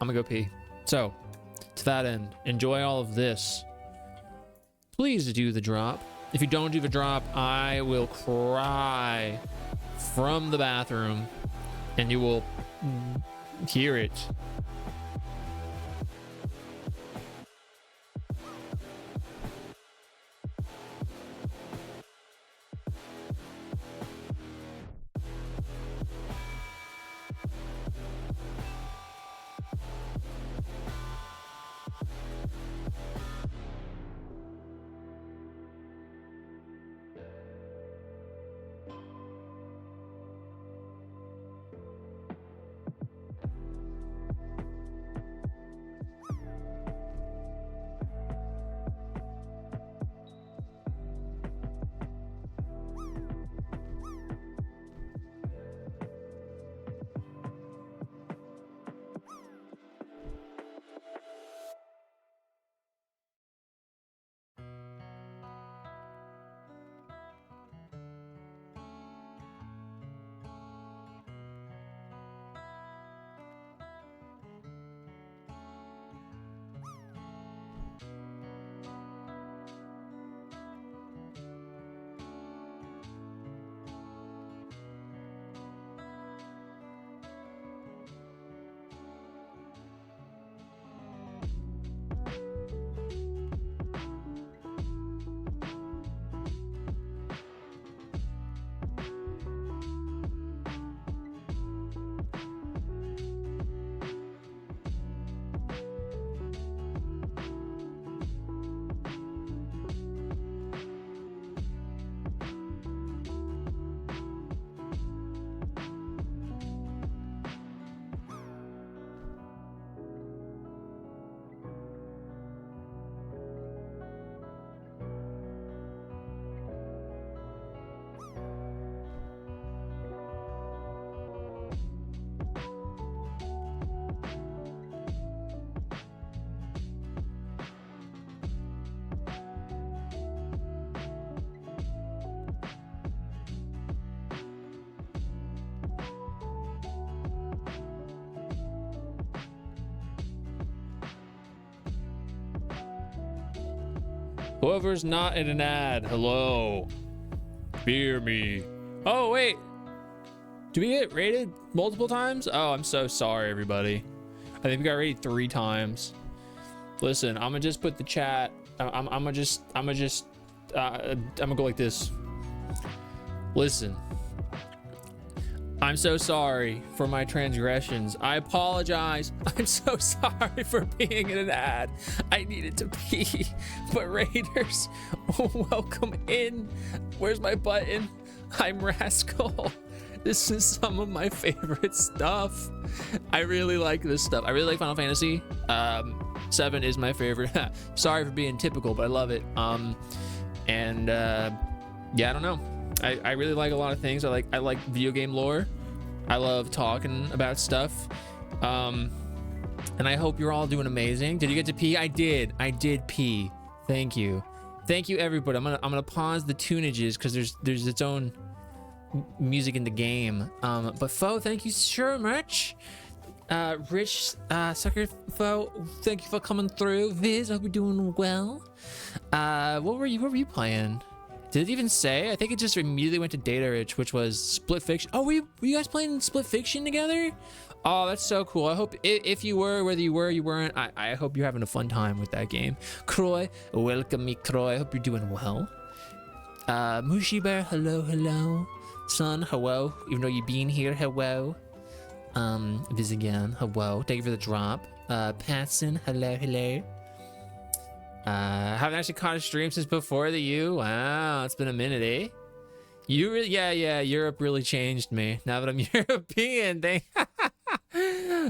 I'm gonna go pee. So to that end, enjoy all of this. Please do the drop. If you don't do the drop, I will cry from the bathroom and you will hear it. Whoever's not in an ad, hello. Fear me. Oh, wait. Do we get rated multiple times? Oh, I'm so sorry, everybody. I think we got rated 3 times. Listen, I'm gonna just put the chat. I'm gonna go like this. Listen. I'm so sorry for my transgressions. I apologize. I'm so sorry for being in an ad. I needed to pee. But Raiders, welcome in. Where's my button? I'm Rascal. This is some of my favorite stuff. I really like this stuff. I really like Final Fantasy. 7 is my favorite. Sorry for being typical, but I love it. Yeah, I don't know. I really like a lot of things. I like video game lore. I love talking about stuff. And I hope you're all doing amazing. Did you get to pee? I did pee. Thank you everybody. I'm gonna pause the tunages because there's its own music in the game. But Fo, thank you so much. Rich Sucker Fo, thank you for coming through. Viz, I hope you're doing well. What were you playing? Did it even say? I think it just immediately went to Data Rich, which was Split Fiction. Oh, were you guys playing Split Fiction together? Oh, that's so cool. I hope if you were, whether you were or you weren't, I hope you're having a fun time with that game. Croy, welcome me, Croy. I hope you're doing well. Mushi Bear, hello. Son, hello. Even though you've been here, hello. Viz again, hello. Thank you for the drop. Patson, hello. Haven't actually caught a stream since before the U. Wow, it's been a minute, eh? You really, yeah. Europe really changed me. Now that I'm European,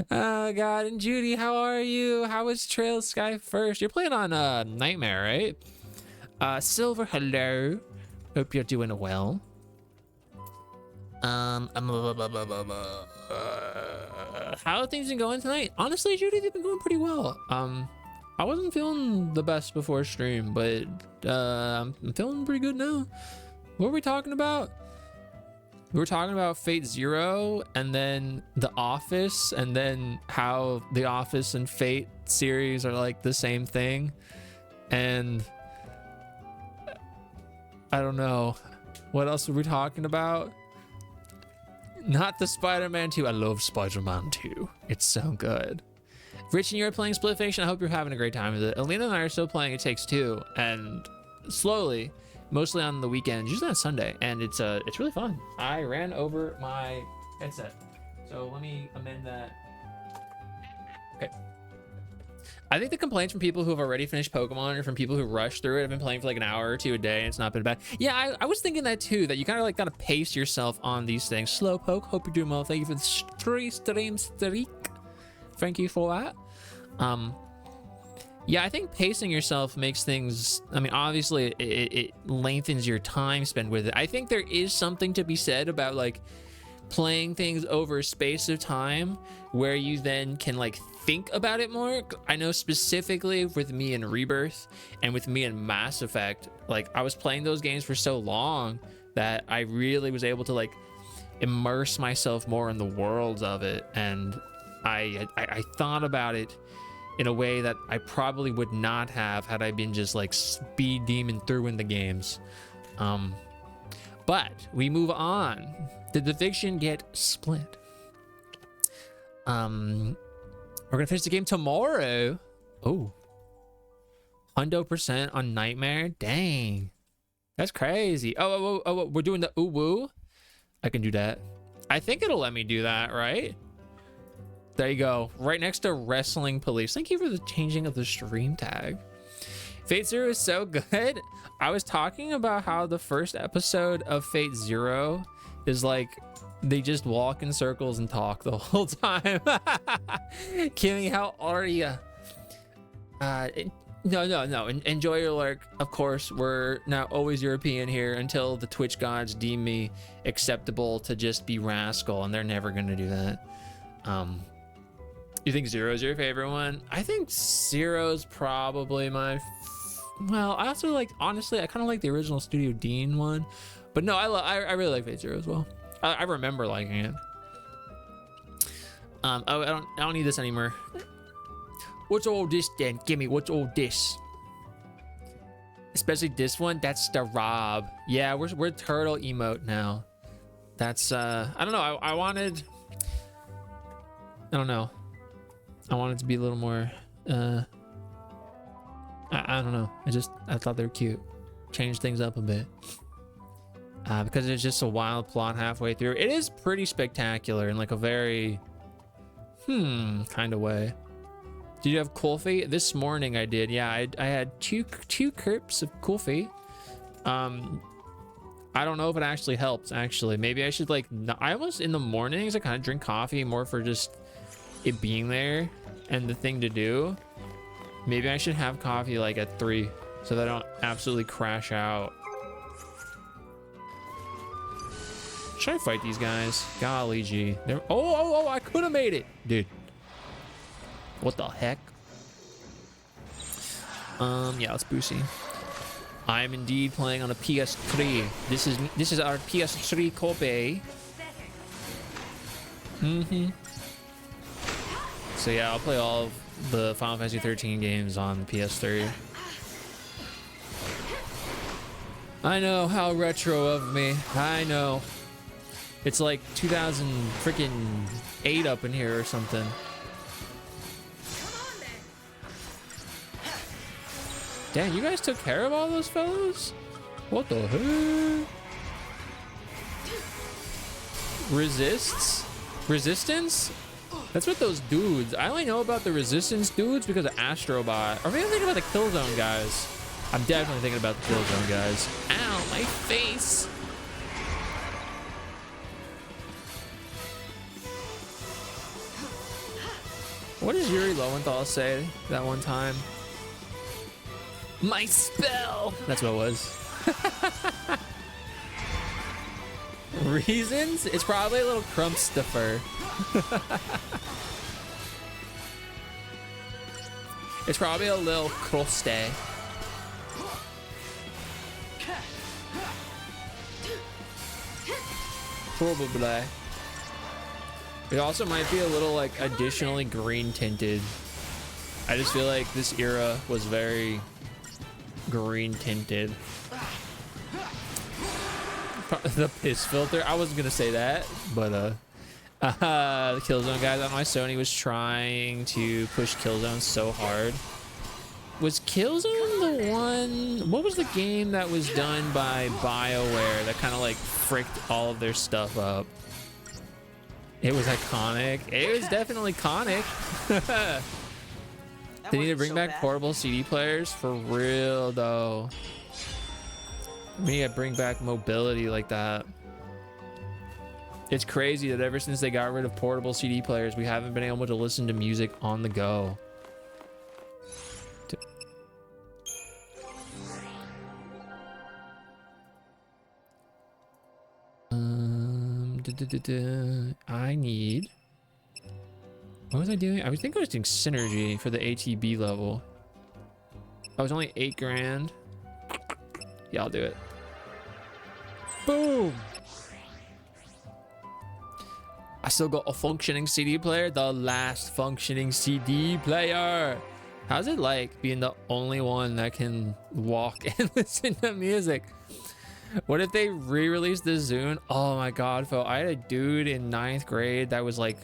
oh God. And Judy, how are you? How was Trail Sky First? You're playing on Nightmare, right? Silver, hello. Hope you're doing well. How have things been going tonight? Honestly, Judy, they've been going pretty well. I wasn't feeling the best before stream, but I'm feeling pretty good now. What were we talking about? We were talking about Fate Zero, and then The Office, and then how The Office and Fate series are like the same thing. And I don't know. What else were we talking about? Not the Spider-Man 2. I love Spider-Man 2. It's so good. Rich and you are playing Split Fiction. I hope you're having a great time with it. Alina and I are still playing It Takes Two, and slowly, mostly on the weekend, usually on Sunday, and it's really fun. I ran over my headset, so let me amend that. Okay. I think the complaints from people who have already finished Pokemon or from people who rush through it have been playing for like an hour or two a day, and it's not been bad. Yeah, I was thinking that too, that you kind of like gotta pace yourself on these things. Slowpoke, hope you're doing well. Thank you for the stream streak. Thank you for that. Yeah, I think pacing yourself makes things, I mean, obviously it lengthens your time spent with it. I think there is something to be said about like playing things over a space of time where you then can like think about it more. I know specifically with me in Rebirth and with me in Mass Effect, like I was playing those games for so long that I really was able to like immerse myself more in the worlds of it, and I thought about it in a way that I probably would not have had I been just like speed demon through in the games. But we move on. Did the fiction get split? We're gonna finish the game tomorrow. Oh, 100% on Nightmare. Dang, that's crazy. Oh, we're doing the ooh woo. I can do that. I think it'll let me do that, right? There you go. Right next to Wrestling Police. Thank you for the changing of the stream tag. Fate Zero is so good. I was talking about how the first episode of Fate Zero is like they just walk in circles and talk the whole time. Kimmy, how are you? No. Enjoy your lurk. Of course, we're now always European here until the Twitch gods deem me acceptable to just be Rascal, and they're never gonna do that. You think Zero's your favorite one? I think Zero's probably my well, I also like, honestly, I kind of like the original Studio Dean one, but no, I really like Fate Zero as well. I remember liking it. Oh, I don't need this anymore. What's all this then? Gimme, what's all this? Especially this one. That's the Rob. Yeah, we're turtle emote now. That's I don't know. I wanted. I don't know. I wanted to be a little more. I don't know. I thought they were cute. Change things up a bit. Because it's just a wild plot halfway through. It is pretty spectacular in like a very kind of way. Did you have coffee? This morning I did. Yeah, I had two cups of coffee. I don't know if it actually helps. Actually, maybe I should like. I almost in the mornings I kind of drink coffee more for just it being there and the thing to do. Maybe I should have coffee like at 3 so that I don't absolutely crash out. Should I fight these guys? Golly gee. Oh, I could have made it, dude. What the heck? Yeah, let's boosty. I am indeed playing on a PS3. This is our PS3 copy. So yeah, I'll play all of the Final Fantasy 13 games on the PS3. I know, how retro of me. I know. It's like 2008 up in here or something. Damn, you guys took care of all those fellows? What the heck? Resistance? That's what those dudes. I only know about the resistance dudes because of Astrobot. Or maybe I'm thinking about the Killzone guys. I'm definitely thinking about the Killzone guys. Ow, my face. What does Yuri Lowenthal say that one time? My spell! That's what it was. Reasons? It's probably a little crump stuffer. It's probably a little crusty. Probably. It also might be a little like additionally green tinted. I just feel like this era was very green tinted. The piss filter. I wasn't gonna say that, but the Killzone guys. I don't know why Sony was trying to push Killzone so hard. Was Killzone the one? What was the game that was done by BioWare that kind of like fricked all of their stuff up? It was iconic. It was definitely iconic. They need to bring back portable CD players for real, though. We need to bring back mobility like that. It's crazy that ever since they got rid of portable CD players, we haven't been able to listen to music on the go. I need. What was I doing? I think I was doing synergy for the ATB level. I was only 8 grand. Yeah, I'll do it. Boom. I still got a functioning CD player. The last functioning CD player. How's it like being the only one that can walk and listen to music? What if they re-released the Zune? Oh my god, Phil. I had a dude in 9th grade that was like,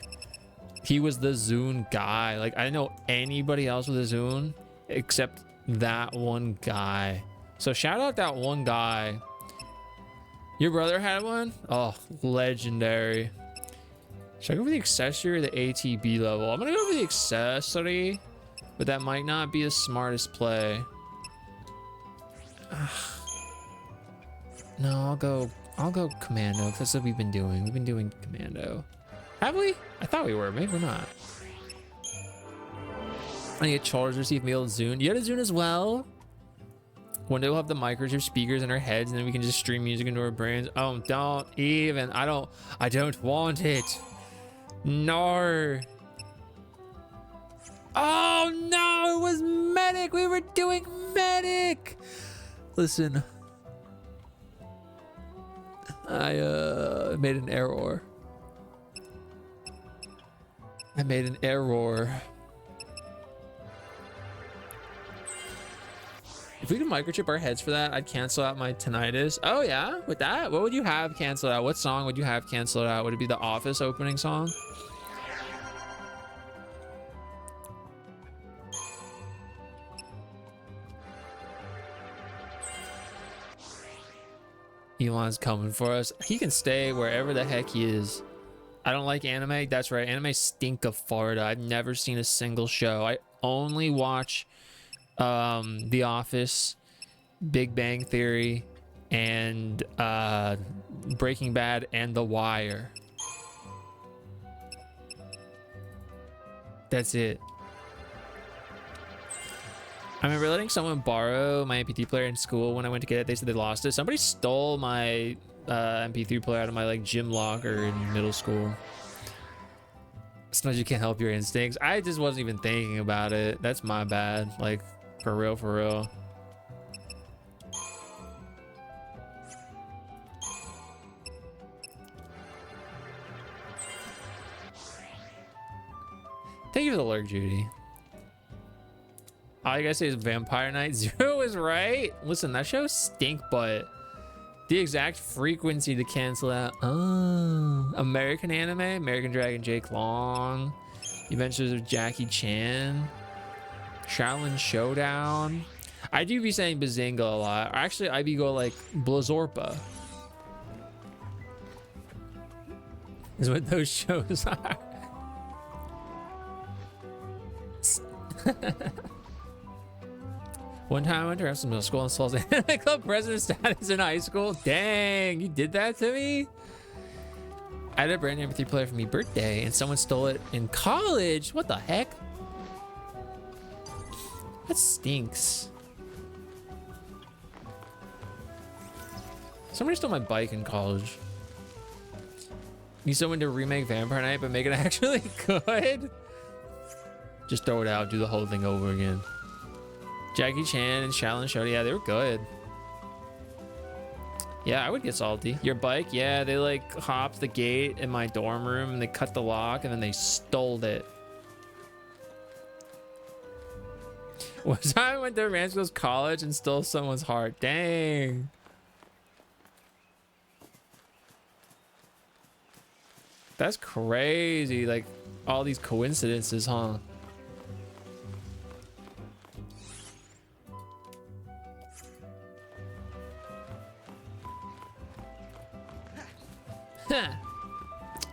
he was the Zune guy. Like, I didn't know anybody else with a Zune except that one guy. So shout out that one guy. Your brother had one? Oh, legendary. Should I go for the accessory or the ATB level? I'm gonna go for the accessory, but that might not be the smartest play. No, I'll go commando, because that's what we've been doing. We've been doing commando. Have we? I thought we were. Maybe we're not. I need a charger to see if we'll Zune. You had a Zune as well? One day we'll have the micros or speakers in our heads, and then we can just stream music into our brains. Oh, don't even. I don't want it. No. Oh no, it was medic. We were doing medic. Listen. I made an error. If we could microchip our heads for that, I'd cancel out my tinnitus. Oh yeah, with that, what would you have canceled out? What song would you have canceled out? Would it be the Office opening song? Elon's coming for us. He can stay wherever the heck he is. I don't like anime. That's right. Anime stink of Florida. I've never seen a single show. I only watch The Office, Big Bang Theory, and Breaking Bad and The Wire. That's it. I remember letting someone borrow my MP3 player in school when I went to get it. They said they lost it. Somebody stole my MP3 player out of my like gym locker in middle school. Sometimes you can't help your instincts. I just wasn't even thinking about it. That's my bad. Like, for real, for real. Thank you for the lurk, Judy. All you gotta say is Vampire Night. Zero is right. Listen, that show stink, but the exact frequency to cancel out. Oh, American anime, American Dragon Jake Long, Adventures of Jackie Chan, Shaolin Showdown. I do be saying Bazinga a lot. Or actually, I be go like Blazorpa. Is what those shows are. One time I went to Wrestling Middle School and saw anime club president status in high school. Dang, you did that to me? I had a brand new MP3 player for my birthday and someone stole it in college. What the heck? That stinks. Somebody stole my bike in college. Need someone to remake Vampire Night but make it actually good? Just throw it out, do the whole thing over again. Jackie Chan and Shaolin Showdown, yeah, they were good. Yeah, I would get salty. Your bike, yeah, they like hopped the gate in my dorm room and they cut the lock and then they stole it. One time I went to Mansfield's college and stole someone's heart. Dang. That's crazy. Like all these coincidences, huh?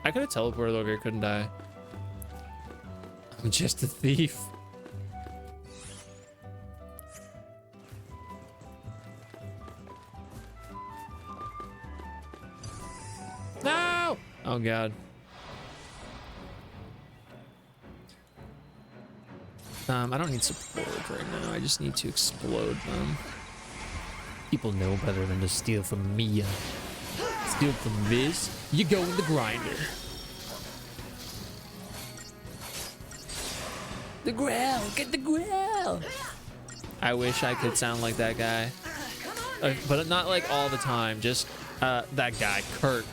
I could have teleported over here, couldn't I? I'm just a thief. No! Oh god. I don't need support right now. I just need to explode them. People know better than to steal from me. Steal from this, you go in the grinder. The growl, get the growl. I wish I could sound like that guy. But not like all the time, just that guy, Kurt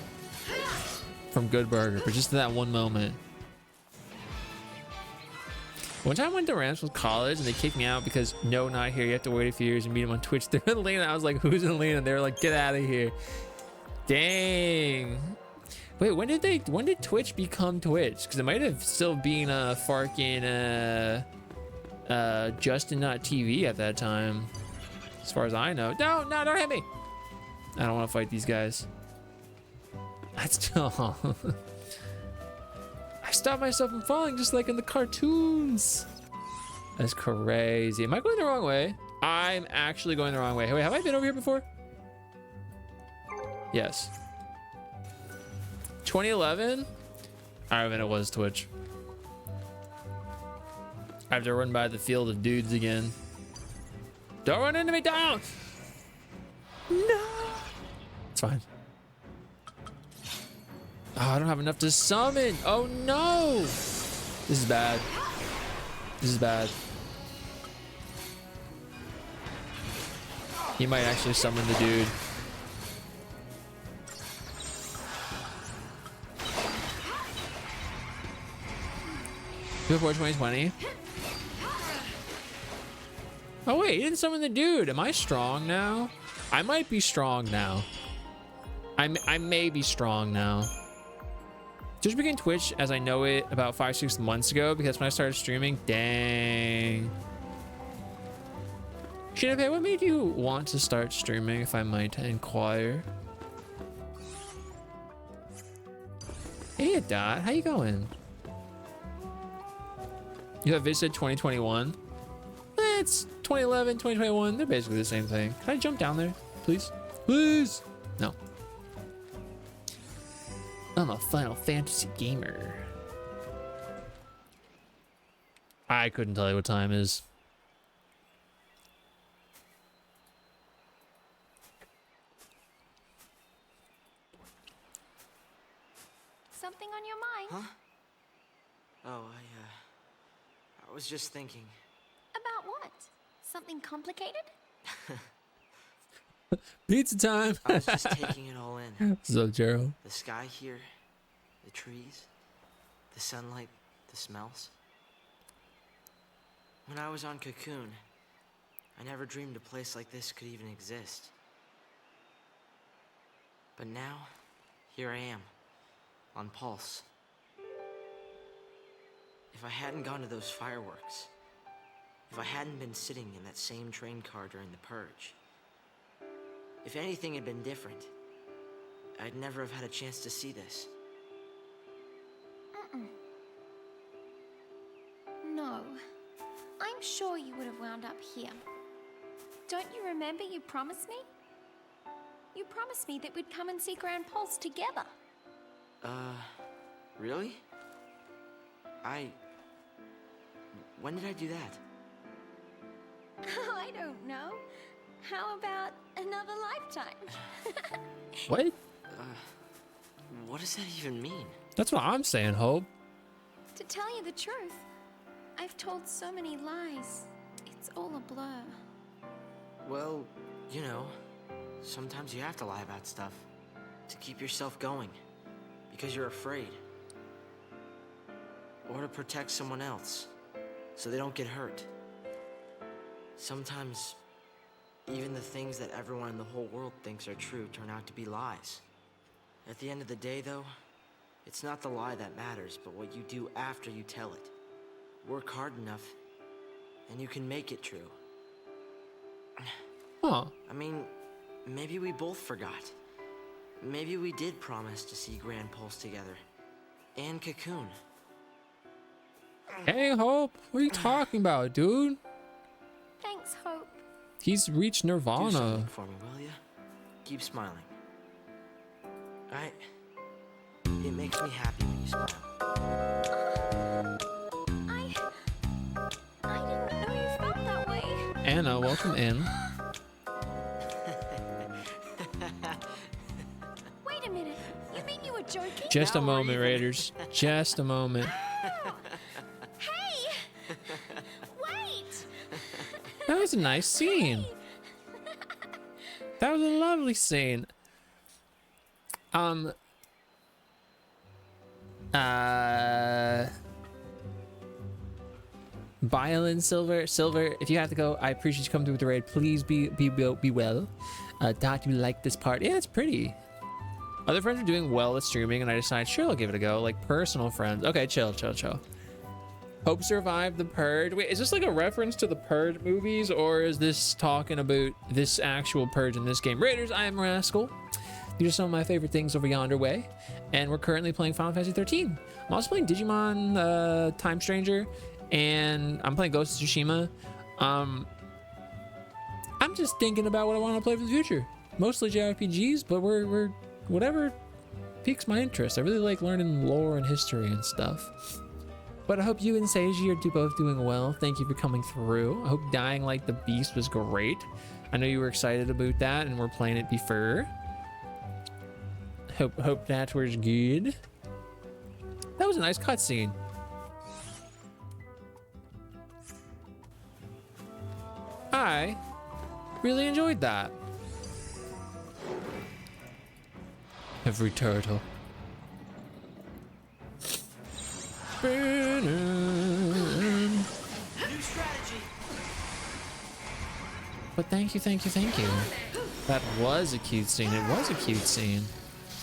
from Good Burger, but just that one moment. One time I went to Ramsfield College and they kicked me out because no, not here. You have to wait a few years and meet him on Twitch. They're in Lena. I was like, who's in Lena? And they were like, get out of here. Dang. Wait, when did Twitch become Twitch? Because it might have still been fucking Justin.tv at that time. As far as I know. No, don't hit me. I don't want to fight these guys. That's still. I stopped myself from falling just like in the cartoons. That's crazy. Am I going the wrong way? I'm actually going the wrong way. Hey, wait, have I been over here before? Yes. 2011? I remember it was Twitch. I have to run by the field of dudes again. Don't run into me, down! No! It's fine. Oh, I don't have enough to summon. Oh no! This is bad. This is bad. He might actually summon the dude. Before 2020. Oh wait, he didn't summon the dude. Am I strong now? I might be strong now. I may be strong now. Just began Twitch as I know it about 5-6 months ago because when I started streaming, dang. Shinape, what made you want to start streaming, if I might inquire? Hey, Dot, how you going? You have visited 2021? It's 2011, 2021. They're basically the same thing. Can I jump down there, please? Please? No. I'm a Final Fantasy gamer. I couldn't tell you what time it is. Something on your mind? Huh? Oh, I was just thinking. About what? Something complicated? Pizza time. I was just taking it all in. So, Gerald. The sky here, the trees, the sunlight, the smells. When I was on Cocoon, I never dreamed a place like this could even exist. But now, here I am, on Pulse. If I hadn't gone to those fireworks, if I hadn't been sitting in that same train car during the purge, if anything had been different, I'd never have had a chance to see this. No. I'm sure you would have wound up here. Don't you remember you promised me? You promised me that we'd come and see Grand Pulse together. Really? When did I do that? I don't know. How about another lifetime? What? What does that even mean? That's what I'm saying, Hope. To tell you the truth, I've told so many lies. It's all a blur. Well, you know, sometimes you have to lie about stuff to keep yourself going because you're afraid. Or to protect someone else so they don't get hurt. Sometimes even the things that everyone in the whole world thinks are true turn out to be lies. At the end of the day, though, it's not the lie that matters, but what you do after you tell it. Work hard enough, and you can make it true. Huh. I mean, maybe we both forgot. Maybe we did promise to see Grand Pulse together. And Cocoon. Hey, Hope. What are you talking about, dude? Thanks, Hope. He's reached Do Nirvana. something for me, will ya? Keep smiling. It makes me happy when you smile. I didn't know you felt that way. Anna, welcome in. Wait a minute. You mean you were joking? Just a Now we're moment, even. Raiders. Just a moment. Hey! Wait! That was a nice scene. That was a lovely scene. Violin, Silver, if you have to go, I appreciate you coming through with the raid. Please be well. Dot, you like this part? Yeah, it's pretty. Other friends are doing well with streaming, and I decided, sure, I'll give it a go. Like personal friends. Okay, chill. Hope survived the Purge. Wait, is this like a reference to the Purge movies, or is this talking about this actual Purge in this game? Raiders, I am Rascal. These are some of my favorite things over yonder way, and we're currently playing Final Fantasy 13. I'm also playing Digimon Time Stranger, and I'm playing Ghost of Tsushima. I'm just thinking about what I want to play for the future. Mostly JRPGs, but we're whatever piques my interest. I really like learning lore and history and stuff. But I hope you and Seiji are both doing well. Thank you for coming through. I hope Dying Like the Beast was great. I know you were excited about that, and we're playing it before. Hope that was good. That was a nice cutscene. I really enjoyed that. Every turtle. New strategy. But thank you, thank you, thank you. That was a cute scene. It was a cute scene.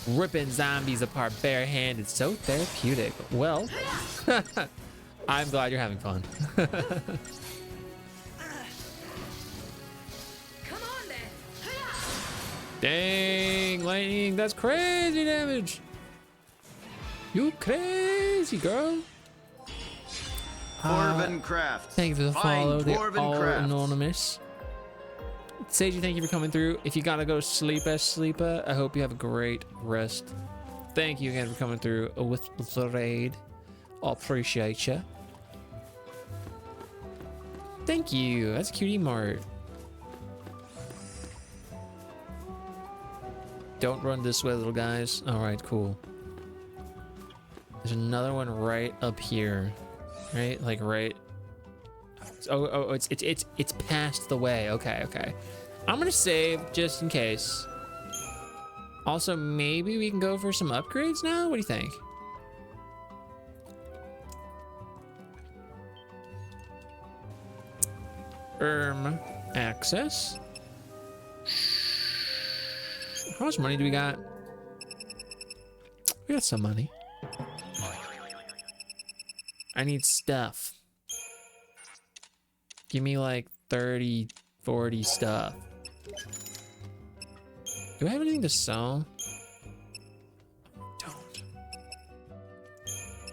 Ripping zombies apart barehanded. So therapeutic. Well, I'm glad you're having fun. Come on then. Dang, lightning. That's crazy damage. You crazy girl. Corbin Craft. Thank you for the follow. They're Corbin all Craft. anonymous. Seiji, thank you for coming through. If you gotta go sleep as sleeper, I hope you have a great rest. Thank you again for coming through with the raid. I appreciate you. Thank you. That's a cute emote. Don't run this way, little guys. All right, cool. There's another one right up here, right? Like right. Oh, it's past the way. Okay, okay. I'm gonna save just in case. Also, maybe we can go for some upgrades now. What do you think? Access. How much money do we got? We got some money. I need stuff. Give me like 30, 40 stuff. Do I have anything to sell? Don't.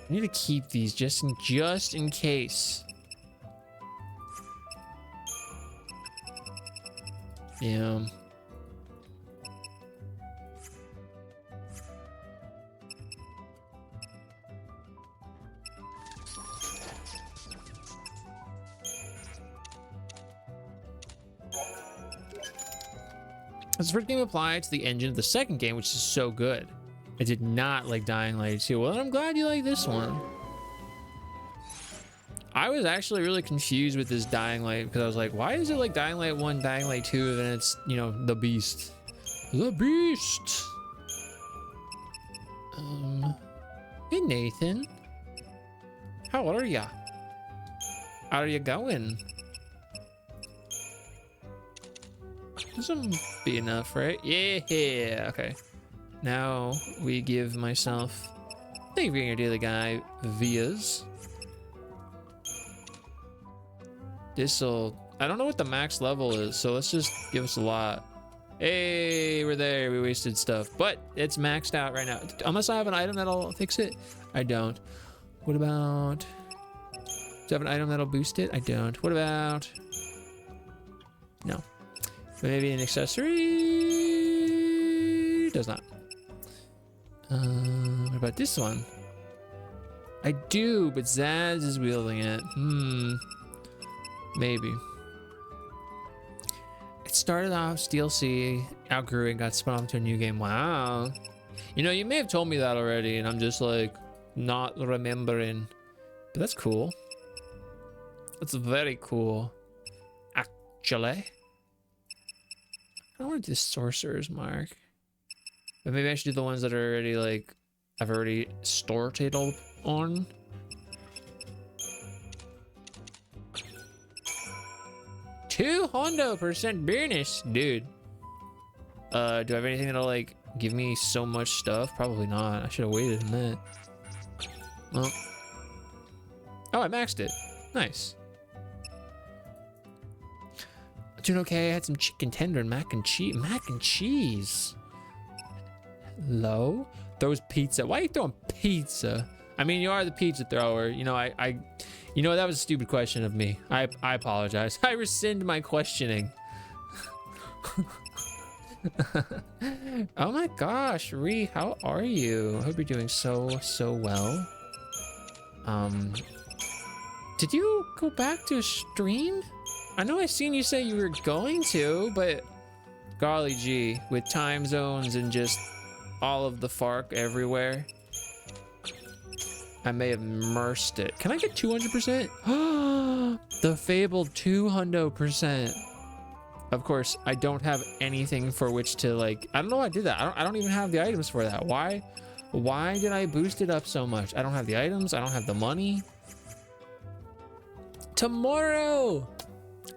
I need to keep these just in case. Yeah. This first game applied to the engine of the second game, which is so good. I did not like Dying Light 2. Well, I'm glad you like this one. I was actually really confused with this Dying Light because I was like, why is it like Dying Light 1, Dying Light 2, and it's, you know, the Beast? The Beast! Hey Nathan. How are ya? How are you going? This will be enough, right? Yeah, okay. Now we give myself, thank you for your daily guy, Vias. This'll, I don't know what the max level is, so let's just give us a lot. Hey, we're there, we wasted stuff, but it's maxed out right now. Unless I have an item that'll fix it, I don't. What about, do I have an item that'll boost it? I don't. What about, no. Maybe an accessory? Does not. What about this one? I do, but Zaz is wielding it. Maybe. It started off as DLC, outgrew it, got spun off to a new game. Wow. You know, you may have told me that already, and I'm just like not remembering. But that's cool. That's very cool. Actually. I want to do the Sorcerer's Mark. But maybe I should do the ones that are already like, I've already started on. $200% bonus, dude. Do I have anything that'll like give me so much stuff? Probably not. I should have waited a minute. Well. Oh, I maxed it. Nice. Doing okay. I had some chicken tender and mac and cheese. Mac and cheese. Hello? Throws pizza. Why are you throwing pizza? I mean, you are the pizza thrower. You know, you know, that was a stupid question of me. I apologize. I rescind my questioning. Oh my gosh, Ree, how are you? I hope you're doing so well. Did you go back to a stream? I know I seen you say you were going to, but golly gee, with time zones and just all of the FARC everywhere, I may have immersed it. Can I get 200%? The fabled 200%. Of course, I don't have anything for which to like, I don't know why I did that. I don't even have the items for that. Why did I boost it up so much? I don't have the items. I don't have the money. Tomorrow,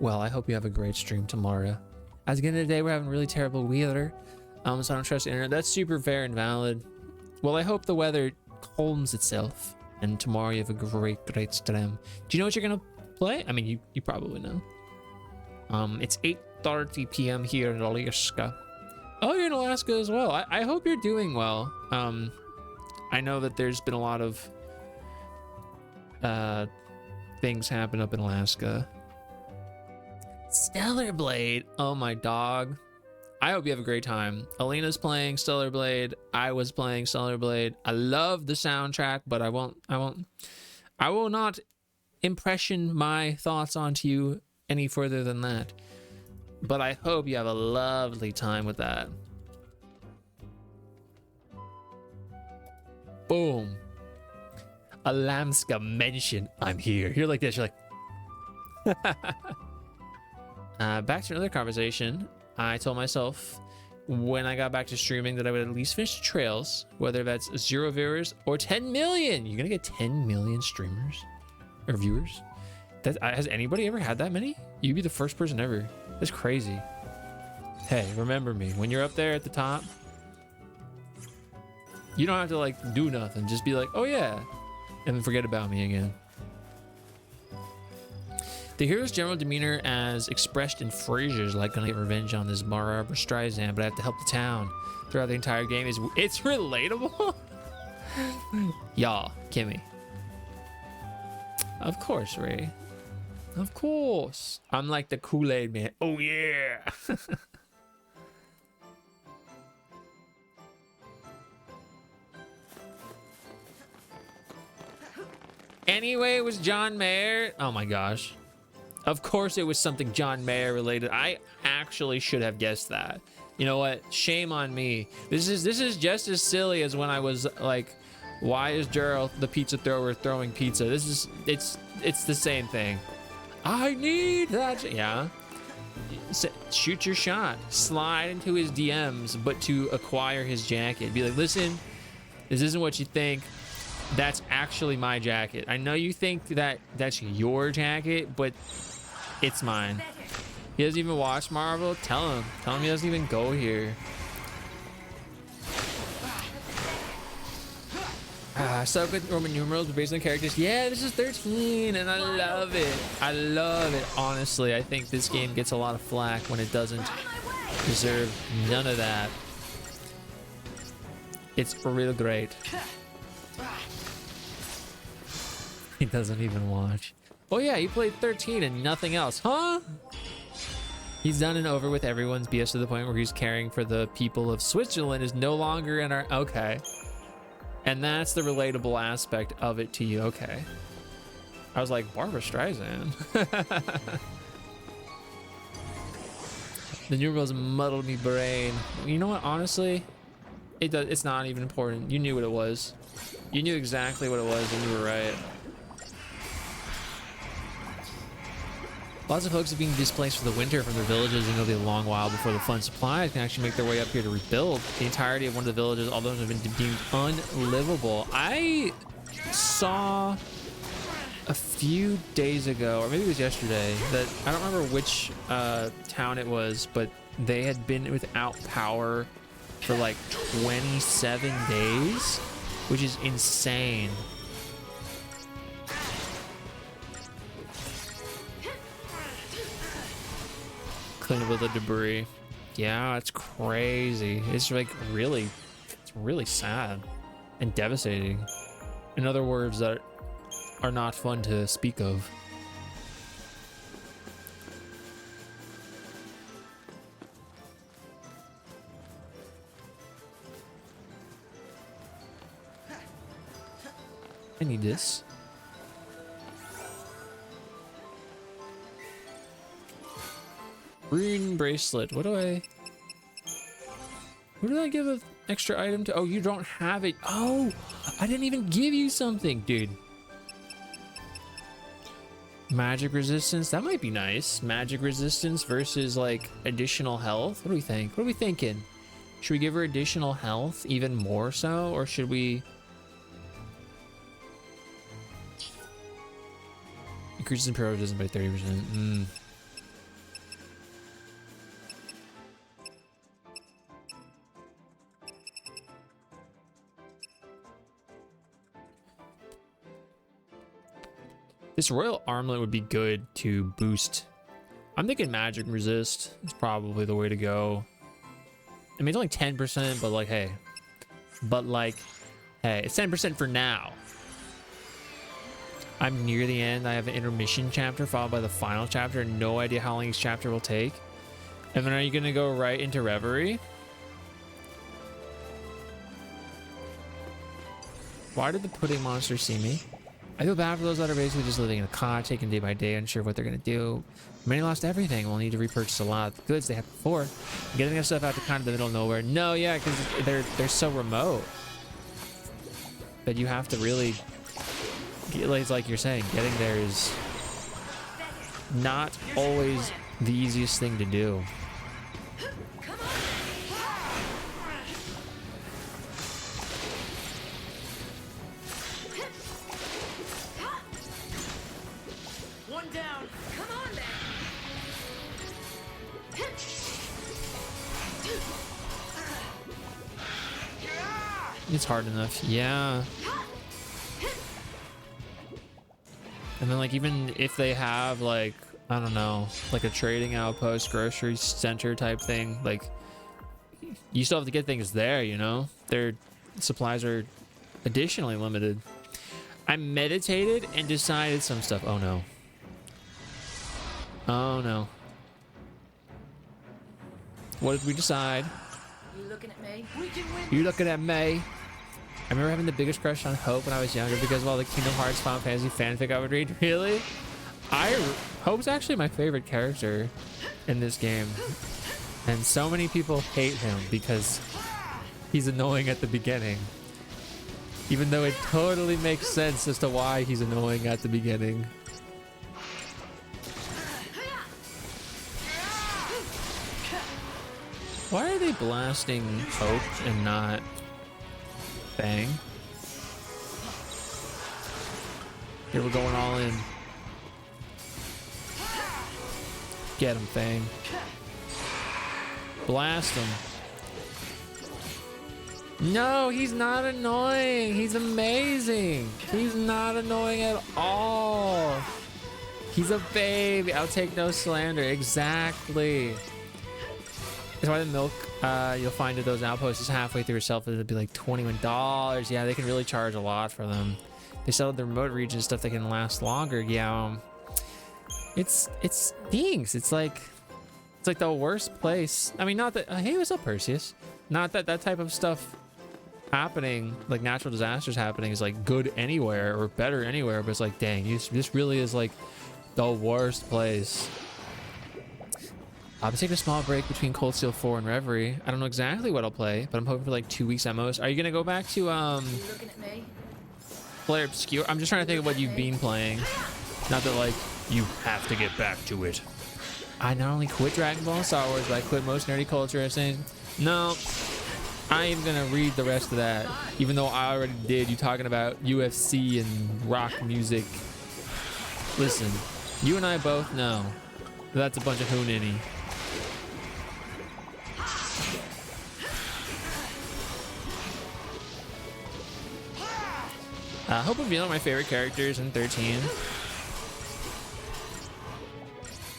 Well, I hope you have a great stream tomorrow. As again today, we're having really terrible weather. So I don't trust the internet. That's super fair and valid. Well, I hope the weather calms itself. And tomorrow you have a great stream. Do you know what you're gonna play? I mean, you probably know. It's 8:30 p.m. here in Alaska. Oh, you're in Alaska as well. I hope you're doing well. I know that there's been a lot of things happen up in Alaska. Stellar Blade. Oh, my dog. I hope you have a great time. Alina's playing Stellar Blade. I was playing Stellar Blade. I love the soundtrack, but I will not impression my thoughts onto you any further than that. But I hope you have a lovely time with that. Boom. Alaska mention. I'm here. You're like this. You're like. Back to another conversation. I told myself when I got back to streaming that I would at least finish the trails, whether that's 0 viewers or 10 million. You're gonna get 10 million streamers or viewers. Has anybody ever had that many? You'd be the first person ever. That's crazy. Hey, remember me when you're up there at the top. You don't have to like do nothing. Just be like, oh yeah, and then forget about me again. The hero's general demeanor as expressed in phrases like gonna get revenge on this Barbara Streisand, but I have to help the town throughout the entire game it's relatable. Y'all, Kimmy. Of course, Ray. Of course. I'm like the Kool-Aid man. Oh yeah. Anyway, it was John Mayer. Oh my gosh. Of course it was something John Mayer related. I actually should have guessed that. You know what? Shame on me. This is just as silly as when I was like, why is Gerald the pizza thrower throwing pizza? It's the same thing. I need that. Yeah. Shoot your shot. Slide into his DMs, but to acquire his jacket. Be like, listen, this isn't what you think. That's actually my jacket. I know you think that that's your jacket, but it's mine. He doesn't even watch Marvel. Tell him he doesn't even go here. I suck with Roman numerals, but based on characters, yeah, this is 13, and I love it. I love it. Honestly, I think this game gets a lot of flack when it doesn't deserve none of that. It's real great. He doesn't even watch. Oh yeah, he played 13 and nothing else, huh? He's done and over with everyone's BS to the point where he's caring for the people of Switzerland is no longer in our... Okay. And that's the relatable aspect of it to you. Okay. I was like, Barbara Streisand. The numerals muddled me brain. You know what? Honestly, it's not even important. You knew what it was. You knew exactly what it was, and you were right. Lots of folks are being displaced for the winter from their villages, and it'll be a long while before the fund supplies can actually make their way up here to rebuild. The entirety of one of the villages, all those have been deemed unlivable. I saw a few days ago, or maybe it was yesterday, that I don't remember which town it was, but they had been without power for like 27 days, which is insane. Clean up the debris. Yeah, it's crazy. It's like really, it's really sad and devastating. In other words, that are not fun to speak of. I need this. Green bracelet. What do I... Who did I give an extra item to? Oh, you don't have it. Oh, I didn't even give you something, dude. Magic resistance. That might be nice. Magic resistance versus like additional health. What do we think? What are we thinking? Should we give her additional health even more so? Or should we... Increases in power resistance by 30%. This royal armlet would be good to boost. I'm thinking magic resist is probably the way to go. I mean, it's only 10%, but like, hey. But like, hey, it's 10% for now. I'm near the end. I have an intermission chapter followed by the final chapter. No idea how long each chapter will take. And then are you going to go right into Reverie? Why did the pudding monster see me? I feel bad for those that are basically just living in a cot, taking day by day, unsure of what they're going to do. Many lost everything. We'll need to repurchase a lot of the goods they had before. Getting their stuff out to kind of the middle of nowhere. No, yeah, because they're so remote that you have to really, like you're saying, getting there is not always the easiest thing to do. One down. Come on then. It's hard enough, yeah. And then like even if they have like, I don't know, like a trading outpost, grocery center type thing, like you still have to get things there, you know? Their supplies are additionally limited. I meditated and decided some stuff. Oh no. Oh no. What did we decide? You looking at me? You looking at me? I remember having the biggest crush on Hope when I was younger because of all the Kingdom Hearts Final Fantasy fanfic I would read. Really? Hope's actually my favorite character in this game. And so many people hate him because he's annoying at the beginning. Even though it totally makes sense as to why he's annoying at the beginning. Why are they blasting Hope and not Bang? Here we're going all in. Get him, Bang. Blast him. No, he's not annoying. He's amazing. He's not annoying at all. He's a baby. I'll take no slander. Exactly. That's why the milk you'll find at those outposts is halfway through itself. It'll be like $21. Yeah, they can really charge a lot for them. They sell the remote region stuff that can last longer. Yeah, it stinks. It's like the worst place. I mean, not that. Hey, what's up, Perseus? Not that that type of stuff happening, like natural disasters happening, is like good anywhere or better anywhere. But it's like, dang, this really is like the worst place. I'll be taking a small break between Cold Steel 4 and Reverie. I don't know exactly what I'll play, but I'm hoping for like 2 weeks at most. Are you gonna go back to You looking at me? Player Obscure? I'm just trying to think of what you've been playing. Not that like you have to get back to it. I not only quit Dragon Ball and Star Wars, but I quit most nerdy culture. I'm saying, no, I am gonna read the rest of that, even though I already did. You talking about UFC and rock music? Listen, you and I both know that's a bunch of hooninny. Hope and Vanilla are my favorite characters in 13.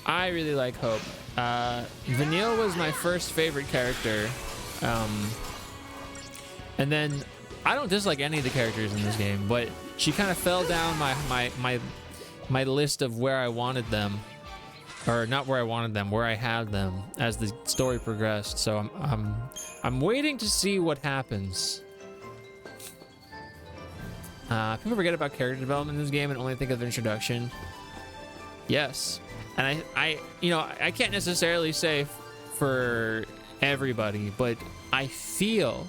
I really like Hope. Vanille was my first favorite character. And then I don't dislike any of the characters in this game, but she kind of fell down my list of where I wanted them. Or not where I wanted them, where I had them as the story progressed. So I'm waiting to see what happens. People forget about character development in this game and only think of introduction. Yes, and I can't necessarily say for everybody, but I feel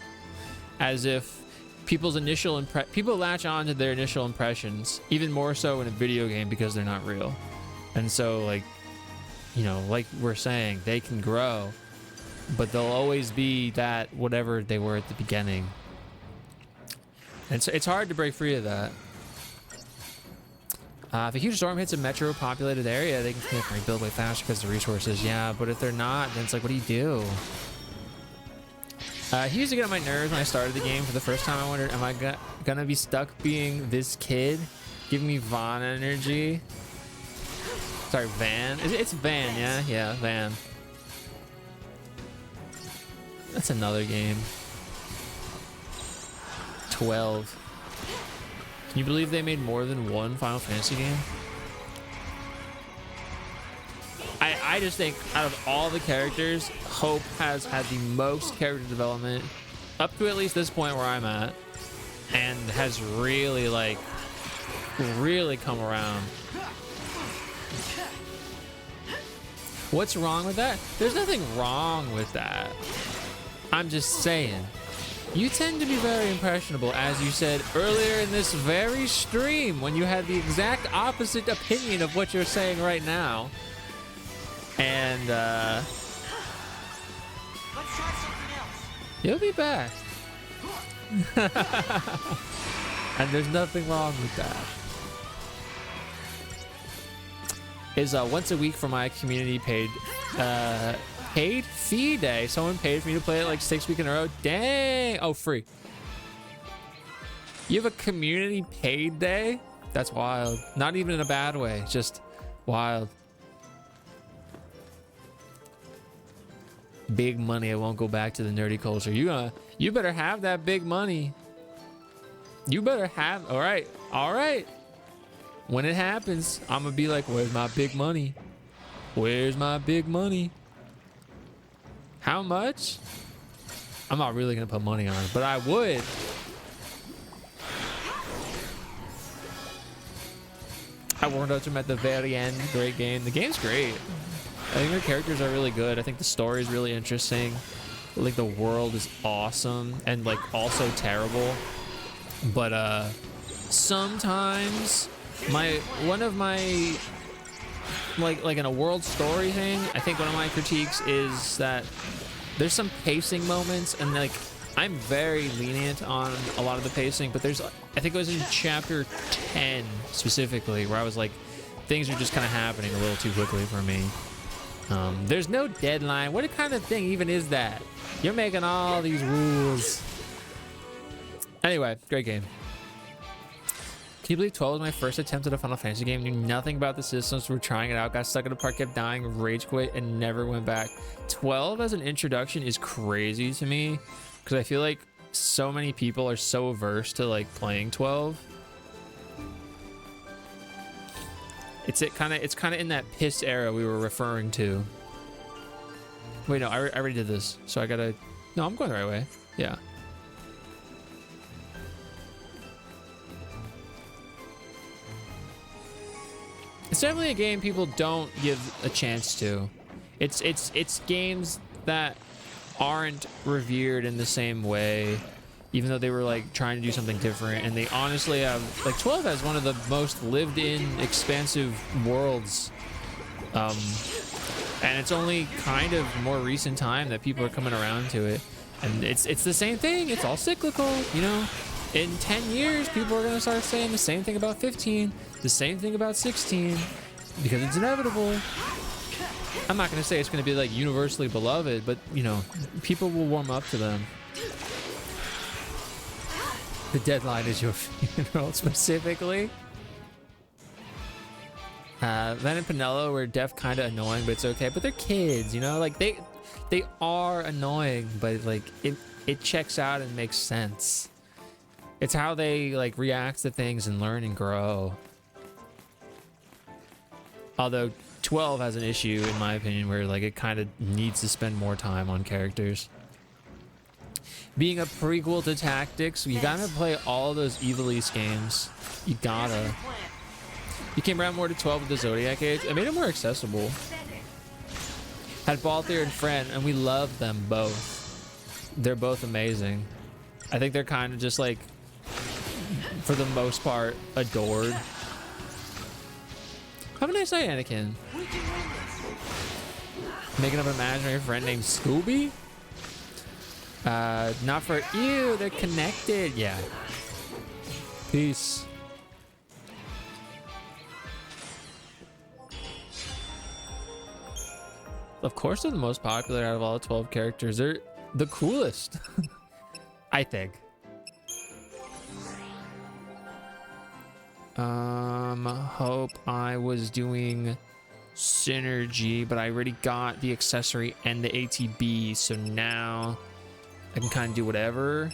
as if people latch on to their initial impressions even more so in a video game because they're not real, and so like we're saying, they can grow, but they'll always be that whatever they were at the beginning. And so it's hard to break free of that. If a huge storm hits a metro populated area, they can rebuild way faster because of the resources. Yeah, but if they're not, then it's like, what do you do? He used to get on my nerves when I started the game for the first time. I wondered, am I gonna be stuck being this kid Give me Von energy. Sorry, Van. It's Van, yeah? Yeah, Van. That's another game. 12. Can you believe they made more than one Final Fantasy game? I just think out of all the characters, Hope has had the most character development up to at least this point where I'm at, and has really, like, really come around. What's wrong with that? There's nothing wrong with that. I'm just saying, you tend to be very impressionable, as you said earlier in this very stream, when you had the exact opposite opinion of what you're saying right now. And Let's try something else. you'll be back. And there's nothing wrong with that. Is once a week for my community paid fee day. Someone paid for me to play it like 6 weeks in a row. Dang. Oh, free. You have a community paid day? That's wild. Not even in a bad way, just wild. Big money. I won't go back to the nerdy culture. You better have that big money. You better have. All right. When it happens, I'm gonna be like, where's my big money? Where's my big money? How much? I'm not really gonna put money on it, but I would. I warmed up to him at the very end. Great game. The game's great. I think their characters are really good. I think the story is really interesting. Like, the world is awesome and, like, also terrible. But sometimes one of my like in a world story thing, I think one of my critiques is that there's some pacing moments, and like I'm very lenient on a lot of the pacing, but there's, I think it was in chapter 10 specifically, where I was like, things are just kind of happening a little too quickly for me. There's no deadline. What kind of thing even is that? You're making all these rules. Anyway, great game. Can you believe 12 was my first attempt at a Final Fantasy game? Knew nothing about the systems. We're trying it out. Got stuck in a part, kept dying, rage quit, and never went back. 12 as an introduction is crazy to me, because I feel like so many people are so averse to like playing 12. It's kind of in that piss era we were referring to. Wait, no, I already did this, so I gotta. No, I'm going the right way. Yeah. It's definitely a game people don't give a chance to. It's games that aren't revered in the same way, even though they were like trying to do something different. And they honestly have, like, 12 has one of the most lived in, expansive worlds. And it's only kind of more recent time that people are coming around to it. And it's the same thing. It's all cyclical, you know? In 10 years, people are going to start saying the same thing about 15, the same thing about 16, because it's inevitable. I'm not going to say it's going to be like universally beloved, but, you know, people will warm up to them. The deadline is your funeral, specifically. Ven and Pinello were kind of annoying, but it's okay. But they're kids, you know? Like, they are annoying, but, like, it checks out and makes sense. It's how they like react to things and learn and grow. Although 12 has an issue, in my opinion, where like it kind of needs to spend more time on characters. Being a prequel to Tactics, you gotta play all those Evil East games. You gotta. You came around more to 12 with the Zodiac Age. It made it more accessible. Had Balthier and Friend, and we love them both. They're both amazing. I think they're kind of just like, for the most part, adored. Have a nice night, Anakin. Making up an imaginary friend named Scooby? Not for you, they're connected. Yeah. Peace. Of course they're the most popular out of all 12 characters. They're the coolest. I think. Hope I was doing synergy, but I already got the accessory and the ATB, so now I can kind of do whatever.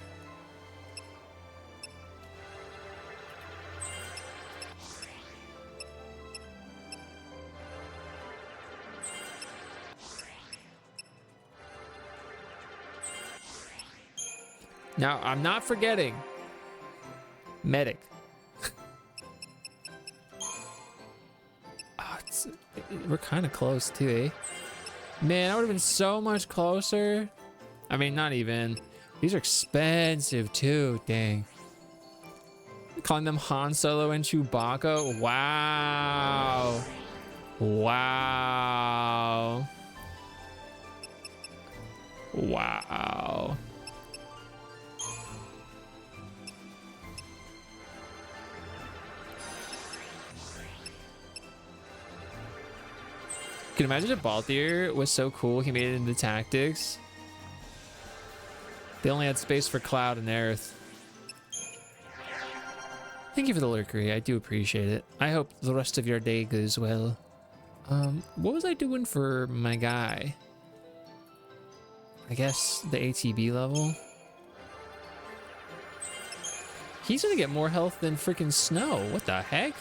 Now, I'm not forgetting medic. Oh, we're kind of close too, eh? Man, that would have been so much closer. I mean, not even. These are expensive too, dang. Calling them Han Solo and Chewbacca. Wow. Wow. Wow. Can you imagine if Balthier was so cool he made it into tactics? They only had space for Cloud and Aerith. Thank you for the lurkery. I do appreciate it. I hope the rest of your day goes well. What was I doing for my guy? I guess the ATB level. He's gonna get more health than freaking Snow. What the heck?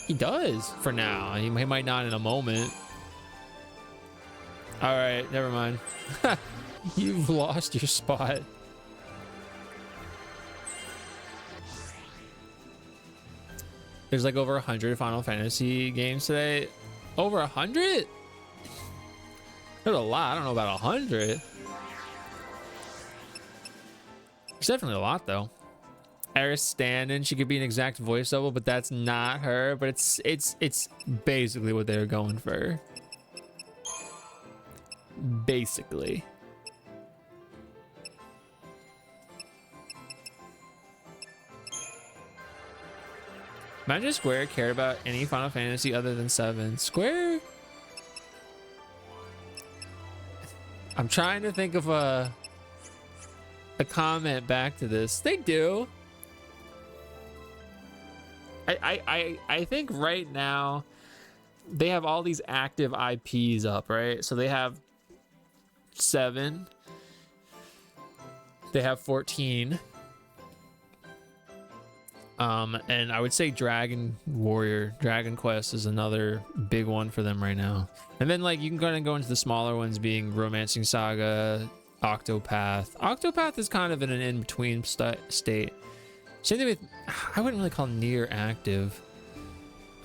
He does for now. He might not in a moment. All right, never mind. You've lost your spot. There's like over 100 Final Fantasy games today. Over 100? There's a lot. I don't know about 100. There's definitely a lot though. Eris Standen, she could be an exact voice double, but that's not her. But it's basically what they were going for. Basically. Imagine if Square cared about any Final Fantasy other than 7. Square? I'm trying to think of a comment back to this. They do. I think right now they have all these active IPs up, right? So they have 7. They have 14. And I would say Dragon Quest is another big one for them right now. And then like you can kind of go into the smaller ones being Romancing Saga, Octopath. Octopath is kind of in an in-between state. Same thing with, I wouldn't really call Nier active.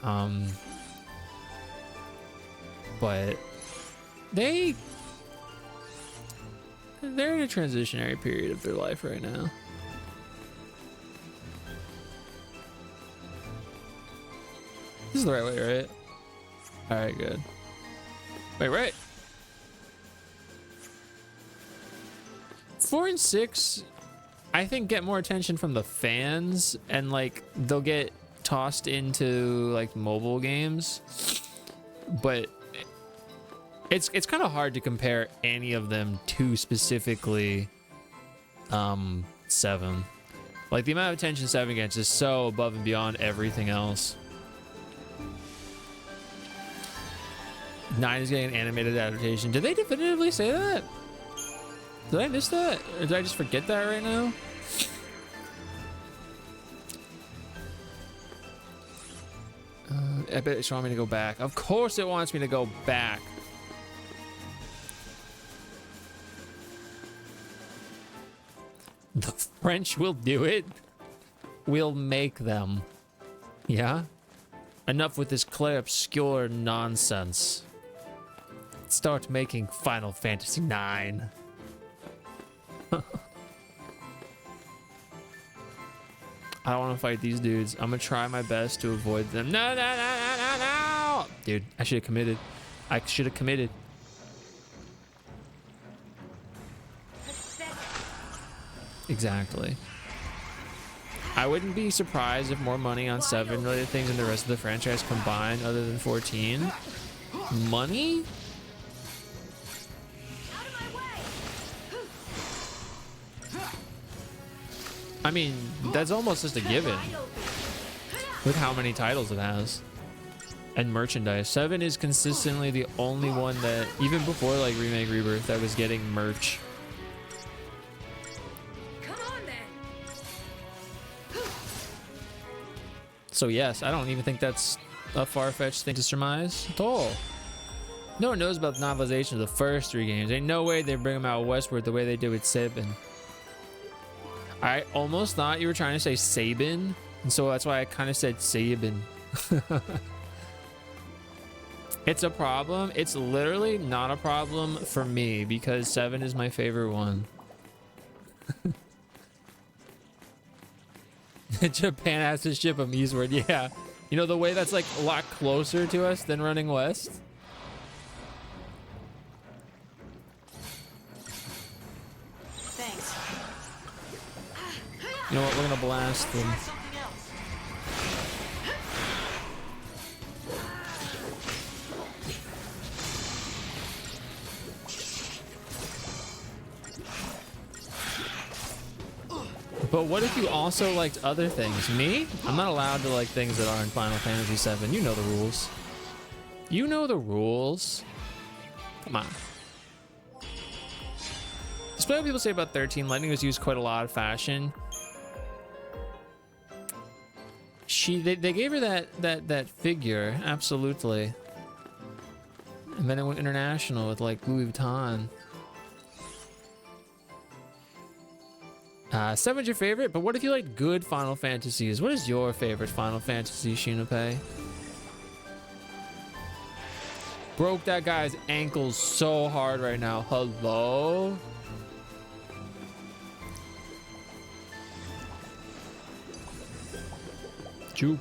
But they're in a transitionary period of their life right now. This is the right way, right? All right, good. Wait, right. 4 and 6, I think, get more attention from the fans, and like they'll get tossed into like mobile games, but it's kind of hard to compare any of them to specifically 7. Like the amount of attention 7 gets is so above and beyond everything else. 9 is getting an animated adaptation. Did they definitively say that? Did I miss that? Or did I just forget that right now? I bet it's wanting me to go back. Of course it wants me to go back. The French will do it. We'll make them. Yeah? Enough with this clear, obscure nonsense. Start making Final Fantasy 9. I don't want to fight these dudes. I'm gonna try my best to avoid them. No, no, no, no, no, no! Dude, I should have committed. I should have committed. Exactly. I wouldn't be surprised if more money on 7 related things and the rest of the franchise combined other than 14. Money? I mean, that's almost just a given with how many titles it has and merchandise. 7 is consistently the only one that, even before like Remake Rebirth, that was getting merch. Come on then. So yes, I don't even think that's a far-fetched thing to surmise at all. No one knows about the novelization of the first 3 games. Ain't no way they bring them out westward the way they did with 7. I almost thought you were trying to say Sabin, and so that's why I kind of said Sabin. It's a problem. It's literally not a problem for me because 7 is my favorite one. Japan has to ship them eastward. Yeah. You know, the way that's like a lot closer to us than running west. Thanks. You know what? We're going to blast them. But what if you also liked other things? Me? I'm not allowed to like things that aren't Final Fantasy VII. You know the rules. You know the rules. Come on. Despite what people say about 13, lightning was used quite a lot of fashion. They gave her that figure, absolutely. And then it went international with like Louis Vuitton. 7's your favorite, but what if you like good Final Fantasies? What is your favorite Final Fantasy, Shinope? Broke that guy's ankles so hard right now. Hello? Choo.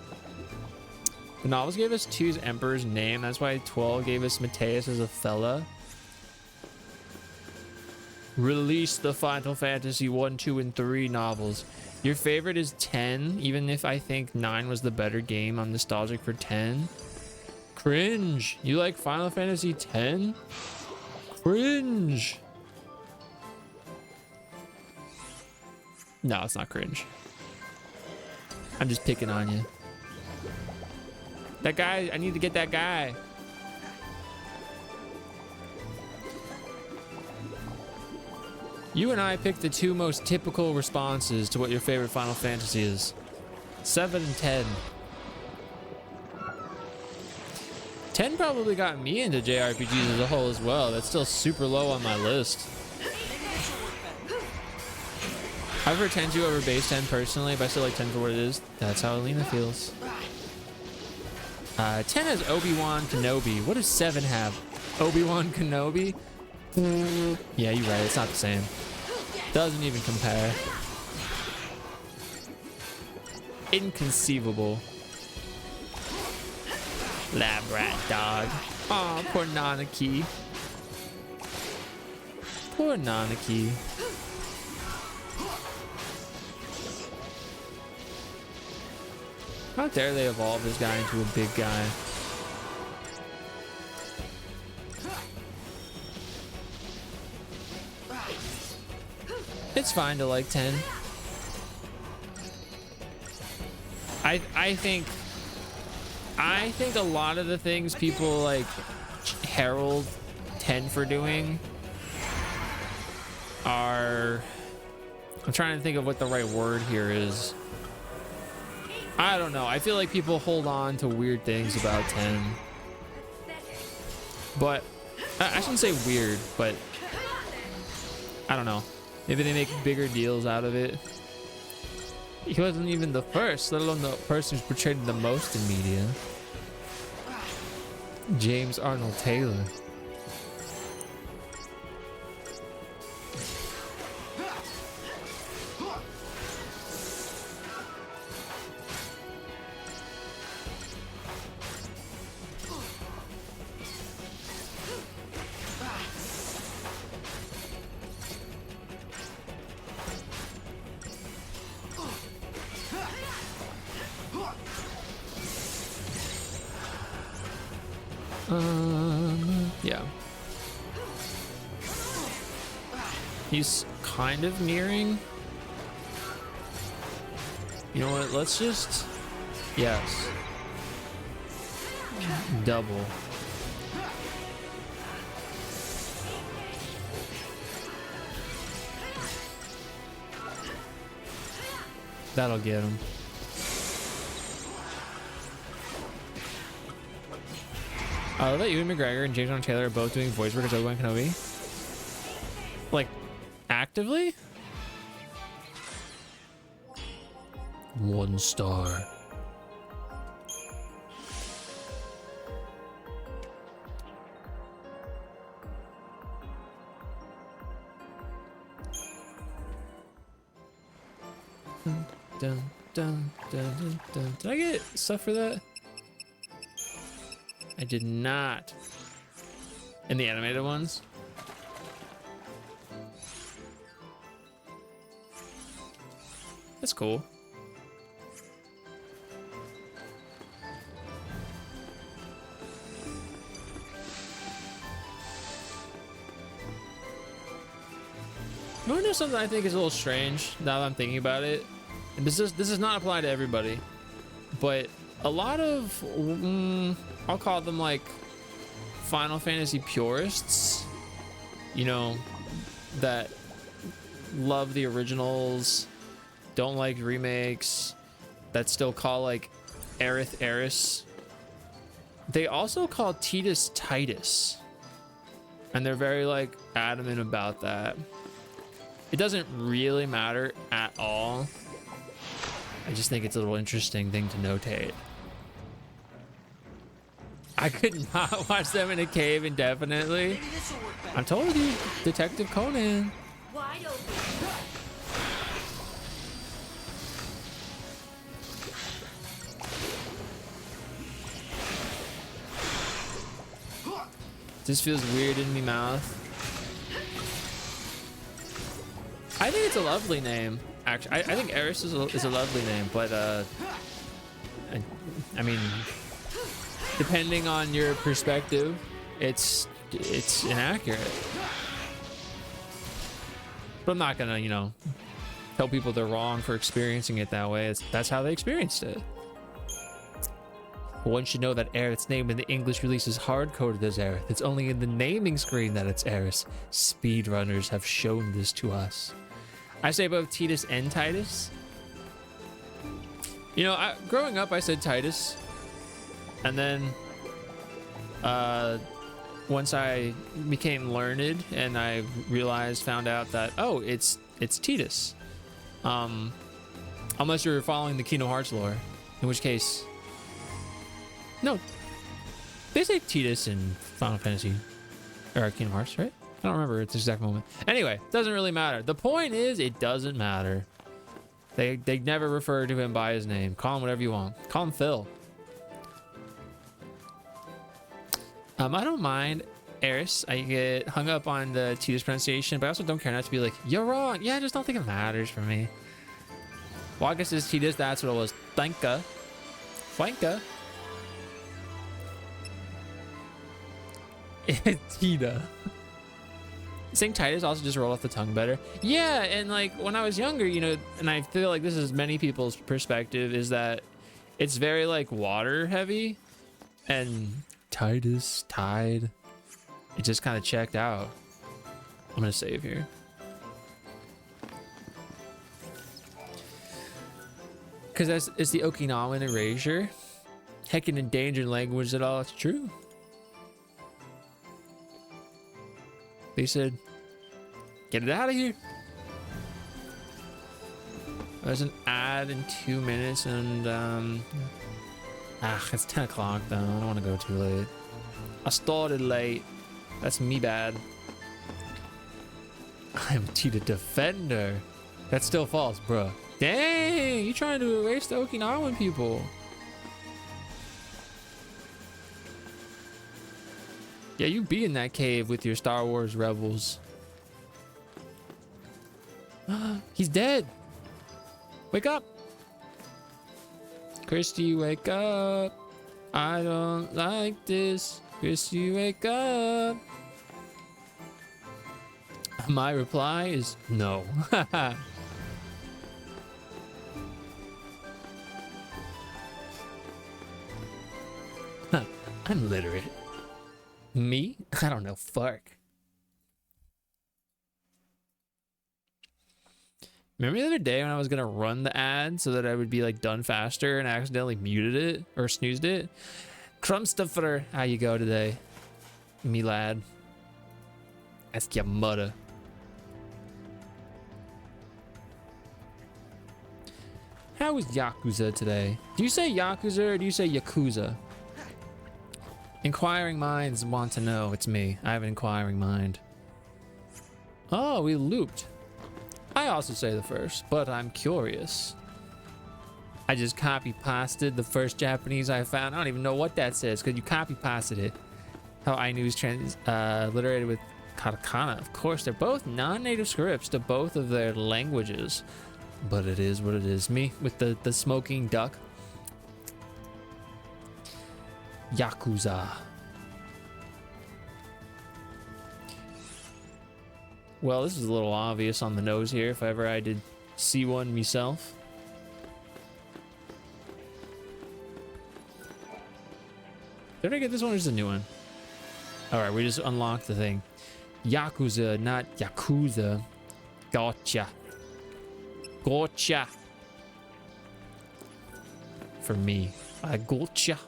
The novels gave us Tues Emperor's name. That's why 12 gave us Mateus as a fella. Release the Final Fantasy 1, 2, and 3 novels. Your favorite is 10, even if I think 9 was the better game. I'm nostalgic for 10. Cringe. You like Final Fantasy 10? Cringe. No, it's not cringe. I'm just picking on you. That guy, I need to get that guy. You and I picked the 2 most typical responses to what your favorite Final Fantasy is. 7 and 10. 10 probably got me into JRPGs as a whole as well. That's still super low on my list. I prefer 10-2 over base 10 personally, but I still like 10 for what it is. That's how Alina feels. 10 has Obi-Wan Kenobi. What does 7 have? Obi-Wan Kenobi? Yeah, you're right. It's not the same. Doesn't even compare. Inconceivable. Lab rat dog. Aw, poor Nanaki. Poor Nanaki. How dare they evolve this guy into a big guy? It's fine to like 10. I think a lot of the things people like herald 10 for doing are, I'm trying to think of what the right word here is. I don't know. I feel like people hold on to weird things about 10. But I shouldn't say weird, but I don't know. Maybe they make bigger deals out of it. He wasn't even the first, let alone the person who's portrayed the most in media. James Arnold Taylor. Yeah. He's kind of nearing. You know what? Let's just... Yes. Double. That'll get him. I love that Ewan McGregor and James Arnold Taylor are both doing voice work as Obi-Wan Kenobi. Like, actively? 1 star. Dun, dun, dun, dun, dun. Did I get stuff for that? I did not. In the animated ones? That's cool. You wanna know something I think is a little strange now that I'm thinking about it? And this does not apply to everybody, but a lot of I'll call them like Final Fantasy purists, you know, that love the originals, don't like remakes, that still call like Aerith Eris. They also call Titus Titus, and they're very like adamant about that. It doesn't really matter at all. I just think it's a little interesting thing to notate. I could not watch them in a cave indefinitely. I told you, Detective Conan. Wide open. This feels weird in my mouth. I think it's a lovely name. Actually, I think Eris is a lovely name, but I mean, depending on your perspective, it's inaccurate. But I'm not gonna, you know, tell people they're wrong for experiencing it that way. That's how they experienced it. One should know that Aerith's name in the English release is hard-coded as Aerith. It's only in the naming screen that it's Eris. Speedrunners have shown this to us. I say both Titus and Titus. You know, growing up, I said Titus. And then once I became learned and I found out that, oh, it's Titus. Unless you're following the Kingdom Hearts lore, in which case, no, they say Titus in Final Fantasy or Kingdom Hearts, right? I don't remember its exact moment. Anyway, doesn't really matter. The point is, it doesn't matter. They never refer to him by his name. Call him whatever you want. Call him Phil. I don't mind Eris. I get hung up on the Titus pronunciation, but I also don't care not to be like, you're wrong. Yeah, I just don't think it matters for me. Well, I guess it's Titus. That's what it was. Thanka. Flanka. Tita. Saying Titus also just rolled off the tongue better. Yeah, and like when I was younger, you know, and I feel like this is many people's perspective, is that it's very like water heavy, and Titus, Tide, it just kind of checked out. I'm gonna save here. Because it's the Okinawan erasure. Heck, an endangered language at all, it's true. They said, get it out of here. There's an ad in 2 minutes and it's 10 o'clock though. I don't want to go too late. I started late. That's me bad. I'm Tita Defender. That's still false, bruh. Dang, you trying to erase the Okinawan people. Yeah, you be in that cave with your Star Wars rebels. He's dead. Wake up. Christy, wake up. I don't like this. Christy, wake up. My reply is no. I'm literate. Me? I don't know. Fuck. Remember the other day when I was gonna run the ad so that I would be like done faster and I accidentally muted it or snoozed it? Crumstuffer, how you go today? Me lad. Ask your mother. How was Yakuza today? Do you say Yakuza or do you say Yakuza? Inquiring minds want to know. It's me. I have an inquiring mind. Oh, we looped. I also say the first, but I'm curious. I just copy pasted the first Japanese I found. I don't even know what that says because you copy pasted it. How Ainu is transliterated with katakana. Of course, they're both non-native scripts to both of their languages, but it is what it is. Me with the smoking duck. Yakuza. Well, this is a little obvious on the nose here if ever I did see one myself. Did I get this one or is it a new one? Alright, we just unlocked the thing. Yakuza, not Yakuza. Gotcha. Gotcha. For me. I gotcha.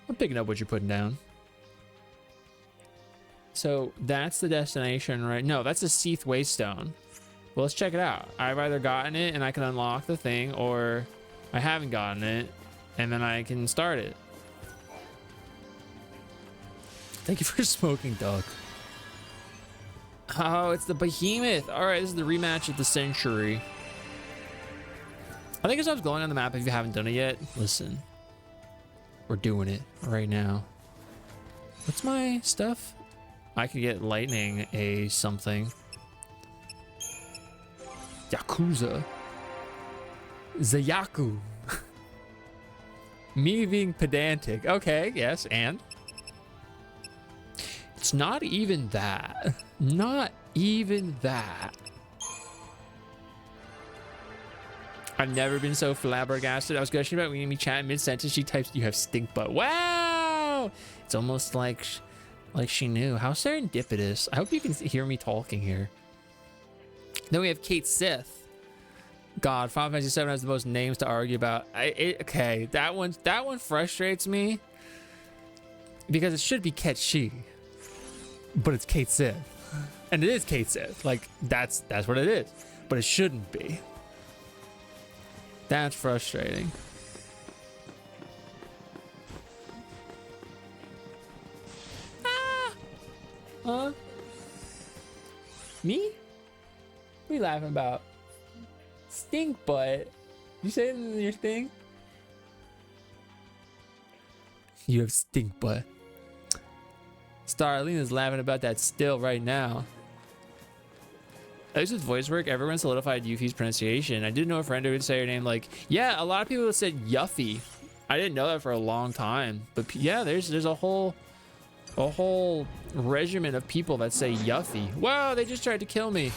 I'm picking up what you're putting down. So that's the destination, right? No, that's a Seath Waystone. Well, let's check it out. I've either gotten it and I can unlock the thing, or I haven't gotten it and then I can start it. Thank you for smoking, dog. Oh, it's the behemoth. All right, this is the rematch of the century. I think as I was going on the map, if you haven't done it yet, listen. We're doing it right now. What's my stuff? I could get lightning a something. Yakuza. Zayaku. Me being pedantic. Okay, yes, and? It's not even that. Not even that. I've never been so flabbergasted. I was gushing about me chat mid-sentence. She types, "You have stink butt." Wow! It's almost like she knew. How serendipitous. I hope you can hear me talking here. Then we have Kate Sith. God, Final Fantasy VII has the most names to argue about. Okay, that one frustrates me because it should be Ketchi, but it's Kate Sith, and it is Kate Sith. Like that's what it is, but it shouldn't be. That's frustrating. Huh? Me? What are you laughing about? Stink butt. You say it in your thing? You have stink butt. Starlene is laughing about that still right now. At least with voice work, everyone solidified Yuffie's pronunciation. I didn't know a friend who would say her name like, yeah, a lot of people said Yuffie. I didn't know that for a long time. But yeah, there's a whole regiment of people that say Yuffie. Wow, they just tried to kill me.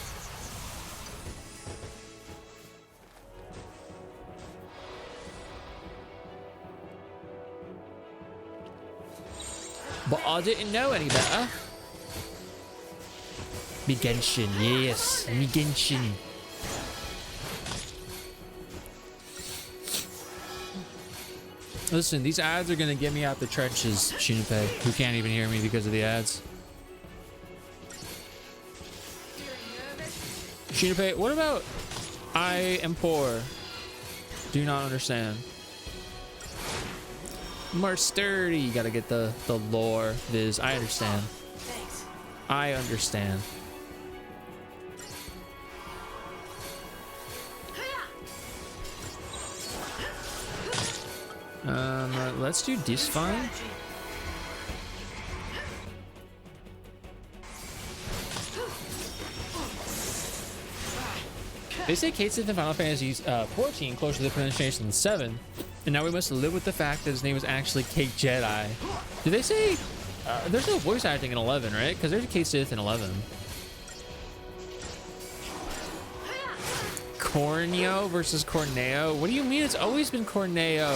But I didn't know any better. Me Genshin, yes, me Genshin. Listen, these ads are gonna get me out the trenches, Shinpei, who can't even hear me because of the ads. Shinpei, what about I am poor? Do not understand. More sturdy. You gotta get the lore, Viz. I understand. Thanks. I understand. Let's do this fine. They say Kate Sith in Final Fantasy 14 closer to the pronunciation than 7, and now we must live with the fact that his name is actually Kate Jedi. Did they say there's no voice acting in 11, right? Because there's a Kate Sith in 11. Corneo versus Corneo. What do you mean? It's always been Corneo.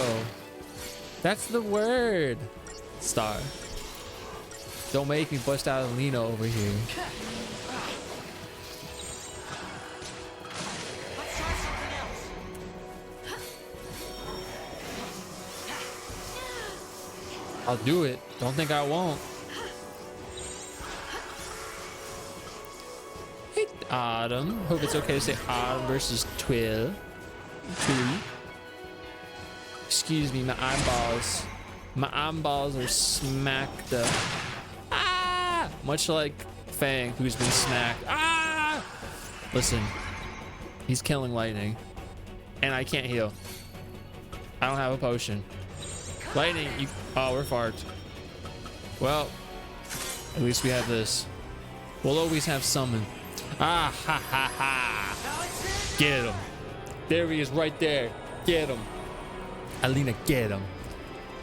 That's the word. Star. Don't make me bust out a Lino over here. Let's try something else. I'll do it. Don't think I won't. Hey, Autumn. Hope it's okay to say Autumn versus Twill. Excuse me, my eyeballs. My eyeballs are smacked up. Ah! Much like Fang, who's been smacked. Ah! Listen, he's killing lightning, and I can't heal. I don't have a potion. Lightning, you. Oh, we're farts. Well, at least we have this. We'll always have summon. Ah ha ha ha! Get him! There he is, right there. Get him, Alina. Get him.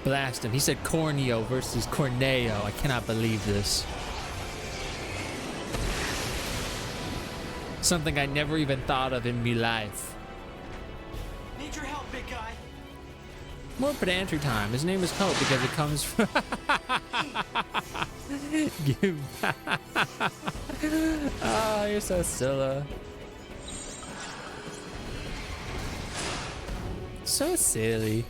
Blast him. He said Corneo versus Corneo. I cannot believe this. Something I never even thought of in me life. Need your help, big guy. More pedantry time. His name is Hope because it comes from. Oh, you're so silly. So silly.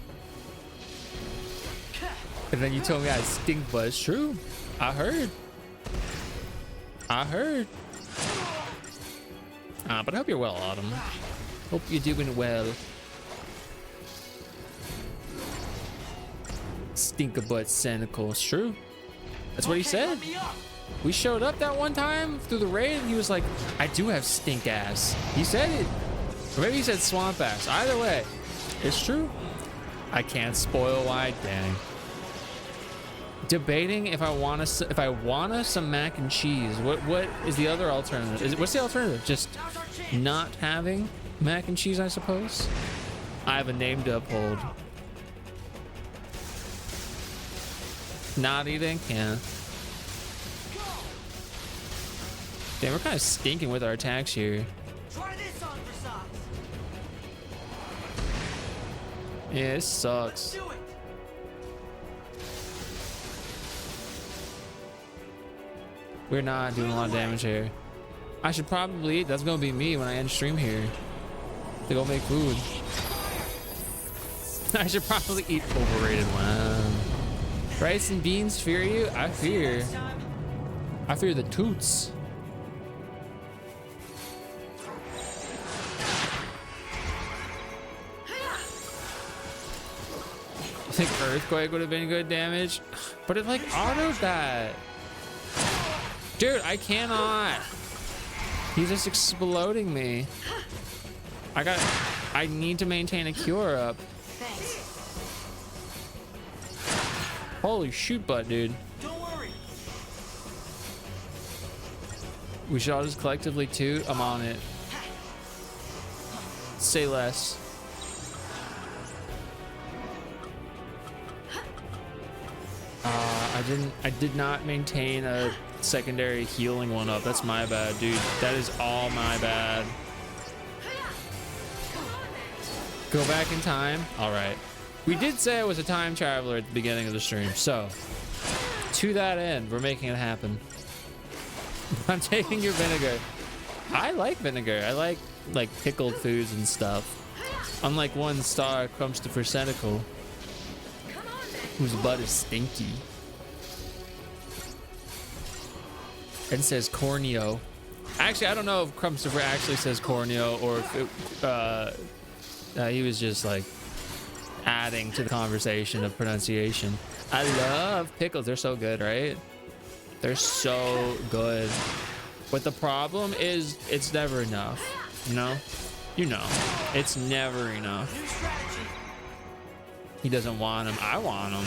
And then you told me I stink, but it's true. I heard. But I hope you're well, Autumn. Hope you're doing well. Stinker butt Sanical. It's true. That's what he said. Let me up. We showed up that one time through the raid and he was like, I do have stink ass. He said it. Or maybe he said swamp ass. Either way, it's true. I can't spoil why, dang. Debating if I want some mac and cheese. What is the other alternative? What's the alternative? Just not having mac and cheese, I suppose. I have a name to uphold. Not eating? Yeah. Damn, we're kind of stinking with our attacks here. Try this on for size. Yeah, it sucks. Do it. We're not doing a lot of damage here. I should probably eat. That's gonna be me when I end stream here. To go make food. I should probably eat overrated one. Rice and beans fear you? I fear the toots. I think Earthquake would have been good damage, but it like autoed that. Dude, I cannot. He's just exploding me. I need to maintain a cure up. Thanks. Holy shoot butt, dude. Don't worry. We should all just collectively toot. I'm on it. Say less. I did not maintain a secondary healing one up. That's my bad, dude. That is all my bad. Go back in time. All right. We did say I was a time traveler at the beginning of the stream, so to that end, we're making it happen. I'm taking your vinegar. I like vinegar. I like pickled foods and stuff. Unlike one star comes to Persenical, whose butt is stinky. And says Corneo. Actually, I don't know if Crumpsifer actually says Corneo or if it, he was just like adding to the conversation of pronunciation. I love pickles. They're so good, right? They're so good. But the problem is it's never enough. You know, it's never enough. New strategy. He doesn't want them. I want them.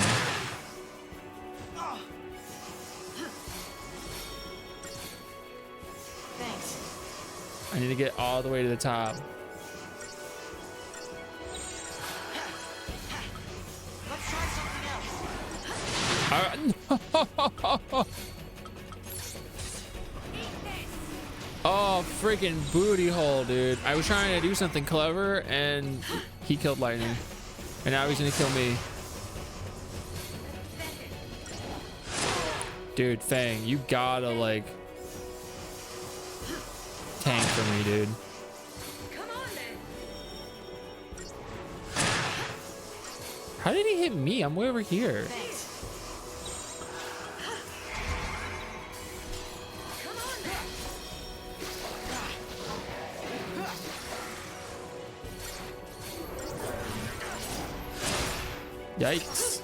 Thanks. I need to get all the way to the top. Let's try something else. Oh, freaking booty hole, dude. I was trying to do something clever and he killed lightning. And now he's gonna kill me. Dude, Fang, you gotta like tank for me, dude. Come on then. How did he hit me? I'm way over here. Thanks. Come on then. Yikes.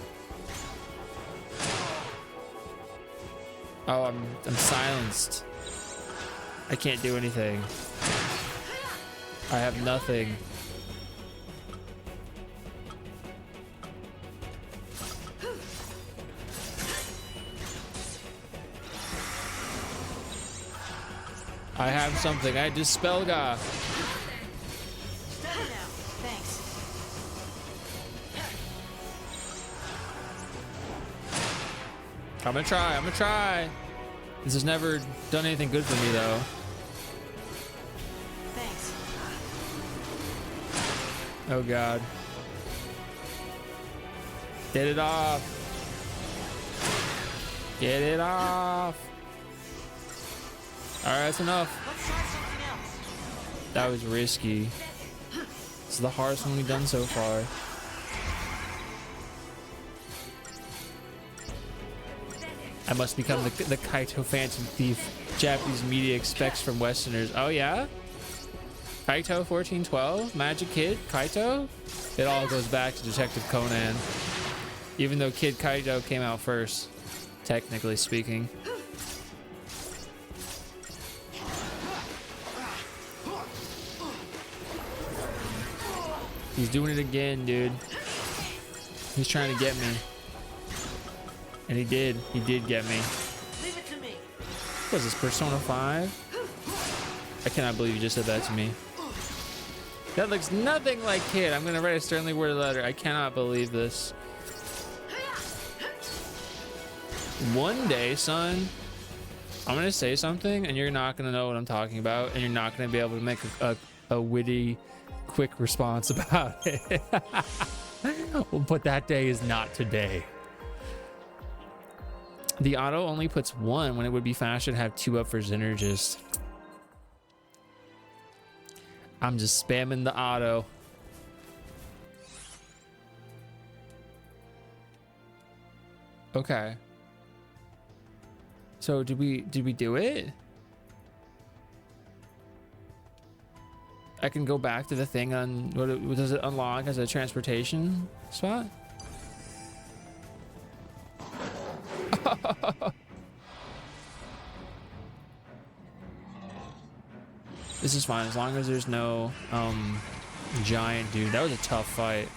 Oh, I'm silenced. I can't do anything. I have nothing. I have something. I dispel God. Steady now. Thanks. I'm gonna try. I'm gonna try. This has never done anything good for me, though. Thanks. Oh, God. Get it off. Get it off. All right, that's enough. Let's try something else. That was risky. This is the hardest one we've done so far. I must become the Kaito Phantom Thief Japanese media expects from Westerners. Oh, yeah? Kaito 1412? Magic Kid? Kaito? It all goes back to Detective Conan. Even though Kid Kaito came out first, technically speaking. He's doing it again, dude. He's trying to get me. And he did. He did get me. Leave it to me. What is this, Persona 5? I cannot believe you just said that to me. That looks nothing like Kid. I'm gonna write a sternly worded letter. I cannot believe this. One day, son, I'm gonna say something and you're not gonna know what I'm talking about, and you're not gonna be able to make a witty, quick response about it. But that day is not today. The auto only puts 1 when it would be faster to have 2 up for Synergist. I'm just spamming the auto. Okay. So did we do it? I can go back to the thing on what does it unlock as a transportation spot? This is fine as long as there's no giant dude. That was a tough fight.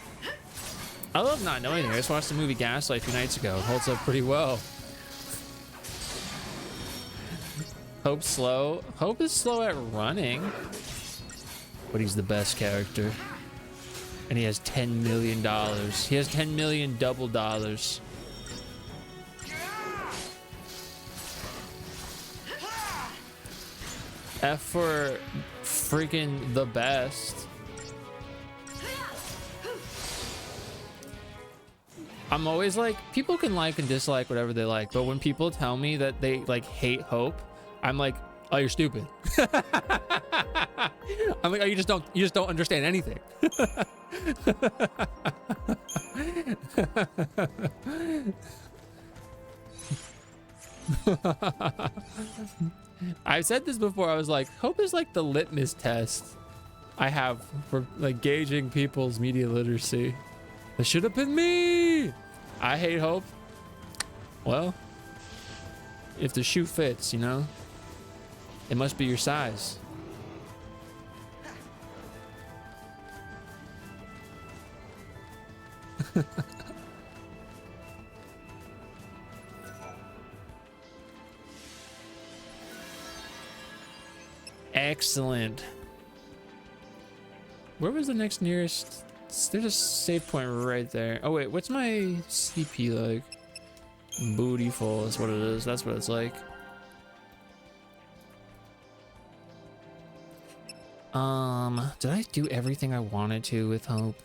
I love not knowing anything. I just watched the movie Gaslight a few nights ago. It holds up pretty well. Hope's slow. Hope is slow at running, but he's the best character. And he has $10 million. He has 10 million double dollars. F for freaking the best. I'm always like, people can like and dislike whatever they like, but when people tell me that they like hate Hope, I'm like, oh, you're stupid. I'm like, oh, you just don't understand anything. I've said this before. I was like, Hope is like the litmus test I have for like gauging people's media literacy. It should have been me. I hate Hope. Well, if the shoe fits, you know, it must be your size. Excellent. Where was the next nearest? There's a save point right there. Oh wait, what's my CP like? Bootyful is what it is. That's what it's like. Did I do everything I wanted to with Hope?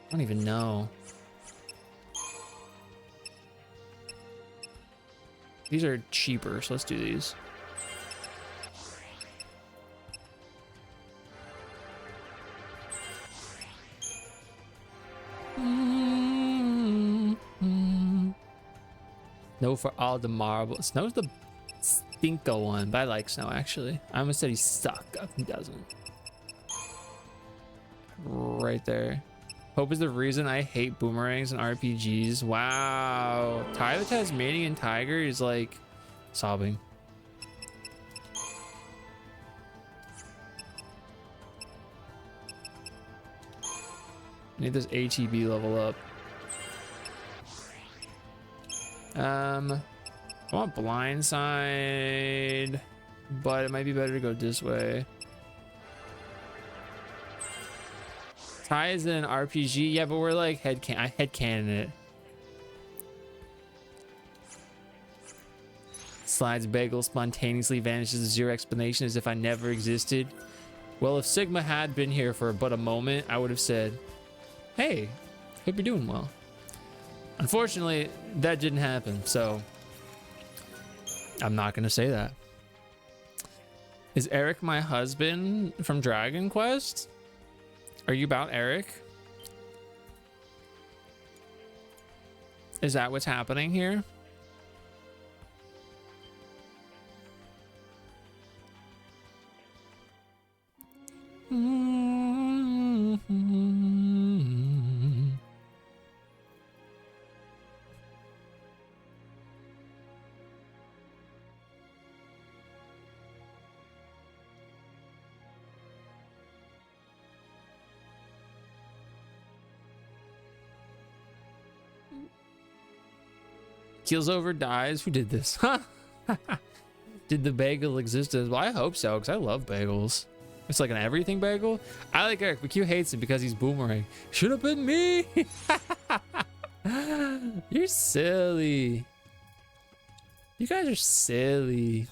I don't even know. These are cheaper, so let's do these. No for all the marbles. Snow's the stinko one, but I like Snow actually. I almost said he sucked. He doesn't. Right there. Hope is the reason I hate boomerangs and RPGs. Wow. Ty the Tasmanian Tiger is like sobbing. Need this ATB level up. I want blindside, but it might be better to go this way. Ty is an RPG, yeah, but we're like headcanon it. Slides bagel spontaneously vanishes with zero explanation as if I never existed. Well, if Sigma had been here for but a moment, I would have said, hey, hope you're doing well. Unfortunately, that didn't happen, so I'm not gonna say that. Is Eric my husband from Dragon Quest? Are you about Eric? Is that what's happening here? Keels over, dies. Who did this? Did the bagel exist as well? I hope so, because I love bagels. It's like an everything bagel. I like Eric, but Q hates him because he's boomerang. Should have been me. You're silly. You guys are silly.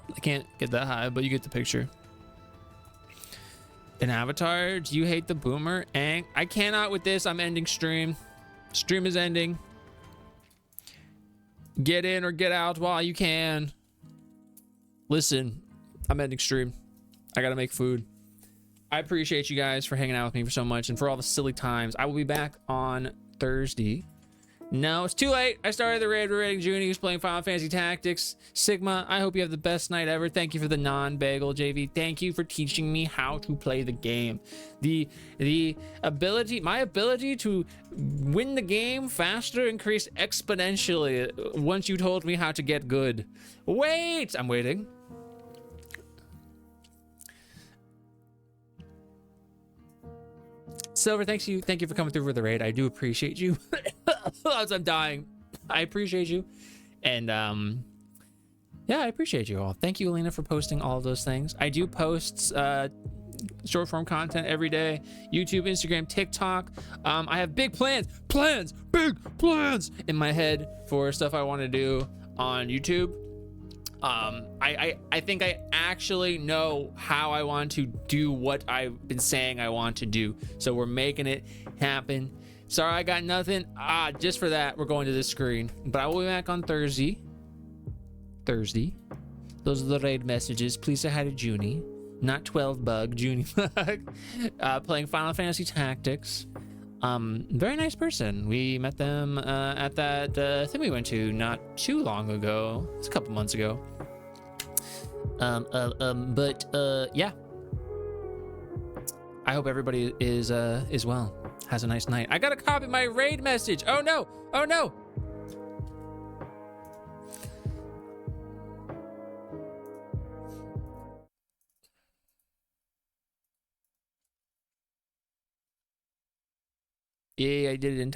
I can't get that high, but you get the picture. An avatar, do you hate the boomer? And I cannot with this. I'm ending stream. Stream is ending. Get in or get out while you can. Listen, I'm ending stream. I gotta make food. I appreciate you guys for hanging out with me for so much and for all the silly times. I will be back on Thursday. No, it's too late. I started the raid. We're raiding Junie, who's playing Final Fantasy Tactics. Sigma, I hope you have the best night ever. Thank you for the non-bagel, JV. Thank you for teaching me how to play the game. The ability, my ability to win the game faster increased exponentially once you told me how to get good. Wait, I'm waiting. Silver, thank you for coming through for the raid. I do appreciate you. As I'm dying, I appreciate you, and yeah, I appreciate you all. Thank you, Alina, for posting all of those things. I do post short form content every day. YouTube, Instagram, TikTok. I have big plans in my head for stuff I want to do on YouTube. I think I actually know how I want to do what I've been saying I want to do. So we're making it happen. Sorry, I got nothing. Just for that, we're going to this screen. But I will be back on Thursday. Those are the raid messages. Please say hi to Junie. Not 12 bug, Junie bug. Playing Final Fantasy Tactics. Very nice person. We met them at that thing we went to not too long ago. It's a couple months ago. Yeah. I hope everybody is well. Has a nice night. I gotta copy my raid message. Oh no! Oh no! Yeah, I did it in time.